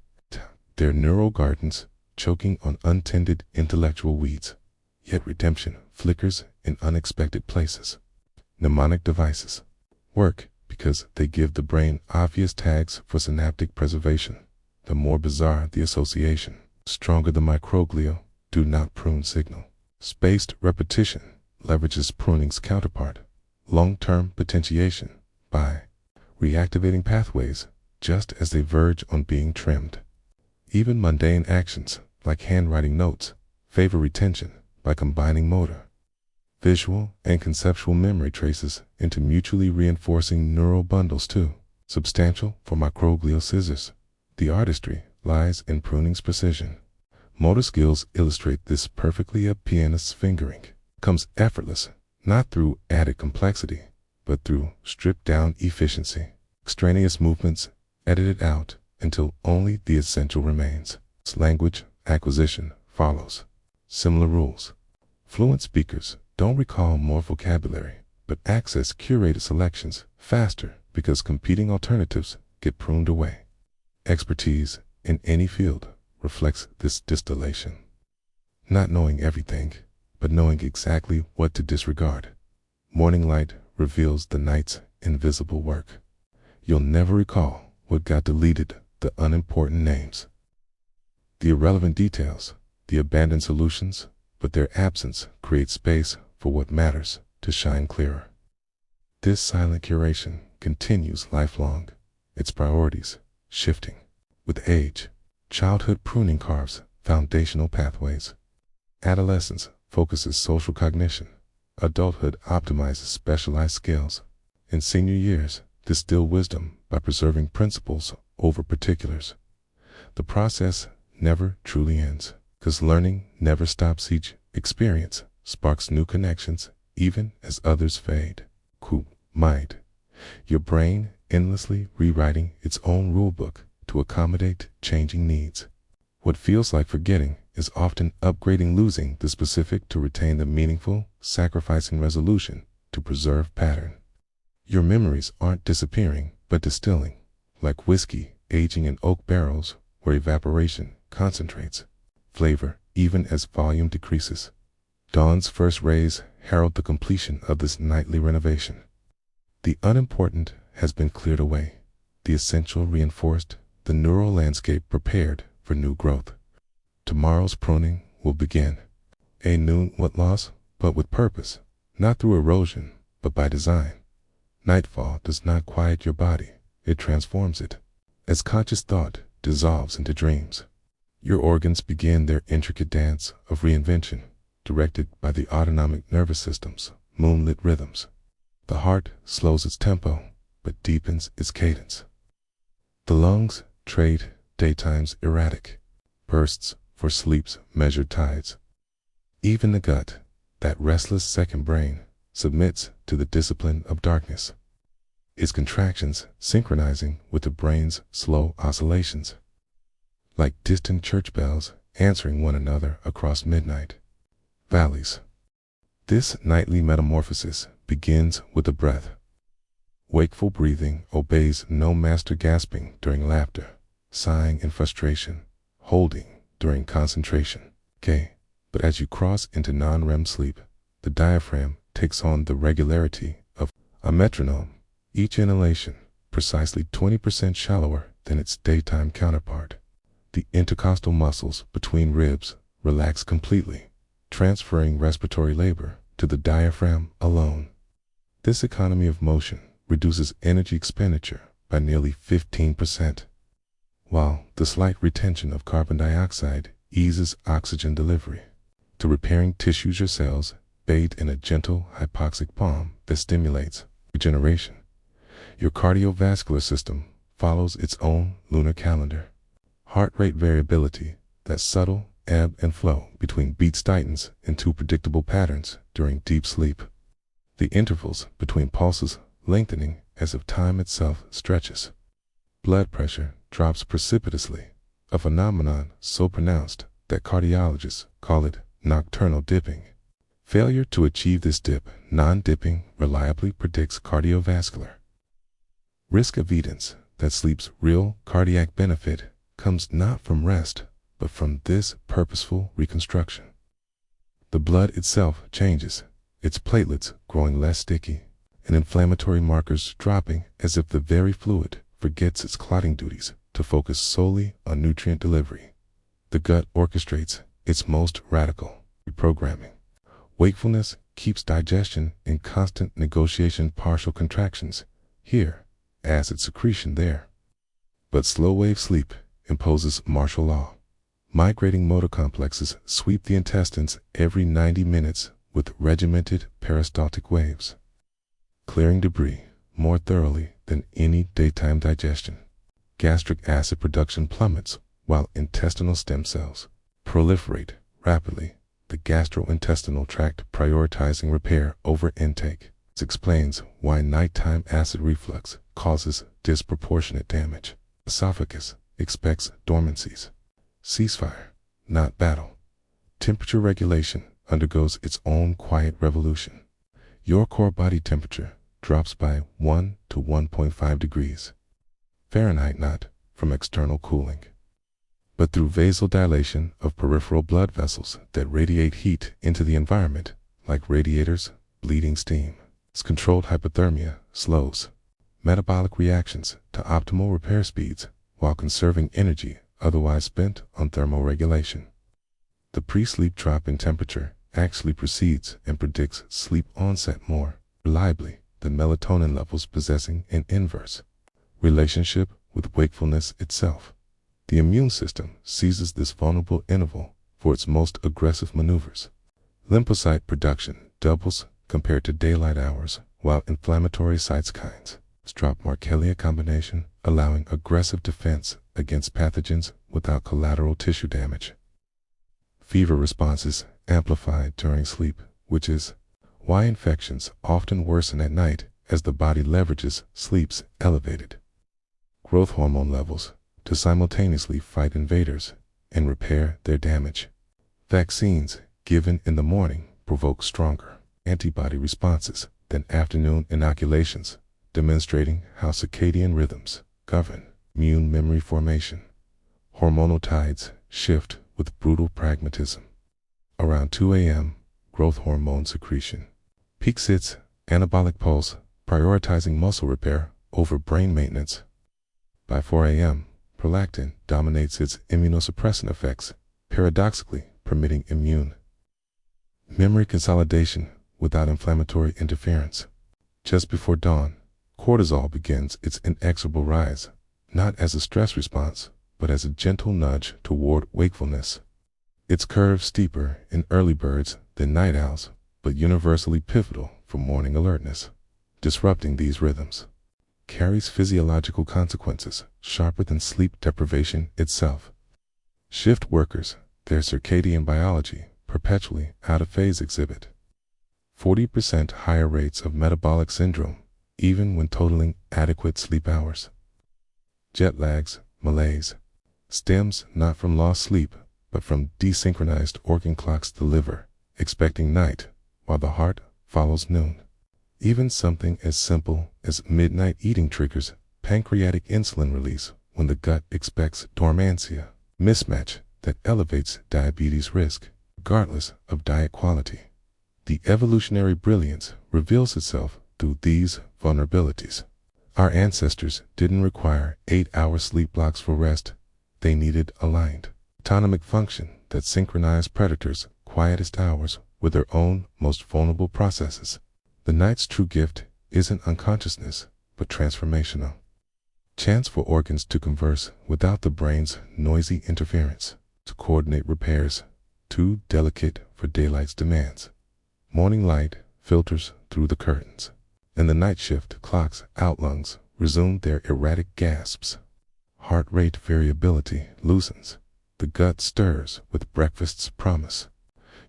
Their neural gardens choking on untended intellectual weeds, yet redemption flickers in unexpected places. Mnemonic devices work because they give the brain obvious tags for synaptic preservation. The more bizarre the association, stronger the microglia do not prune signal. Spaced repetition leverages pruning's counterpart, long-term potentiation, by reactivating pathways just as they verge on being trimmed. Even mundane actions, like handwriting notes, favor retention by combining motor, visual, and conceptual memory traces into mutually reinforcing neural bundles too. Substantial for microglial scissors, the artistry lies in pruning's precision. Motor skills illustrate this perfectly. A pianist's fingering comes effortless, not through added complexity, but through stripped-down efficiency. Extraneous movements edited out until only the essential remains. Language acquisition follows similar rules. Fluent speakers don't recall more vocabulary, but access curated selections faster because competing alternatives get pruned away. Expertise in any field reflects this distillation. Not knowing everything, but knowing exactly what to disregard. Morning light reveals the night's invisible work. You'll never recall what got deleted, the unimportant names, the irrelevant details, the abandoned solutions, but their absence creates space for what matters to shine clearer. This silent curation continues lifelong, its priorities shifting with age. Childhood pruning carves foundational pathways. Adolescence focuses social cognition. Adulthood optimizes specialized skills. In senior years, distill wisdom by preserving principles over particulars. The process never truly ends, because learning never stops. Each experience sparks new connections, even as others fade. Mind, your brain endlessly rewriting its own rulebook to accommodate changing needs. What feels like forgetting is often upgrading, losing the specific to retain the meaningful, sacrificing resolution to preserve pattern. Your memories aren't disappearing, but distilling, like whiskey aging in oak barrels where evaporation concentrates flavor even as volume decreases. Dawn's first rays herald the completion of this nightly renovation. The unimportant has been cleared away, the essential reinforced, the neural landscape prepared for new growth. Tomorrow's pruning will begin. A new loss, but with purpose, not through erosion, but by design. Nightfall does not quiet your body, it transforms it. As conscious thought dissolves into dreams, your organs begin their intricate dance of reinvention, directed by the autonomic nervous system's moonlit rhythms. The heart slows its tempo, but deepens its cadence. The lungs trade daytime's erratic bursts for sleep's measured tides. Even the gut, that restless second brain, submits to the discipline of darkness, its contractions synchronizing with the brain's slow oscillations, like distant church bells answering one another across midnight valleys. This nightly metamorphosis begins with the breath. Wakeful breathing obeys no master, gasping during laughter, sighing in frustration, holding during concentration. But as you cross into non-REM sleep, the diaphragm takes on the regularity of A metronome, each inhalation precisely 20% shallower than its daytime counterpart. The intercostal muscles between ribs relax completely, transferring respiratory labor to the diaphragm alone. This economy of motion reduces energy expenditure by nearly 15%, while the slight retention of carbon dioxide eases oxygen delivery to repairing tissues or cells bathed in a gentle hypoxic balm that stimulates regeneration. Your cardiovascular system follows its own lunar calendar. Heart rate variability, that subtle ebb and flow between beats, tightens into predictable patterns during deep sleep. The intervals between pulses lengthening as if time itself stretches. Blood pressure drops precipitously, a phenomenon so pronounced that cardiologists call it nocturnal dipping. Failure to achieve this dip, non-dipping, reliably predicts cardiovascular risk. Evidence that sleep's real cardiac benefit comes not from rest, but from this purposeful reconstruction. The blood itself changes, its platelets growing less sticky, and inflammatory markers dropping as if the very fluid forgets its clotting duties to focus solely on nutrient delivery. The gut orchestrates its most radical reprogramming. Wakefulness keeps digestion in constant negotiation, partial contractions here, acid secretion there. But slow-wave sleep imposes martial law. Migrating motor complexes sweep the intestines every 90 minutes with regimented peristaltic waves, clearing debris more thoroughly than any daytime digestion. Gastric acid production plummets while intestinal stem cells proliferate rapidly, the gastrointestinal tract prioritizing repair over intake. This explains why nighttime acid reflux causes disproportionate damage. Esophagus expects dormancies. Ceasefire, not battle. Temperature regulation undergoes its own quiet revolution. Your core body temperature drops by 1 to 1.5 degrees Fahrenheit, not from external cooling, but through vasodilation of peripheral blood vessels that radiate heat into the environment like radiators bleeding steam. This controlled hypothermia slows metabolic reactions to optimal repair speeds while conserving energy otherwise spent on thermoregulation. The pre-sleep drop in temperature actually precedes and predicts sleep onset more reliably than melatonin levels, possessing an inverse relationship with wakefulness itself. The immune system seizes this vulnerable interval for its most aggressive maneuvers. Lymphocyte production doubles compared to daylight hours, while inflammatory cytokines drop Markelia combination, allowing aggressive defense against pathogens without collateral tissue damage. Fever responses amplified during sleep, which is why infections often worsen at night as the body leverages sleep's elevated growth hormone levels to simultaneously fight invaders and repair their damage. Vaccines given in the morning provoke stronger antibody responses than afternoon inoculations, demonstrating how circadian rhythms govern immune memory formation. Hormonal tides shift with brutal pragmatism. Around 2 a.m., growth hormone secretion peaks its anabolic pulse, prioritizing muscle repair over brain maintenance. By 4 a.m., prolactin dominates its immunosuppressant effects, paradoxically permitting immune memory consolidation without inflammatory interference. Just before dawn, cortisol begins its inexorable rise, not as a stress response, but as a gentle nudge toward wakefulness. Its curve steeper in early birds than night owls, but universally pivotal for morning alertness. Disrupting these rhythms carries physiological consequences sharper than sleep deprivation itself. Shift workers, their circadian biology perpetually out of phase, exhibit 40% higher rates of metabolic syndrome, even when totaling adequate sleep hours. Jet lags, malaise, stems not from lost sleep, but from desynchronized organ clocks the liver, expecting night, while the heart follows noon. Even something as simple as midnight eating triggers pancreatic insulin release when the gut expects dormantia, mismatch that elevates diabetes risk, regardless of diet quality. The evolutionary brilliance reveals itself through these vulnerabilities. Our ancestors didn't require 8-hour sleep blocks for rest. They needed aligned, autonomic function that synchronized predators' quietest hours with their own most vulnerable processes. The night's true gift isn't unconsciousness, but transformational. Chance for organs to converse without the brain's noisy interference, to coordinate repairs, too delicate for daylight's demands. Morning light filters through the curtains, and the night shift clocks out lungs resume their erratic gasps. Heart rate variability loosens. The gut stirs with breakfast's promise.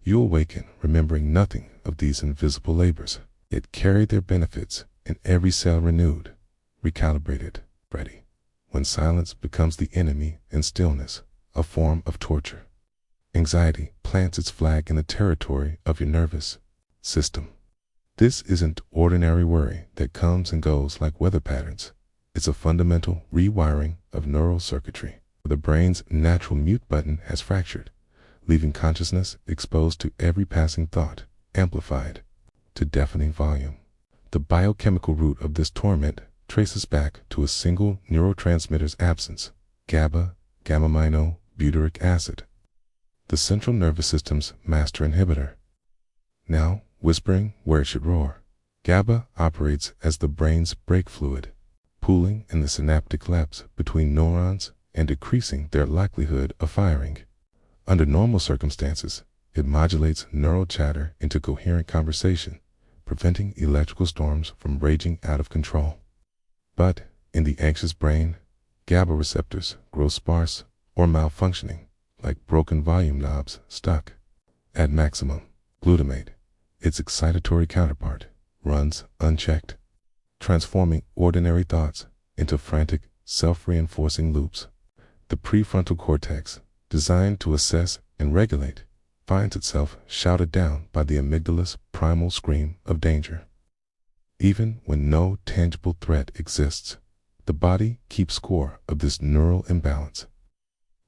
You awaken remembering nothing of these invisible labors, yet carry their benefits in every cell renewed, recalibrated, ready. When silence becomes the enemy and stillness a form of torture. Anxiety plants its flag in the territory of your nervous system. This isn't ordinary worry that comes and goes like weather patterns. It's a fundamental rewiring of neural circuitry. The brain's natural mute button has fractured, leaving consciousness exposed to every passing thought, amplified to deafening volume. The biochemical root of this torment traces back to a single neurotransmitter's absence, GABA, gamma-aminobutyric acid, the central nervous system's master inhibitor. Now, whispering where it should roar, GABA operates as the brain's brake fluid, pooling in the synaptic lepts between neurons and decreasing their likelihood of firing. Under normal circumstances, it modulates neural chatter into coherent conversation, preventing electrical storms from raging out of control. But in the anxious brain, GABA receptors grow sparse or malfunctioning, like broken volume knobs stuck. At maximum, glutamate, its excitatory counterpart, runs unchecked, transforming ordinary thoughts into frantic, self-reinforcing loops. The prefrontal cortex, designed to assess and regulate, finds itself shouted down by the amygdala's primal scream of danger. Even when no tangible threat exists, the body keeps score of this neural imbalance.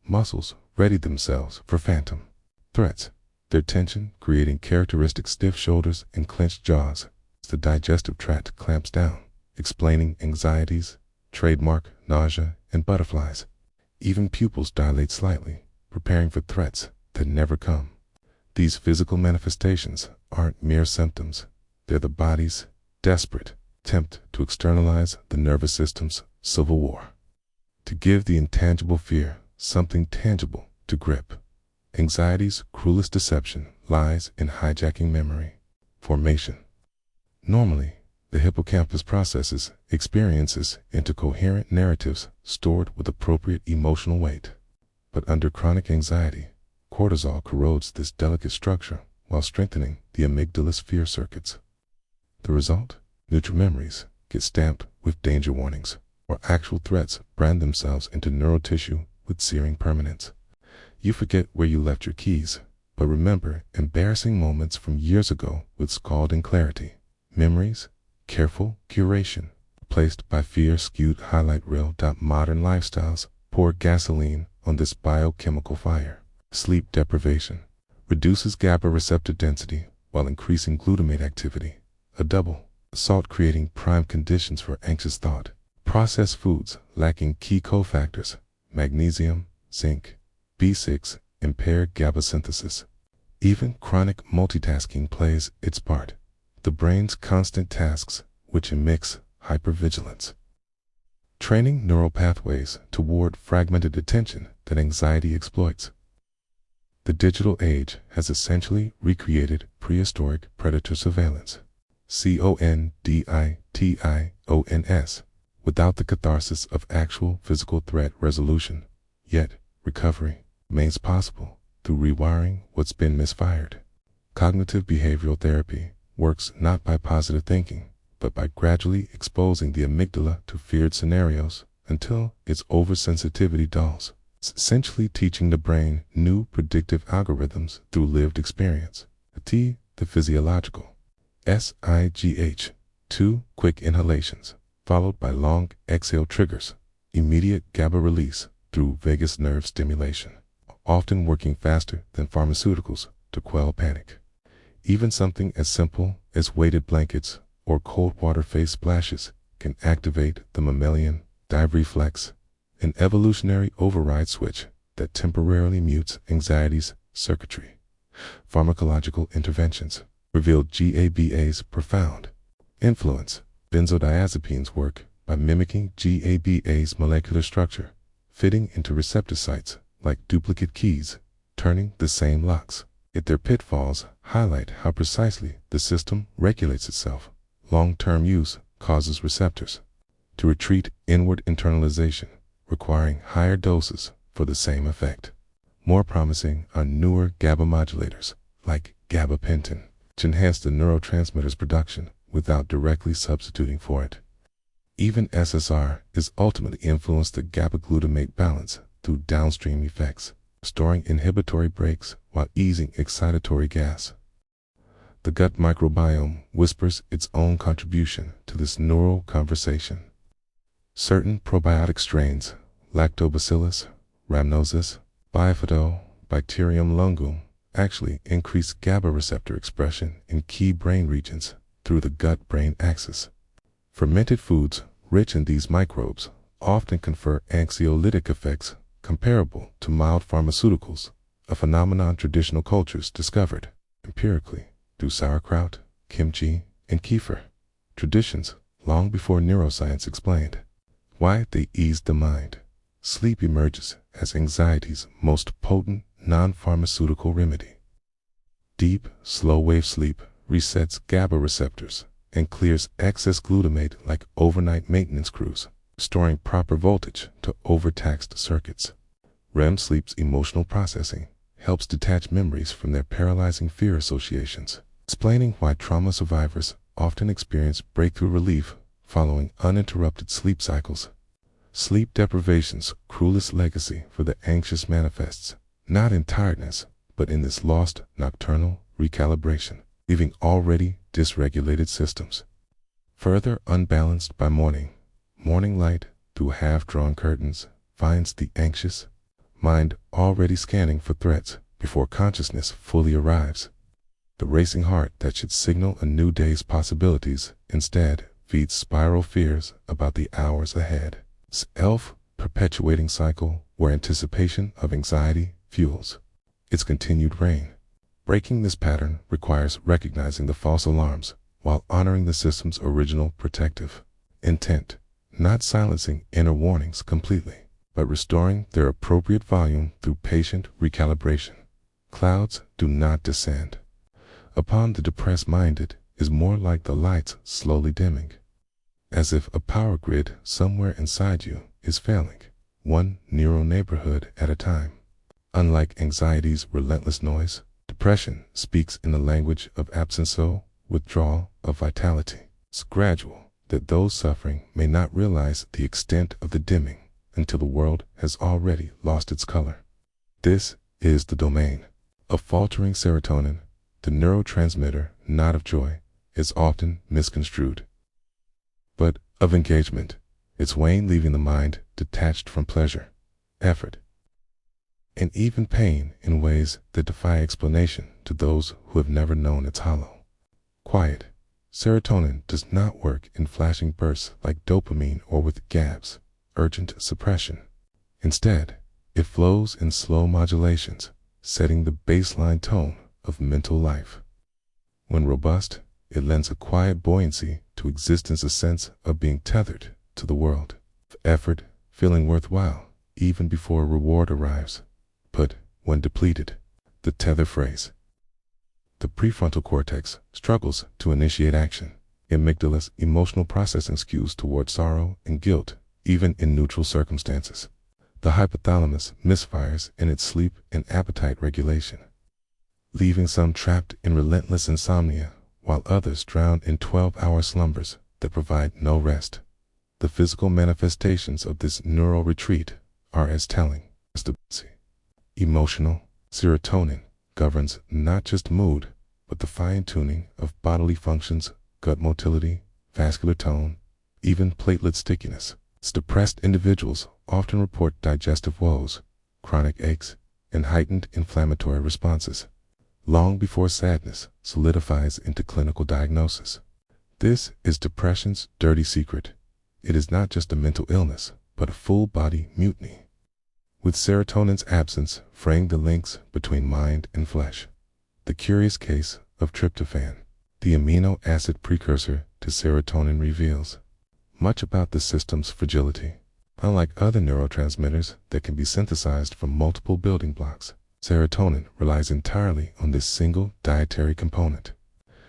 Muscles ready themselves for phantom threats, their tension creating characteristic stiff shoulders and clenched jaws. The digestive tract clamps down, explaining anxieties, trademark nausea, and butterflies. Even pupils dilate slightly, preparing for threats that never come. These physical manifestations aren't mere symptoms. They're the body's desperate attempt to externalize the nervous system's civil war, to give the intangible fear something tangible to grip. Anxiety's cruelest deception lies in hijacking memory formation. Normally, the hippocampus processes experiences into coherent narratives stored with appropriate emotional weight. But under chronic anxiety, cortisol corrodes this delicate structure while strengthening the amygdala's fear circuits. The result? Neutral memories get stamped with danger warnings, or actual threats brand themselves into neural tissue with searing permanence. You forget where you left your keys, but remember embarrassing moments from years ago with scalding clarity. Memories, careful curation, replaced by fear-skewed highlight reel. Modern lifestyles pour gasoline on this biochemical fire. Sleep deprivation reduces GABA receptor density while increasing glutamate activity, a double assault creating prime conditions for anxious thought. Processed foods lacking key cofactors, magnesium, zinc, B6, impair GABA synthesis. Even chronic multitasking plays its part. The brain's constant tasks, which mix hypervigilance, training neural pathways toward fragmented attention that anxiety exploits. The digital age has essentially recreated prehistoric predator surveillance, CONDITIONS, without the catharsis of actual physical threat resolution. Yet, recovery remains possible through rewiring what's been misfired. Cognitive behavioral therapy works not by positive thinking, but by gradually exposing the amygdala to feared scenarios until its oversensitivity dulls, essentially teaching the brain new predictive algorithms through lived experience. The physiological. SIGH. 2 quick inhalations, followed by long exhale triggers immediate GABA release through vagus nerve stimulation, often working faster than pharmaceuticals to quell panic. Even something as simple as weighted blankets or cold water face splashes can activate the mammalian dive reflex, an evolutionary override switch that temporarily mutes anxiety's circuitry. Pharmacological interventions revealed GABA's profound influence. Benzodiazepines work by mimicking GABA's molecular structure, fitting into receptor sites like duplicate keys, turning the same locks. Yet their pitfalls highlight how precisely the system regulates itself. Long-term use causes receptors to retreat inward internalization, requiring higher doses for the same effect. More promising are newer GABA modulators, like gabapentin, which enhance the neurotransmitter's production without directly substituting for it. Even SSR is ultimately influenced the GABA-glutamate balance through downstream effects, restoring inhibitory brakes while easing excitatory gas. The gut microbiome whispers its own contribution to this neural conversation. Certain probiotic strains, Lactobacillus, rhamnosus, Bifidobacterium lungum, actually increase GABA receptor expression in key brain regions through the gut-brain axis. Fermented foods rich in these microbes often confer anxiolytic effects comparable to mild pharmaceuticals, a phenomenon traditional cultures discovered empirically through sauerkraut, kimchi, and kefir, traditions long before neuroscience explained why they eased the mind. Sleep emerges as anxiety's most potent non-pharmaceutical remedy. Deep, slow-wave sleep resets GABA receptors and clears excess glutamate like overnight maintenance crews, restoring proper voltage to overtaxed circuits. REM sleep's emotional processing helps detach memories from their paralyzing fear associations, explaining why trauma survivors often experience breakthrough relief following uninterrupted sleep cycles. Sleep deprivation's cruelest legacy for the anxious manifests not in tiredness, but in this lost nocturnal recalibration, leaving already dysregulated systems further unbalanced by morning. Morning light through half-drawn curtains finds the anxious mind already scanning for threats before consciousness fully arrives. The racing heart that should signal a new day's possibilities instead feeds spiral fears about the hours ahead. Self-perpetuating cycle where anticipation of anxiety fuels its continued reign. Breaking this pattern requires recognizing the false alarms while honoring the system's original protective intent, not silencing inner warnings completely, but restoring their appropriate volume through patient recalibration. Clouds do not descend upon the depressed-minded is more like the lights slowly dimming, as if a power grid somewhere inside you is failing, one neural neighborhood at a time. Unlike anxiety's relentless noise, depression speaks in the language of absence, withdrawal of vitality. It's gradual, that those suffering may not realize the extent of the dimming until the world has already lost its color. This is the domain of faltering serotonin, the neurotransmitter not of joy, is often misconstrued, but of engagement, its wane leaving the mind detached from pleasure, effort, and even pain in ways that defy explanation to those who have never known its hollow quiet. Serotonin does not work in flashing bursts like dopamine or with GABA's urgent suppression. Instead, it flows in slow modulations, setting the baseline tone of mental life. When robust, it lends a quiet buoyancy to existence, a sense of being tethered to the world, of effort feeling worthwhile even before a reward arrives. But when depleted, the tether frays. The prefrontal cortex struggles to initiate action. Amygdala's emotional processing skews toward sorrow and guilt, even in neutral circumstances. The hypothalamus misfires in its sleep and appetite regulation, leaving some trapped in relentless insomnia, while others drown in 12-hour slumbers that provide no rest. The physical manifestations of this neural retreat are as telling as the emotional. Serotonin governs not just mood, but the fine-tuning of bodily functions, gut motility, vascular tone, even platelet stickiness. Depressed individuals often report digestive woes, chronic aches, and heightened inflammatory responses, long before sadness solidifies into clinical diagnosis. This is depression's dirty secret. It is not just a mental illness, but a full-body mutiny. With serotonin's absence fraying the links between mind and flesh. The curious case of tryptophan, the amino acid precursor to serotonin, reveals much about the system's fragility. Unlike other neurotransmitters that can be synthesized from multiple building blocks, serotonin relies entirely on this single dietary component.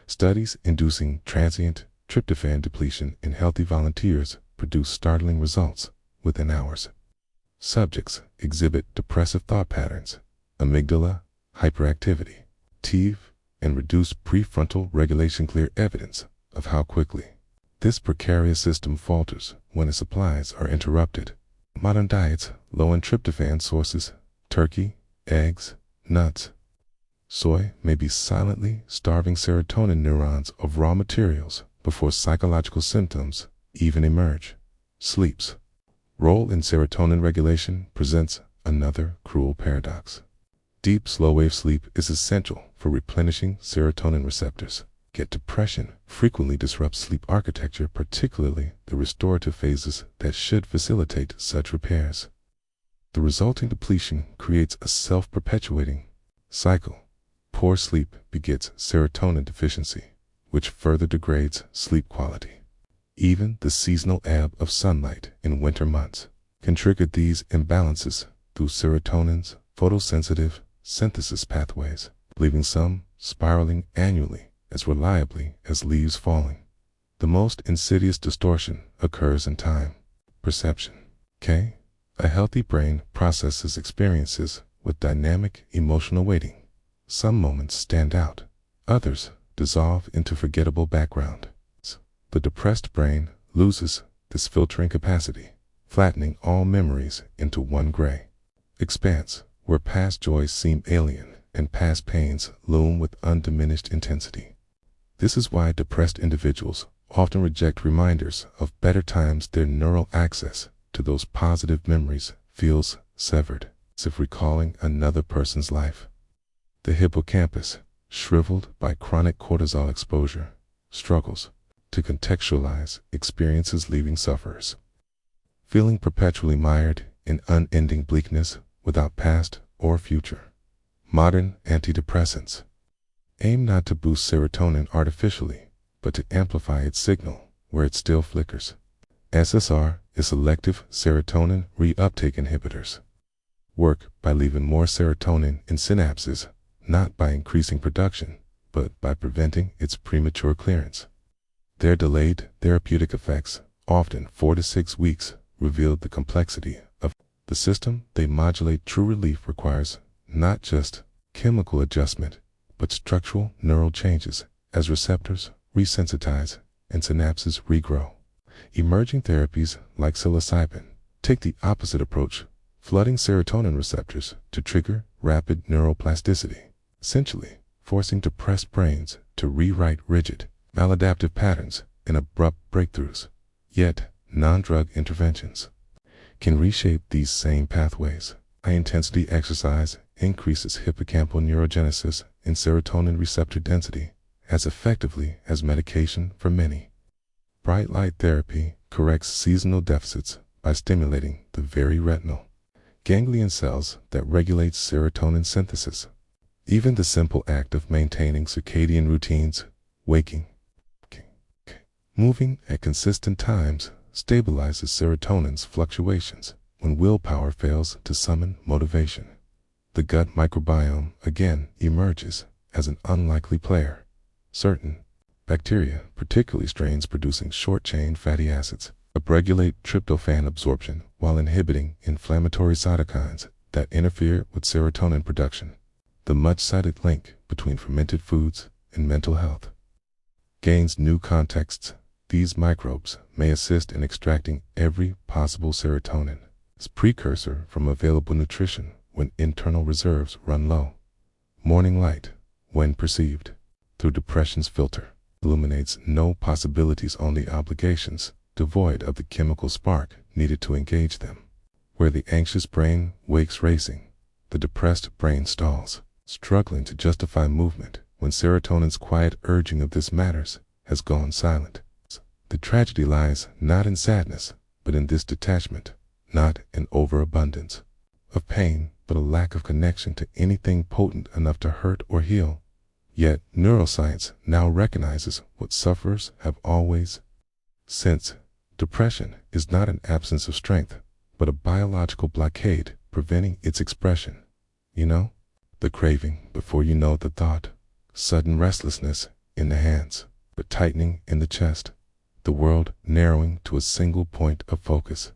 Studies inducing transient tryptophan depletion in healthy volunteers produce startling results within hours. Subjects exhibit depressive thought patterns, amygdala hyperactivity, TEV, and reduced prefrontal regulation, clear evidence of how quickly this precarious system falters when its supplies are interrupted. Modern diets low in tryptophan sources, turkey, eggs, nuts, soy, may be silently starving serotonin neurons of raw materials before psychological symptoms even emerge. Sleep's role in serotonin regulation presents another cruel paradox. Deep, slow-wave sleep is essential for replenishing serotonin receptors. Yet depression frequently disrupts sleep architecture, particularly the restorative phases that should facilitate such repairs. The resulting depletion creates a self-perpetuating cycle. Poor sleep begets serotonin deficiency, which further degrades sleep quality. Even the seasonal ebb of sunlight in winter months can trigger these imbalances through serotonin's photosensitive synthesis pathways, leaving some spiraling annually as reliably as leaves falling. The most insidious distortion occurs in time perception. A healthy brain processes experiences with dynamic emotional weighting. Some moments stand out, others dissolve into forgettable background. The depressed brain loses this filtering capacity, flattening all memories into one gray expanse, where past joys seem alien and past pains loom with undiminished intensity. This is why depressed individuals often reject reminders of better times. Their neural access to those positive memories feels severed, as if recalling another person's life. The hippocampus, shriveled by chronic cortisol exposure, struggles to contextualize experiences, leaving sufferers feeling perpetually mired in unending bleakness without past or future. Modern antidepressants aim not to boost serotonin artificially, but to amplify its signal where it still flickers. SSR is selective serotonin reuptake inhibitors. Work by leaving more serotonin in synapses, not by increasing production, but by preventing its premature clearance. Their delayed therapeutic effects, often 4 to 6 weeks, revealed the complexity of the system they modulate. True relief requires not just chemical adjustment, but structural neural changes as receptors resensitize and synapses regrow. Emerging therapies like psilocybin take the opposite approach, flooding serotonin receptors to trigger rapid neuroplasticity, essentially forcing depressed brains to rewrite rigid, maladaptive patterns in abrupt breakthroughs. Yet, non-drug interventions can reshape these same pathways. High-intensity exercise increases hippocampal neurogenesis and serotonin receptor density as effectively as medication for many. Bright light therapy corrects seasonal deficits by stimulating the very retinal ganglion cells that regulate serotonin synthesis. Even the simple act of maintaining circadian routines, waking, moving at consistent times, stabilizes serotonin's fluctuations when willpower fails to summon motivation. The gut microbiome again emerges as an unlikely player. Certain bacteria, particularly strains producing short-chain fatty acids, upregulate tryptophan absorption while inhibiting inflammatory cytokines that interfere with serotonin production. The much-cited link between fermented foods and mental health gains new contexts. These microbes may assist in extracting every possible serotonin as precursor from available nutrition when internal reserves run low. Morning light, when perceived through depression's filter, illuminates no possibilities, only obligations, devoid of the chemical spark needed to engage them. Where the anxious brain wakes racing, the depressed brain stalls, struggling to justify movement when serotonin's quiet urging of this matters has gone silent. The tragedy lies not in sadness, but in this detachment, not in overabundance of pain, but a lack of connection to anything potent enough to hurt or heal. Yet neuroscience now recognizes what sufferers have always sensed. Depression is not an absence of strength, but a biological blockade preventing its expression. You know, the craving before you know the thought, sudden restlessness in the hands, the tightening in the chest, the world narrowing to a single point of focus.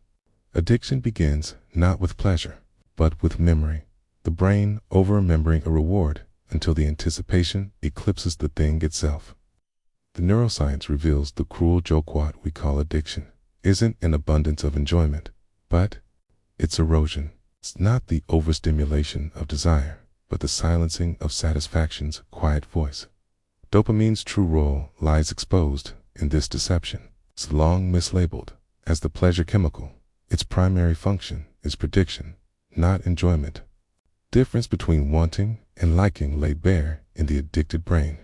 Addiction begins not with pleasure, but with memory, the brain over-remembering a reward until the anticipation eclipses the thing itself. The neuroscience reveals the cruel joke what we call addiction isn't an abundance of enjoyment, but it's erosion. It's not the overstimulation of desire, but the silencing of satisfaction's quiet voice. Dopamine's true role lies exposed in this deception. It's long mislabeled as the pleasure chemical. Its primary function is prediction, not enjoyment. Difference between wanting and liking laid bare in the addicted brain.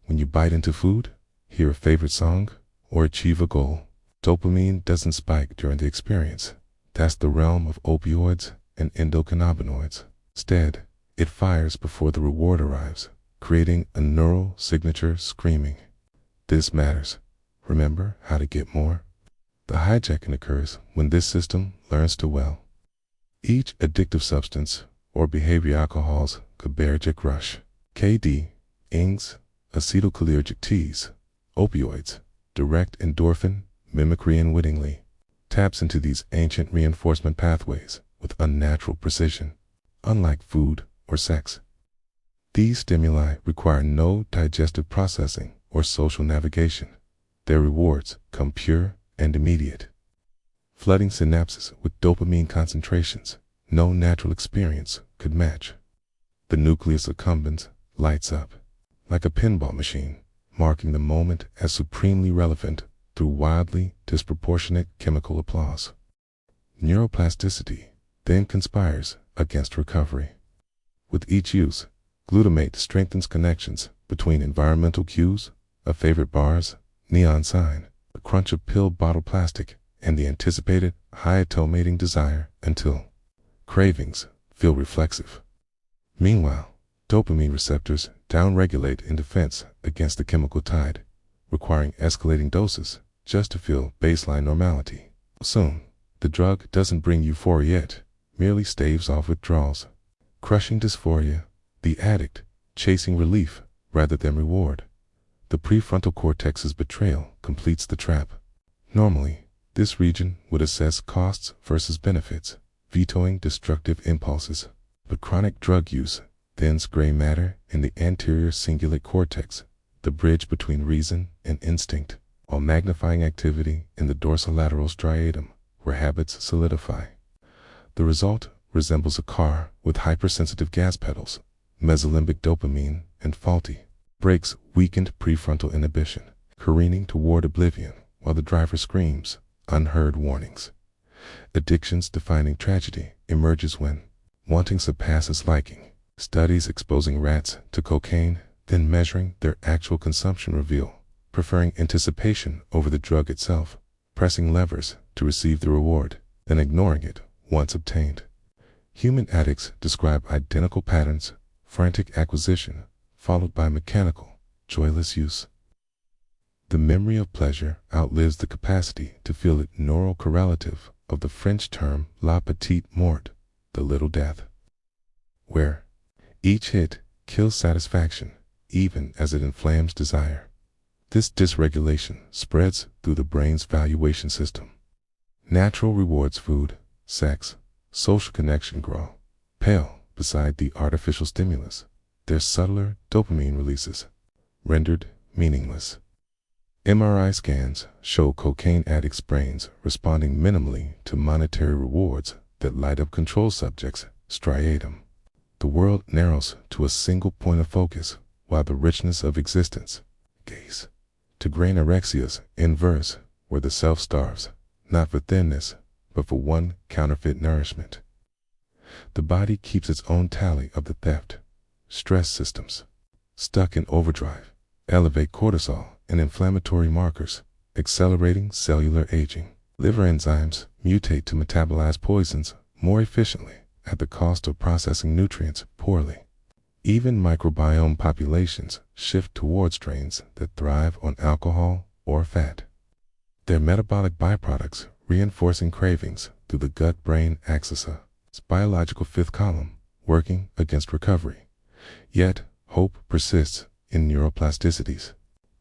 When you bite into food, hear a favorite song, or achieve a goal, dopamine doesn't spike during the experience. That's the realm of opioids and endocannabinoids. Instead, it fires before the reward arrives, creating a neural signature screaming, "This matters. Remember how to get more?" The hijacking occurs when this system learns to well. Each addictive substance or behavior, alcohol's cabergoic rush, KD, INGs, acetylcholinergic Ts, opioids, direct endorphin mimicry unwittingly, taps into these ancient reinforcement pathways with unnatural precision. Unlike food or sex, these stimuli require no digestive processing or social navigation. Their rewards come pure and immediate, flooding synapses with dopamine concentrations no natural experience could match. The nucleus accumbens lights up like a pinball machine, marking the moment as supremely relevant through wildly disproportionate chemical applause. Neuroplasticity then conspires against recovery. With each use, glutamate strengthens connections between environmental cues, a favorite bar's neon sign, the crunch of pill bottle plastic, and the anticipated high-automating desire until cravings feel reflexive. Meanwhile, dopamine receptors downregulate in defense against the chemical tide, requiring escalating doses just to feel baseline normality. Soon, the drug doesn't bring euphoria, it merely staves off withdrawals, crushing dysphoria, the addict chasing relief rather than reward. The prefrontal cortex's betrayal completes the trap. Normally, this region would assess costs versus benefits, vetoing destructive impulses, but chronic drug use thins gray matter in the anterior cingulate cortex, the bridge between reason and instinct, while magnifying activity in the dorsolateral striatum, where habits solidify. The result resembles a car with hypersensitive gas pedals, mesolimbic dopamine, and faulty brakes, weakened prefrontal inhibition, careening toward oblivion while the driver screams unheard warnings. Addiction's defining tragedy emerges when wanting surpasses liking. Studies exposing rats to cocaine, then measuring their actual consumption reveal preferring anticipation over the drug itself, pressing levers to receive the reward, then ignoring it once obtained. Human addicts describe identical patterns: frantic acquisition, followed by mechanical, joyless use. The memory of pleasure outlives the capacity to feel it, neural correlative of the French term la petite mort, the little death, where each hit kills satisfaction even as it inflames desire. This dysregulation spreads through the brain's valuation system. Natural rewards, food, sex, social connection, grow pale beside the artificial stimulus. Their subtler dopamine releases rendered meaningless. MRI scans show cocaine addicts' brains responding minimally to monetary rewards that light up control subjects' striatum. The world narrows to a single point of focus, while the richness of existence gaze to grain arexia's inverse, where the self starves, not for thinness, but for one counterfeit nourishment. The body keeps its own tally of the theft. Stress systems, stuck in overdrive, elevate cortisol and inflammatory markers, accelerating cellular aging. Liver enzymes mutate to metabolize poisons more efficiently at the cost of processing nutrients poorly. Even microbiome populations shift towards strains that thrive on alcohol or fat. Their metabolic byproducts reinforcing cravings through the gut-brain axis, its biological fifth column, working against recovery. Yet, hope persists in neuroplasticities.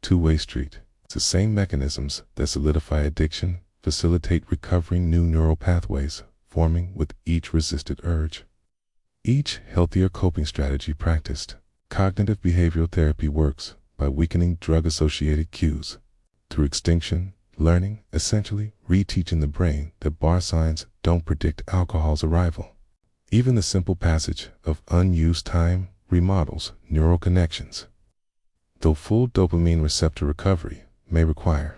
Two-way street. It's the same mechanisms that solidify addiction facilitate recovering new neural pathways, forming with each resisted urge. Each healthier coping strategy practiced. Cognitive behavioral therapy works by weakening drug-associated cues. Through extinction, learning, essentially reteaching the brain that bar signs don't predict alcohol's arrival. Even the simple passage of unused time remodels neural connections. Though full dopamine receptor recovery may require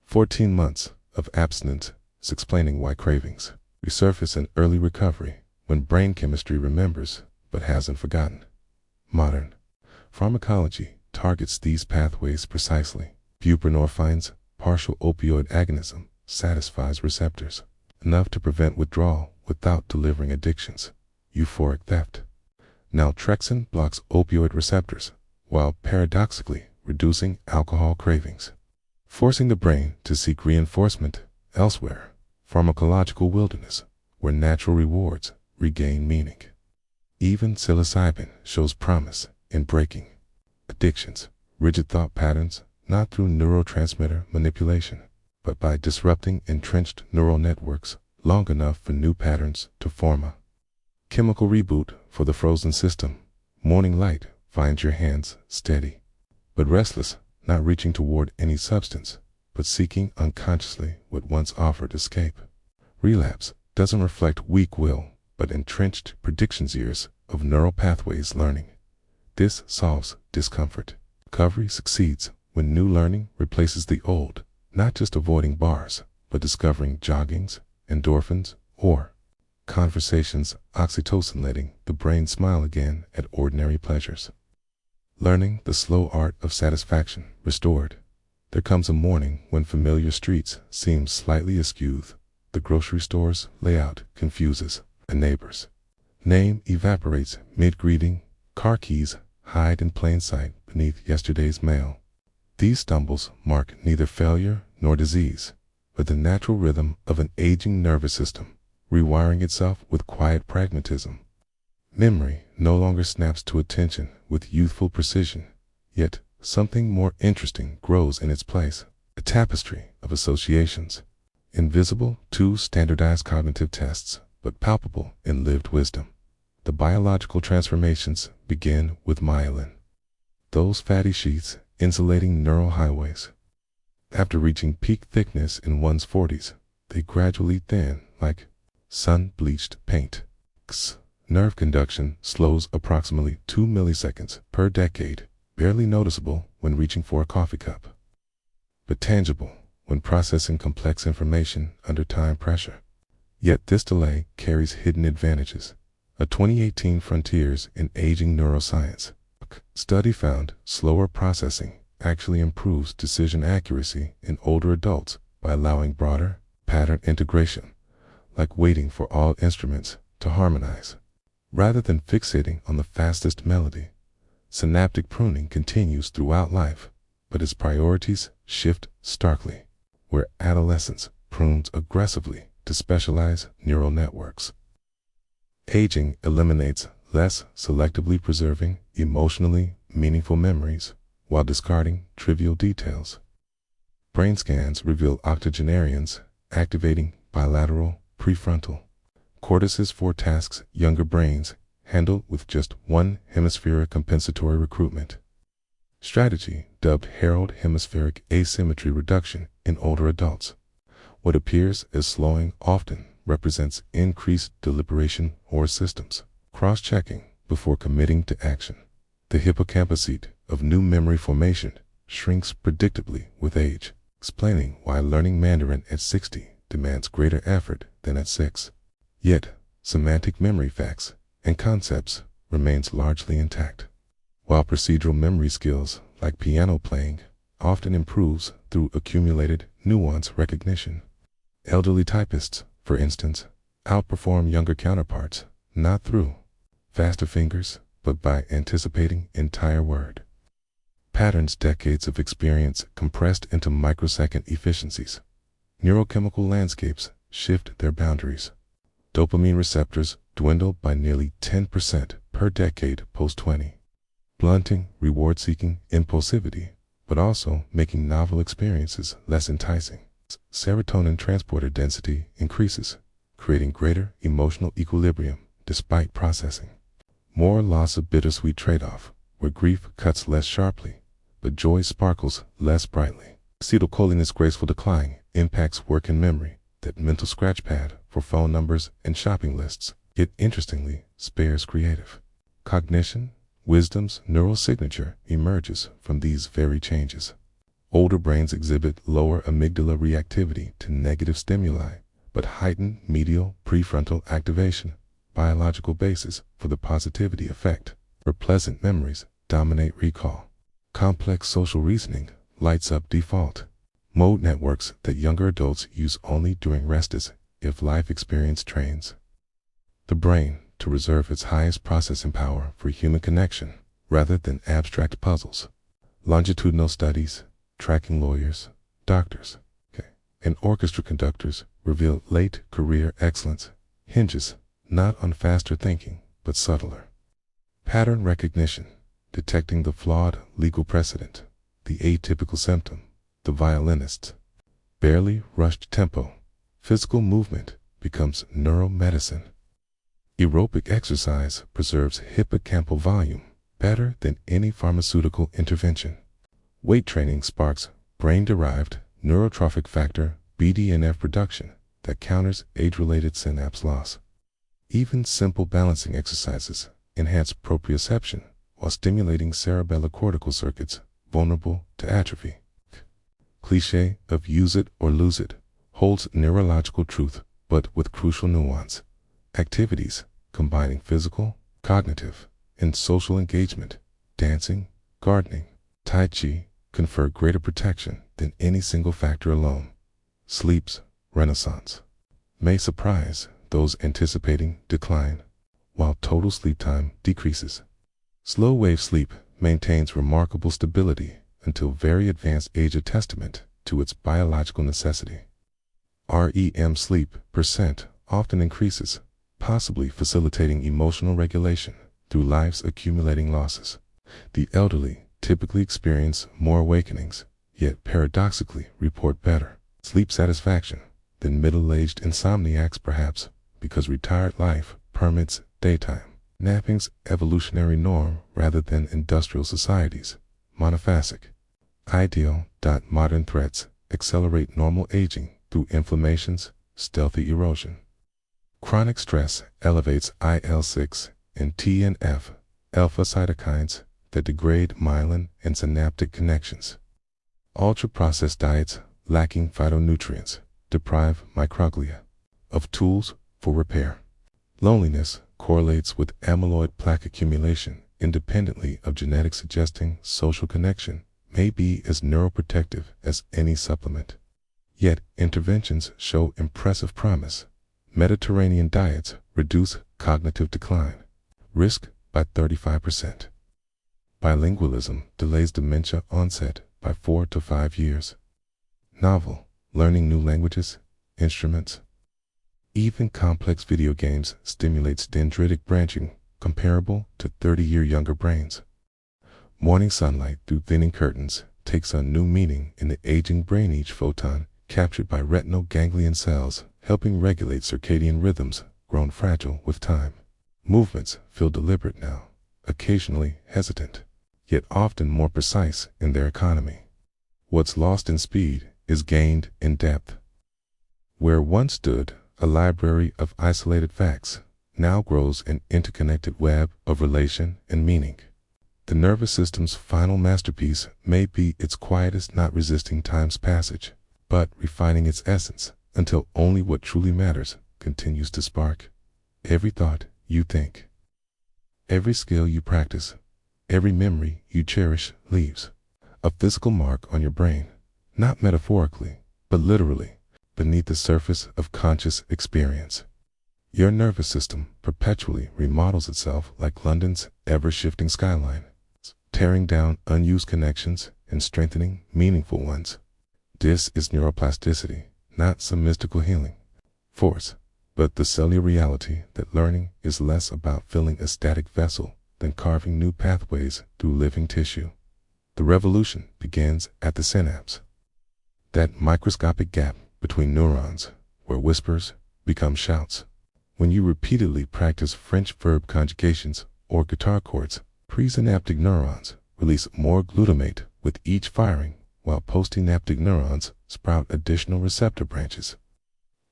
14 months of abstinence, is explaining why cravings resurface in early recovery when brain chemistry remembers but hasn't forgotten. Modern pharmacology targets these pathways precisely. Buprenorphine's partial opioid agonism satisfies receptors enough to prevent withdrawal without delivering addictions. Euphoric theft. Naltrexone blocks opioid receptors while paradoxically reducing alcohol cravings, forcing the brain to seek reinforcement elsewhere. Pharmacological wilderness, where natural rewards regain meaning. Even psilocybin shows promise in breaking addictions, rigid thought patterns, not through neurotransmitter manipulation, but by disrupting entrenched neural networks long enough for new patterns to form. A chemical reboot for the frozen system. Morning light finds your hands steady, but restless, not reaching toward any substance, but seeking unconsciously what once offered escape. Relapse doesn't reflect weak will, but entrenched predictions years of neural pathways learning. This solves discomfort. Recovery succeeds when new learning replaces the old, not just avoiding bars, but discovering joggings, endorphins, or conversations, oxytocin, letting the brain smile again at ordinary pleasures. Learning the slow art of satisfaction restored. There comes a morning when familiar streets seem slightly askew. The grocery store's layout confuses. A neighbor's name evaporates mid-greeting. Car keys hide in plain sight beneath yesterday's mail. These stumbles mark neither failure nor disease, but the natural rhythm of an aging nervous system, rewiring itself with quiet pragmatism. Memory no longer snaps to attention with youthful precision, yet something more interesting grows in its place, a tapestry of associations, invisible to standardized cognitive tests, but palpable in lived wisdom. The biological transformations begin with myelin, those fatty sheaths insulating neural highways. After reaching peak thickness in one's 40s, they gradually thin like sun-bleached paint. Nerve conduction slows approximately 2 milliseconds per decade, barely noticeable when reaching for a coffee cup, but tangible when processing complex information under time pressure. Yet this delay carries hidden advantages. A 2018 Frontiers in Aging Neuroscience study found slower processing actually improves decision accuracy in older adults by allowing broader pattern integration, like waiting for all instruments to harmonize. Rather than fixating on the fastest melody, synaptic pruning continues throughout life, but its priorities shift starkly, where adolescence prunes aggressively to specialize neural networks. Aging eliminates less, selectively preserving emotionally meaningful memories while discarding trivial details. Brain scans reveal octogenarians activating bilateral prefrontal cortices for tasks younger brains handle with just one hemispheric compensatory recruitment. Strategy dubbed Herald Hemispheric Asymmetry Reduction in older adults. What appears as slowing often represents increased deliberation or systems cross-checking before committing to action. The hippocampus seat of new memory formation shrinks predictably with age, explaining why learning Mandarin at 60 demands greater effort than at 6. Yet, semantic memory facts and concepts remains largely intact, while procedural memory skills like piano playing often improves through accumulated nuance recognition. Elderly typists, for instance, outperform younger counterparts, not through faster fingers, but by anticipating entire word patterns, decades of experience compressed into microsecond efficiencies. Neurochemical landscapes shift their boundaries. Dopamine receptors dwindle by nearly 10% per decade post-20, blunting reward-seeking impulsivity, but also making novel experiences less enticing. Serotonin transporter density increases, creating greater emotional equilibrium despite processing. More loss of bittersweet trade-off, where grief cuts less sharply, but joy sparkles less brightly. Acetylcholine's graceful decline impacts work and memory, that mental scratch pad for phone numbers and shopping lists. It interestingly spares creative cognition. Wisdom's neural signature emerges from these very changes. Older brains exhibit lower amygdala reactivity to negative stimuli, but heightened medial prefrontal activation, biological basis for the positivity effect, where pleasant memories dominate recall. Complex social reasoning lights up default mode networks that younger adults use only during rest as if life experience trains the brain to reserve its highest processing power for human connection rather than abstract puzzles. Longitudinal studies tracking lawyers, doctors, and orchestra conductors reveal late career excellence hinges not on faster thinking but subtler pattern recognition, detecting the flawed legal precedent, the atypical symptom. The violinist's barely rushed tempo, physical movement becomes neuromedicine. Aerobic exercise preserves hippocampal volume better than any pharmaceutical intervention. Weight training sparks brain-derived neurotrophic factor BDNF production that counters age-related synapse loss. Even simple balancing exercises enhance proprioception while stimulating cerebellocortical circuits vulnerable to atrophy. Cliché of use it or lose it holds neurological truth, but with crucial nuance. Activities combining physical, cognitive, and social engagement, dancing, gardening, tai chi, confer greater protection than any single factor alone. Sleep's renaissance may surprise those anticipating decline, while total sleep time decreases. Slow-wave sleep maintains remarkable stability until very advanced age, a testament to its biological necessity. REM sleep percent often increases, possibly facilitating emotional regulation through life's accumulating losses. The elderly typically experience more awakenings, yet paradoxically report better sleep satisfaction than middle-aged insomniacs, perhaps because retired life permits daytime napping's evolutionary norm rather than industrial society's monophasic ideal. Modern threats accelerate normal aging through inflammation's stealthy erosion. Chronic stress elevates IL-6 and TNF, alpha cytokines that degrade myelin and synaptic connections. Ultra-processed diets lacking phytonutrients deprive microglia of tools for repair. Loneliness correlates with amyloid plaque accumulation independently of genetics, suggesting social connection may be as neuroprotective as any supplement. Yet interventions show impressive promise. Mediterranean diets reduce cognitive decline risk by 35%. Bilingualism delays dementia onset by 4 to 5 years. Novel, learning new languages, instruments, even complex video games stimulates dendritic branching comparable to 30-year younger brains. Morning sunlight through thinning curtains takes on new meaning in the aging brain, each photon captured by retinal ganglion cells, helping regulate circadian rhythms grown fragile with time. Movements feel deliberate now, occasionally hesitant, yet often more precise in their economy. What's lost in speed is gained in depth. Where once stood a library of isolated facts, now grows an interconnected web of relation and meaning. The nervous system's final masterpiece may be its quietest, not resisting time's passage, but refining its essence until only what truly matters continues to spark. Every thought you think, every skill you practice, every memory you cherish leaves a physical mark on your brain, not metaphorically, but literally, beneath the surface of conscious experience. Your nervous system perpetually remodels itself like London's ever-shifting skyline, tearing down unused connections and strengthening meaningful ones. This is neuroplasticity, not some mystical healing force, but the cellular reality that learning is less about filling a static vessel than carving new pathways through living tissue. The revolution begins at the synapse, that microscopic gap between neurons where whispers become shouts. When you repeatedly practice French verb conjugations or guitar chords, presynaptic neurons release more glutamate with each firing, while postsynaptic neurons sprout additional receptor branches.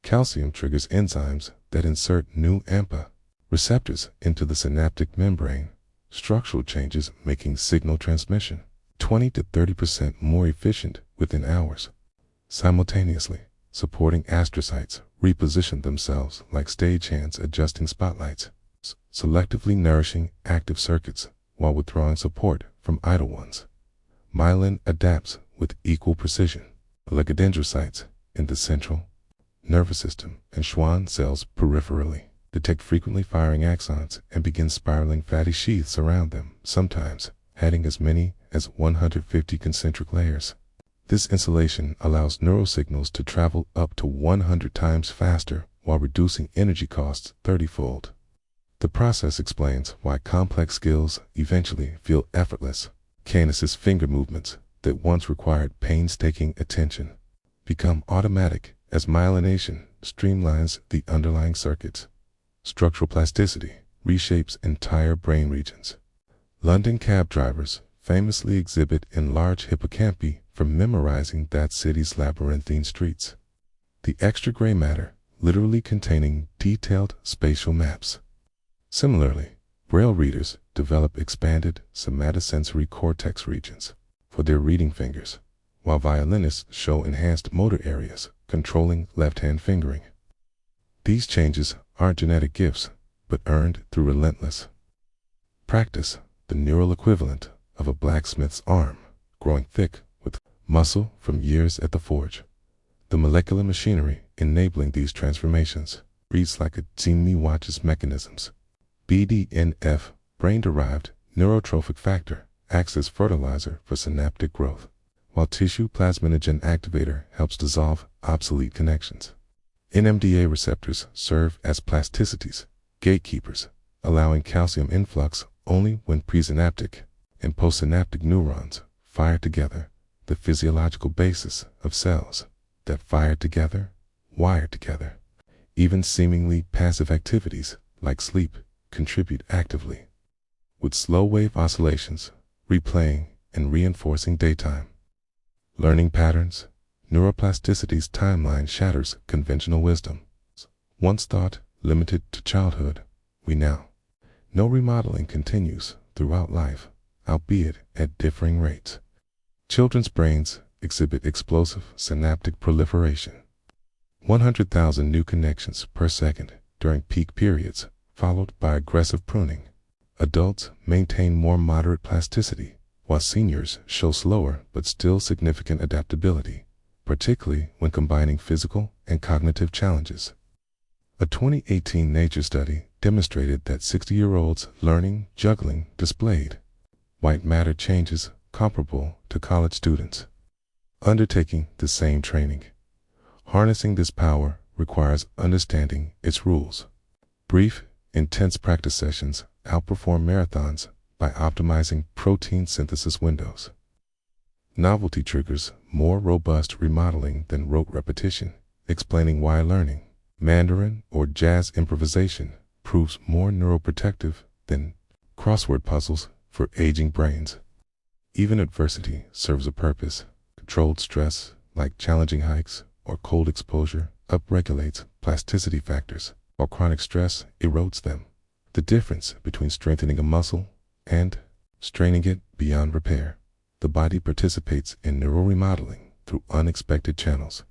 Calcium triggers enzymes that insert new AMPA receptors into the synaptic membrane, structural changes making signal transmission 20 to 30% more efficient within hours. Simultaneously, supporting astrocytes reposition themselves like stagehands adjusting spotlights, selectively nourishing active circuits while withdrawing support from idle ones. Myelin adapts with equal precision. Oligodendrocytes in the central nervous system and Schwann cells peripherally detect frequently firing axons and begin spiraling fatty sheaths around them, sometimes having as many as 150 concentric layers. This insulation allows neurosignals to travel up to 100 times faster while reducing energy costs 30-fold. The process explains why complex skills eventually feel effortless. Canis's finger movements that once required painstaking attention become automatic as myelination streamlines the underlying circuits. Structural plasticity reshapes entire brain regions. London cab drivers famously exhibit enlarged hippocampi from memorizing that city's labyrinthine streets. The extra gray matter literally containing detailed spatial maps. Similarly, Braille readers develop expanded somatosensory cortex regions for their reading fingers, while violinists show enhanced motor areas controlling left-hand fingering. These changes aren't genetic gifts, but earned through relentless practice, the neural equivalent of a blacksmith's arm, growing thick with muscle from years at the forge. The molecular machinery enabling these transformations reads like a genie watches mechanisms. BDNF, brain-derived neurotrophic factor, acts as fertilizer for synaptic growth, while tissue plasminogen activator helps dissolve obsolete connections. NMDA receptors serve as plasticity's gatekeepers, allowing calcium influx only when presynaptic and postsynaptic neurons fire together, the physiological basis of cells that fire together, wire together. Even seemingly passive activities like sleep contribute actively, with slow-wave oscillations replaying and reinforcing daytime learning patterns. Neuroplasticity's timeline shatters conventional wisdom. Once thought limited to childhood, we now know remodeling continues throughout life, albeit at differing rates. Children's brains exhibit explosive synaptic proliferation, 100,000 new connections per second during peak periods, followed by aggressive pruning. Adults maintain more moderate plasticity, while seniors show slower but still significant adaptability, particularly when combining physical and cognitive challenges. A 2018 Nature study demonstrated that 60-year-olds learning juggling displayed white matter changes comparable to college students undertaking the same training. Harnessing this power requires understanding its rules. Brief, intense practice sessions outperform marathons by optimizing protein synthesis windows. Novelty triggers more robust remodeling than rote repetition, explaining why learning Mandarin or jazz improvisation proves more neuroprotective than crossword puzzles for aging brains. Even adversity serves a purpose. Controlled stress, like challenging hikes or cold exposure, upregulates plasticity factors, while chronic stress erodes them. The difference between strengthening a muscle and straining it beyond repair. The body participates in neural remodeling through unexpected channels.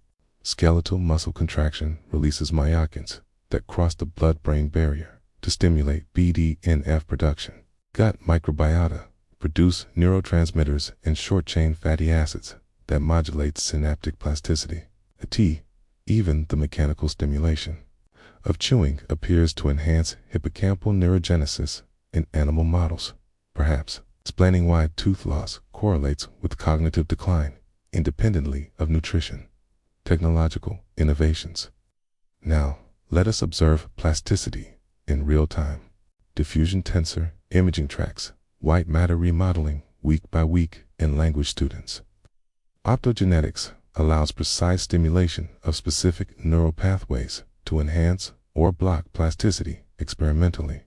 Skeletal muscle contraction releases myokines that cross the blood-brain barrier to stimulate BDNF production. Gut microbiota produce neurotransmitters and short-chain fatty acids that modulate synaptic plasticity. Even the mechanical stimulation of chewing appears to enhance hippocampal neurogenesis in animal models, perhaps explaining why tooth loss correlates with cognitive decline independently of nutrition. Technological innovations. Now, let us observe plasticity in real time. Diffusion tensor imaging tracks white matter remodeling week by week in language students. Optogenetics allows precise stimulation of specific neural pathways to enhance or block plasticity experimentally.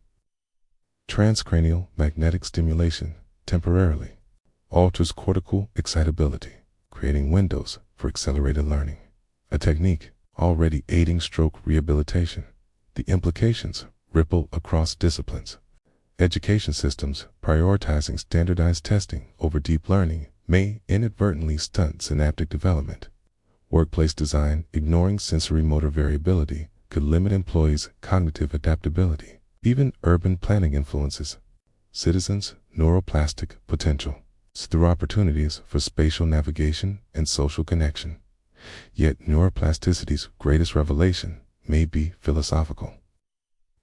Transcranial magnetic stimulation temporarily alters cortical excitability, creating windows for accelerated learning, a technique already aiding stroke rehabilitation. The implications ripple across disciplines. Education systems prioritizing standardized testing over deep learning may inadvertently stunt synaptic development. Workplace design ignoring sensory motor variability could limit employees' cognitive adaptability. Even urban planning influences citizens' neuroplastic potential through opportunities for spatial navigation and social connection. Yet neuroplasticity's greatest revelation may be philosophical.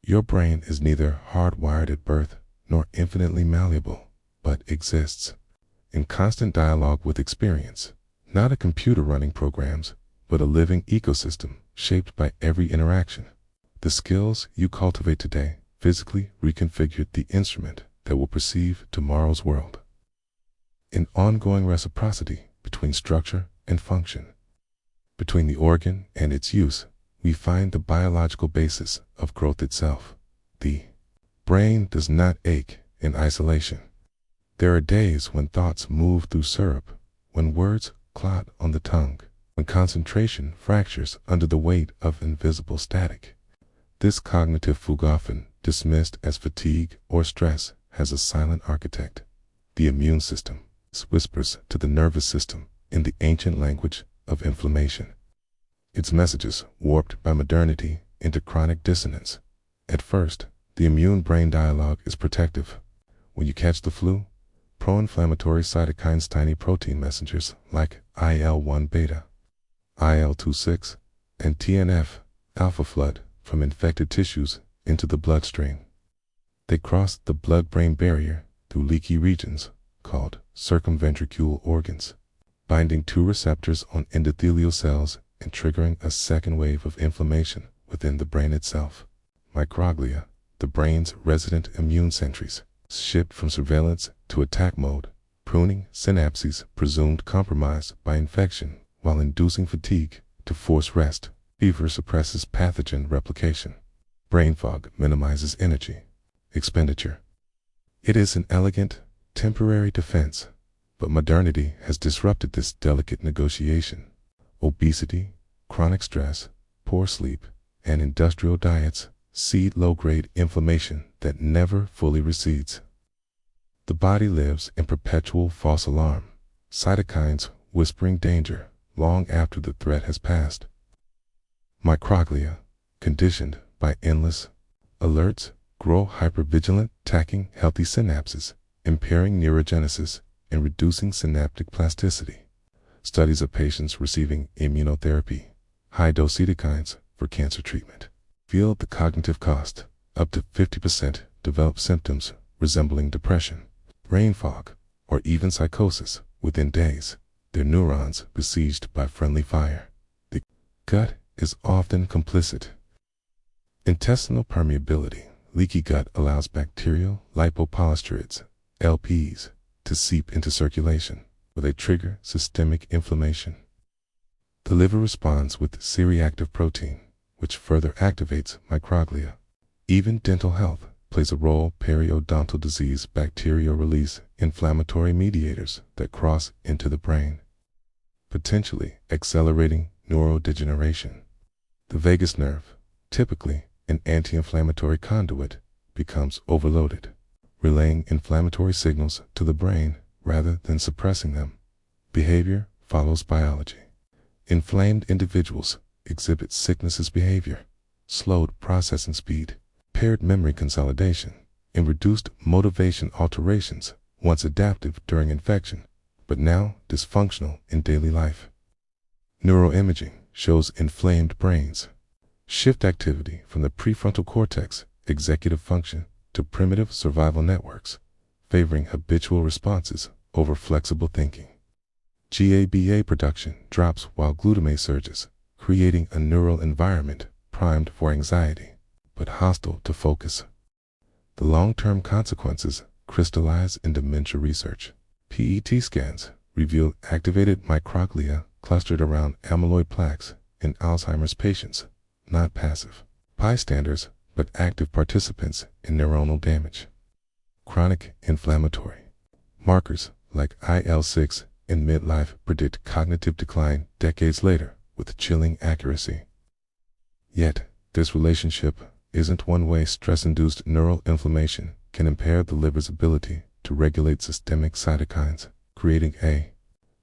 Your brain is neither hardwired at birth nor infinitely malleable, but exists in constant dialogue with experience, not a computer running programs, but a living ecosystem shaped by every interaction. The skills you cultivate today physically reconfigured the instrument that will perceive tomorrow's world. An ongoing reciprocity between structure and function. Between the organ and its use, we find the biological basis of growth itself. The brain does not ache in isolation. There are days when thoughts move through syrup, when words clot on the tongue, when concentration fractures under the weight of invisible static. This cognitive fug, often dismissed as fatigue or stress, has a silent architect. The immune system whispers to the nervous system in the ancient language of inflammation. Its messages warped by modernity into chronic dissonance. At first, the immune-brain dialogue is protective. When you catch the flu, pro-inflammatory cytokines, tiny protein messengers like IL-1 beta, IL-26, and TNF-alpha flood from infected tissues into the bloodstream. They cross the blood-brain barrier through leaky regions called circumventricular organs, binding to receptors on endothelial cells and triggering a second wave of inflammation within the brain itself. Microglia, the brain's resident immune sentries, shift from surveillance to attack mode, pruning synapses presumed compromised by infection while inducing fatigue to force rest. Fever suppresses pathogen replication. Brain fog minimizes energy expenditure. It is an elegant, temporary defense, but modernity has disrupted this delicate negotiation. Obesity, chronic stress, poor sleep, and industrial diets seed low-grade inflammation that never fully recedes. The body lives in perpetual false alarm, cytokines whispering danger long after the threat has passed. Microglia, conditioned by endless alerts, grow hypervigilant, attacking healthy synapses, impairing neurogenesis, and reducing synaptic plasticity. Studies of patients receiving immunotherapy, high-dose cytokines for cancer treatment, feel the cognitive cost. Up to 50% develop symptoms resembling depression, brain fog, or even psychosis within days, their neurons besieged by friendly fire. The gut is often complicit. Intestinal permeability. Leaky gut allows bacterial lipopolysaccharides, LPs, to seep into circulation, where they trigger systemic inflammation. The liver responds with C-reactive protein, which further activates microglia. Even dental health plays a role. Periodontal disease, bacteria release inflammatory mediators that cross into the brain, potentially accelerating neurodegeneration. The vagus nerve, typically an anti-inflammatory conduit, becomes overloaded, relaying inflammatory signals to the brain rather than suppressing them. Behavior follows biology. Inflamed individuals exhibit sickness's behavior, slowed processing speed, impaired memory consolidation, and reduced motivation alterations once adaptive during infection, but now dysfunctional in daily life. Neuroimaging shows inflamed brains. Shift activity from the prefrontal cortex, executive function, to primitive survival networks, favoring habitual responses over flexible thinking. GABA production drops while glutamate surges, creating a neural environment primed for anxiety, but hostile to focus. The long-term consequences crystallize in dementia research. PET scans revealed activated microglia clustered around amyloid plaques in Alzheimer's patients, not passive bystanders, but active participants in neuronal damage. Chronic inflammatory markers like IL-6 in midlife predict cognitive decline decades later with chilling accuracy. Yet, this relationship isn't one-way. Stress-induced neural inflammation can impair the liver's ability to regulate systemic cytokines, creating a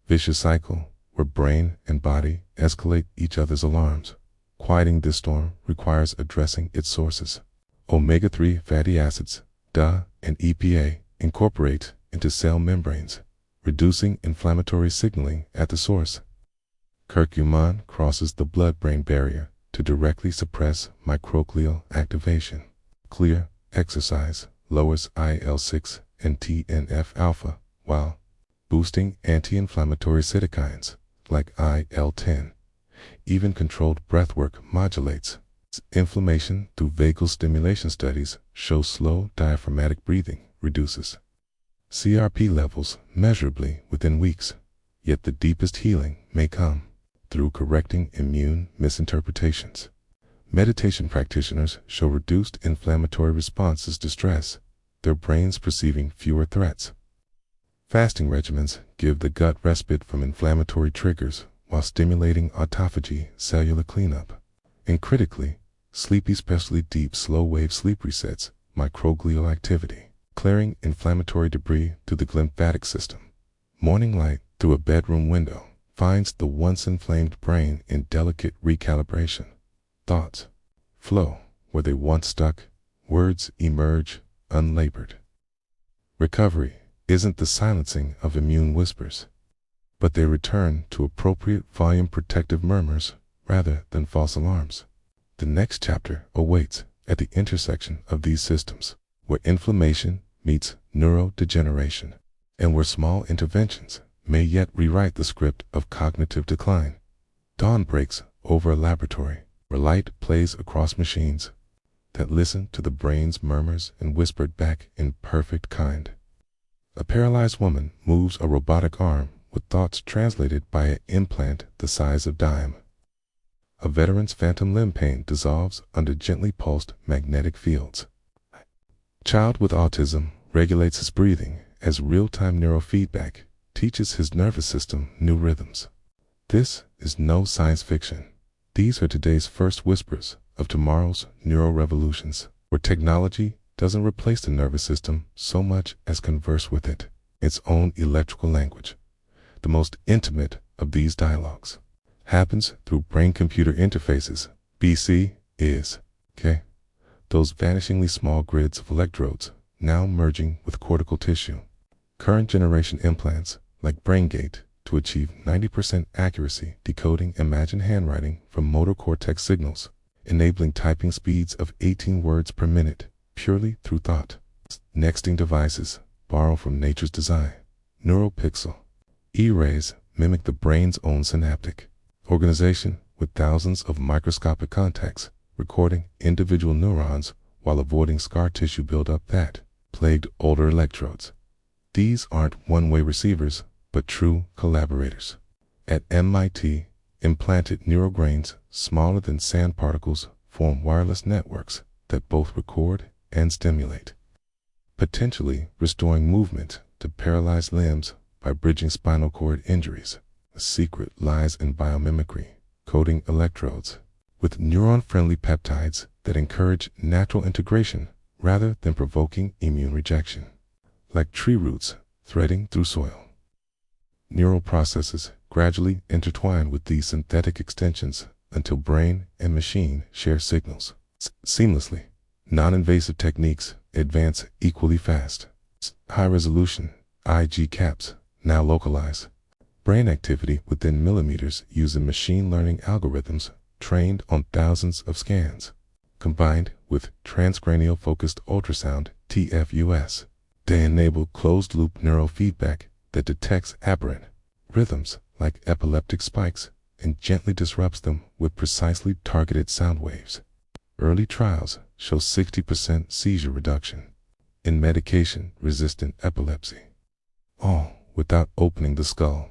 vicious cycle where brain and body escalate each other's alarms. Quieting this storm requires addressing its sources. Omega-3 fatty acids, DA, and EPA incorporate into cell membranes, reducing inflammatory signaling at the source. Curcumin crosses the blood-brain barrier to directly suppress microglial activation. Clear exercise lowers IL-6 and TNF-alpha, while boosting anti-inflammatory cytokines like IL-10. Even controlled breathwork modulates inflammation through vagal stimulation. Studies show slow diaphragmatic breathing reduces CRP levels measurably within weeks, yet the deepest healing may come through correcting immune misinterpretations. Meditation practitioners show reduced inflammatory responses to stress, their brains perceiving fewer threats. Fasting regimens give the gut respite from inflammatory triggers while stimulating autophagy cellular cleanup. And critically, sleep, especially deep slow-wave sleep, resets microglial activity, clearing inflammatory debris through the lymphatic system. Morning light through a bedroom window finds the once inflamed brain in delicate recalibration. Thoughts flow where they once stuck, words emerge unlabored. Recovery isn't the silencing of immune whispers, but they return to appropriate volume protective murmurs rather than false alarms. The next chapter awaits at the intersection of these systems, where inflammation meets neurodegeneration, and where small interventions may yet rewrite the script of cognitive decline. Dawn breaks over a laboratory where light plays across machines that listen to the brain's murmurs and whispered back in perfect kind. A paralyzed woman moves a robotic arm with thoughts translated by an implant the size of dime. A veteran's phantom limb pain dissolves under gently pulsed magnetic fields. Child with autism regulates his breathing as real-time neurofeedback teaches his nervous system new rhythms. This is no science fiction. These are today's first whispers of tomorrow's neural revolutions, where technology doesn't replace the nervous system so much as converse with it, its own electrical language. The most intimate of these dialogues happens through brain-computer interfaces. BC is K. Those vanishingly small grids of electrodes now merging with cortical tissue. Current generation implants like BrainGate to achieve 90% accuracy decoding imagined handwriting from motor cortex signals, enabling typing speeds of 18 words per minute purely through thought. Nexting devices borrow from nature's design. NeuroPixel E-rays mimic the brain's own synaptic organization with thousands of microscopic contacts recording individual neurons while avoiding scar tissue buildup that plagued older electrodes. These aren't one-way receivers, but true collaborators. At MIT, implanted neurograins smaller than sand particles form wireless networks that both record and stimulate, potentially restoring movement to paralyzed limbs by bridging spinal cord injuries. The secret lies in biomimicry, coating electrodes with neuron-friendly peptides that encourage natural integration rather than provoking immune rejection. Like tree roots threading through soil, neural processes gradually intertwine with these synthetic extensions until brain and machine share signals seamlessly. Non-invasive techniques advance equally fast. High-resolution IG caps, now localized. Brain activity within millimeters using machine learning algorithms trained on thousands of scans, combined with transcranial focused ultrasound TFUS. They enable closed-loop neurofeedback that detects aberrant rhythms like epileptic spikes and gently disrupts them with precisely targeted sound waves. Early trials show 60% seizure reduction in medication-resistant epilepsy, all without opening the skull.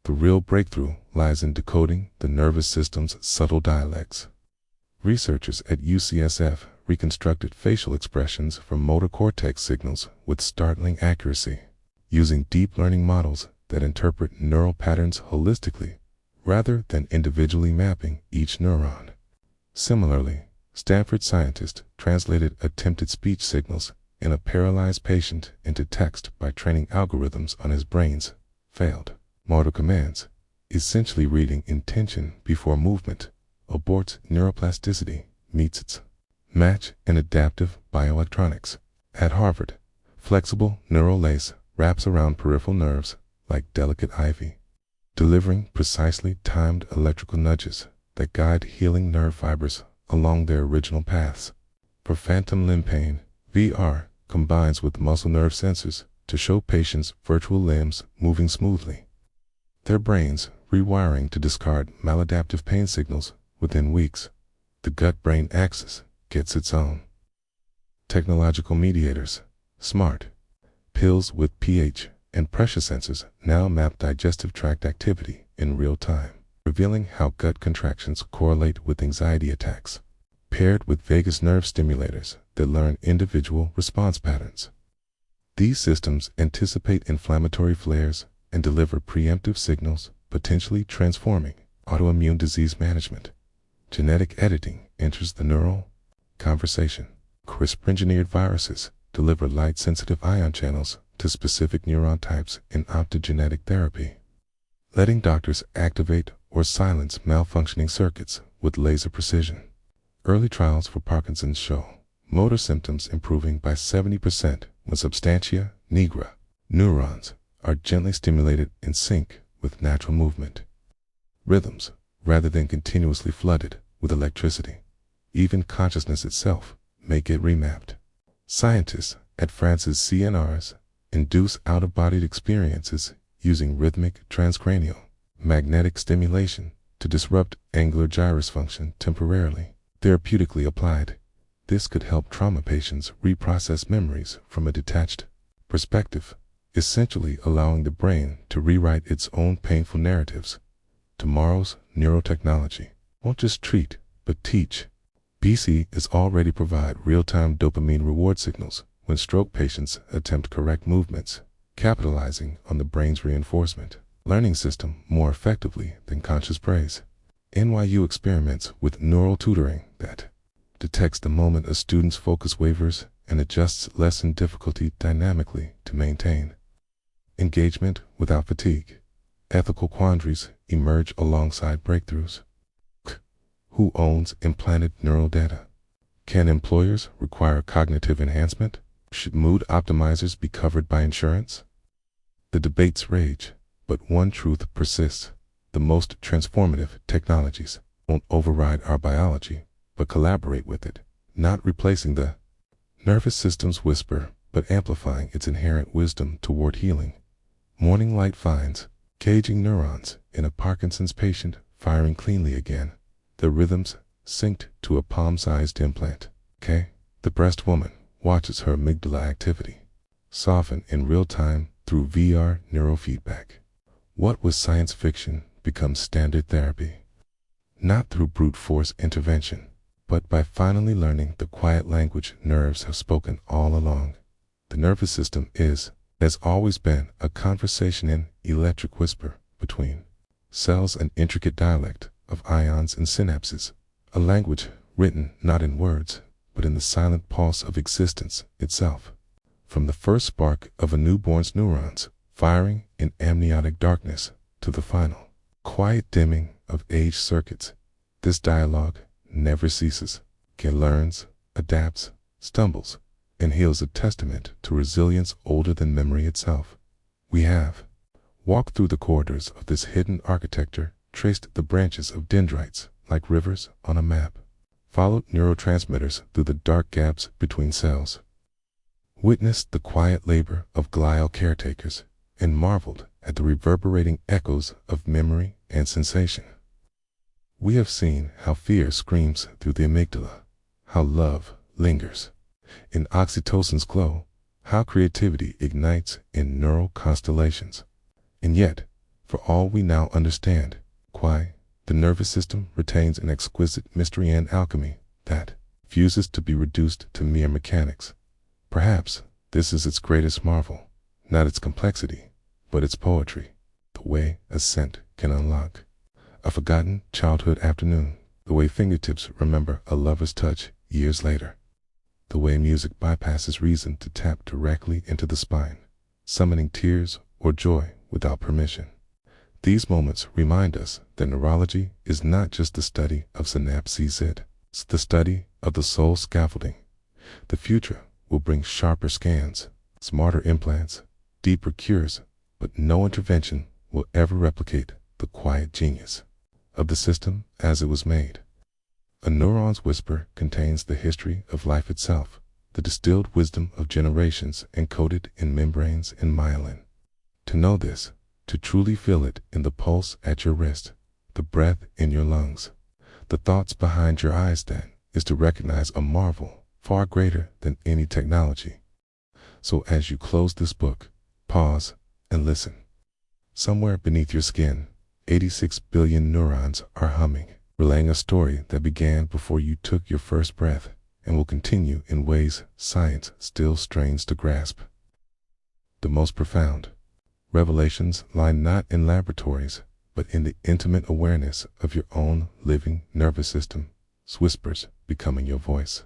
The real breakthrough lies in decoding the nervous system's subtle dialects. Researchers at UCSF reconstructed facial expressions from motor cortex signals with startling accuracy, using deep learning models that interpret neural patterns holistically rather than individually mapping each neuron. Similarly, Stanford scientists translated attempted speech signals in a paralyzed patient into text by training algorithms on his brain's failed motor commands, essentially reading intention before movement, aborts neuroplasticity meets its match in adaptive bioelectronics. At Harvard, flexible neural lace wraps around peripheral nerves like delicate ivy, delivering precisely timed electrical nudges that guide healing nerve fibers along their original paths. For phantom limb pain, VR combines with muscle nerve sensors to show patients virtual limbs moving smoothly, their brains rewiring to discard maladaptive pain signals within weeks. The gut-brain axis gets its own technological mediators. Smart pills with pH and pressure sensors now map digestive tract activity in real time, revealing how gut contractions correlate with anxiety attacks, paired with vagus nerve stimulators that learn individual response patterns. These systems anticipate inflammatory flares and deliver preemptive signals, potentially transforming autoimmune disease management. Genetic editing enters the neural conversation. CRISPR-engineered viruses deliver light-sensitive ion channels to specific neuron types in optogenetic therapy, letting doctors activate or silence malfunctioning circuits with laser precision. Early trials for Parkinson's show motor symptoms improving by 70% when substantia nigra neurons are gently stimulated in sync with natural movement rhythms rather than continuously flooded with electricity. Even consciousness itself may get remapped. Scientists at France's CNRs induce out-of-body experiences using rhythmic transcranial magnetic stimulation to disrupt angular gyrus function temporarily. Therapeutically applied, this could help trauma patients reprocess memories from a detached perspective, essentially allowing the brain to rewrite its own painful narratives. Tomorrow's neurotechnology won't just treat, but teach. BC is already provide real-time dopamine reward signals when stroke patients attempt correct movements, capitalizing on the brain's reinforcement learning system more effectively than conscious praise. NYU experiments with neural tutoring that detects the moment a student's focus wavers and adjusts lesson difficulty dynamically to maintain engagement without fatigue. Ethical quandaries emerge alongside breakthroughs. Who owns implanted neural data? Can employers require cognitive enhancement? Should mood optimizers be covered by insurance? The debates rage, but one truth persists. The most transformative technologies won't override our biology, but collaborate with it, not replacing the nervous system's whisper, but amplifying its inherent wisdom toward healing. Morning light finds caging neurons in a Parkinson's patient firing cleanly again, the rhythms synced to a palm-sized implant. The breast woman watches her amygdala activity soften in real time through VR neurofeedback. What was science fiction becomes standard therapy, not through brute force intervention, but by finally learning the quiet language nerves have spoken all along. The nervous system has always been a conversation in electric whisper between cells, an intricate dialect of ions and synapses, a language written not in words, but in the silent pulse of existence itself. From the first spark of a newborn's neurons firing in amniotic darkness to the final quiet dimming of aged circuits, this dialogue never ceases. It learns, adapts, stumbles, and heals, a testament to resilience older than memory itself. We have walked through the corridors of this hidden architecture, traced the branches of dendrites like rivers on a map, followed neurotransmitters through the dark gaps between cells, witnessed the quiet labor of glial caretakers, and marveled at the reverberating echoes of memory and sensation. We have seen how fear screams through the amygdala, how love lingers in oxytocin's glow, how creativity ignites in neural constellations. And yet, for all we now understand, why the nervous system retains an exquisite mystery and alchemy that refuses to be reduced to mere mechanics. Perhaps this is its greatest marvel, not its complexity, but its poetry, the way a scent can unlock a forgotten childhood afternoon, the way fingertips remember a lover's touch years later, the way music bypasses reason to tap directly into the spine, summoning tears or joy without permission. These moments remind us that neurology is not just the study of synapses, it's the study of the soul scaffolding. The future will bring sharper scans, smarter implants, deeper cures, but no intervention will ever replicate the quiet genius of the system as it was made. A neuron's whisper contains the history of life itself, the distilled wisdom of generations encoded in membranes and myelin. To know this, to truly feel it in the pulse at your wrist, the breath in your lungs, the thoughts behind your eyes, then, is to recognize a marvel far greater than any technology. So as you close this book, pause and listen. Somewhere beneath your skin, 86 billion neurons are humming, relaying a story that began before you took your first breath and will continue in ways science still strains to grasp. The most profound revelations lie not in laboratories, but in the intimate awareness of your own living nervous system, its whispers becoming your voice,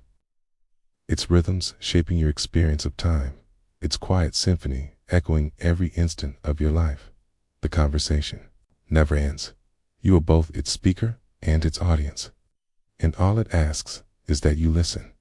its rhythms shaping your experience of time, its quiet symphony echoing every instant of your life. The conversation never ends. You are both its speaker and its audience, and all it asks is that you listen.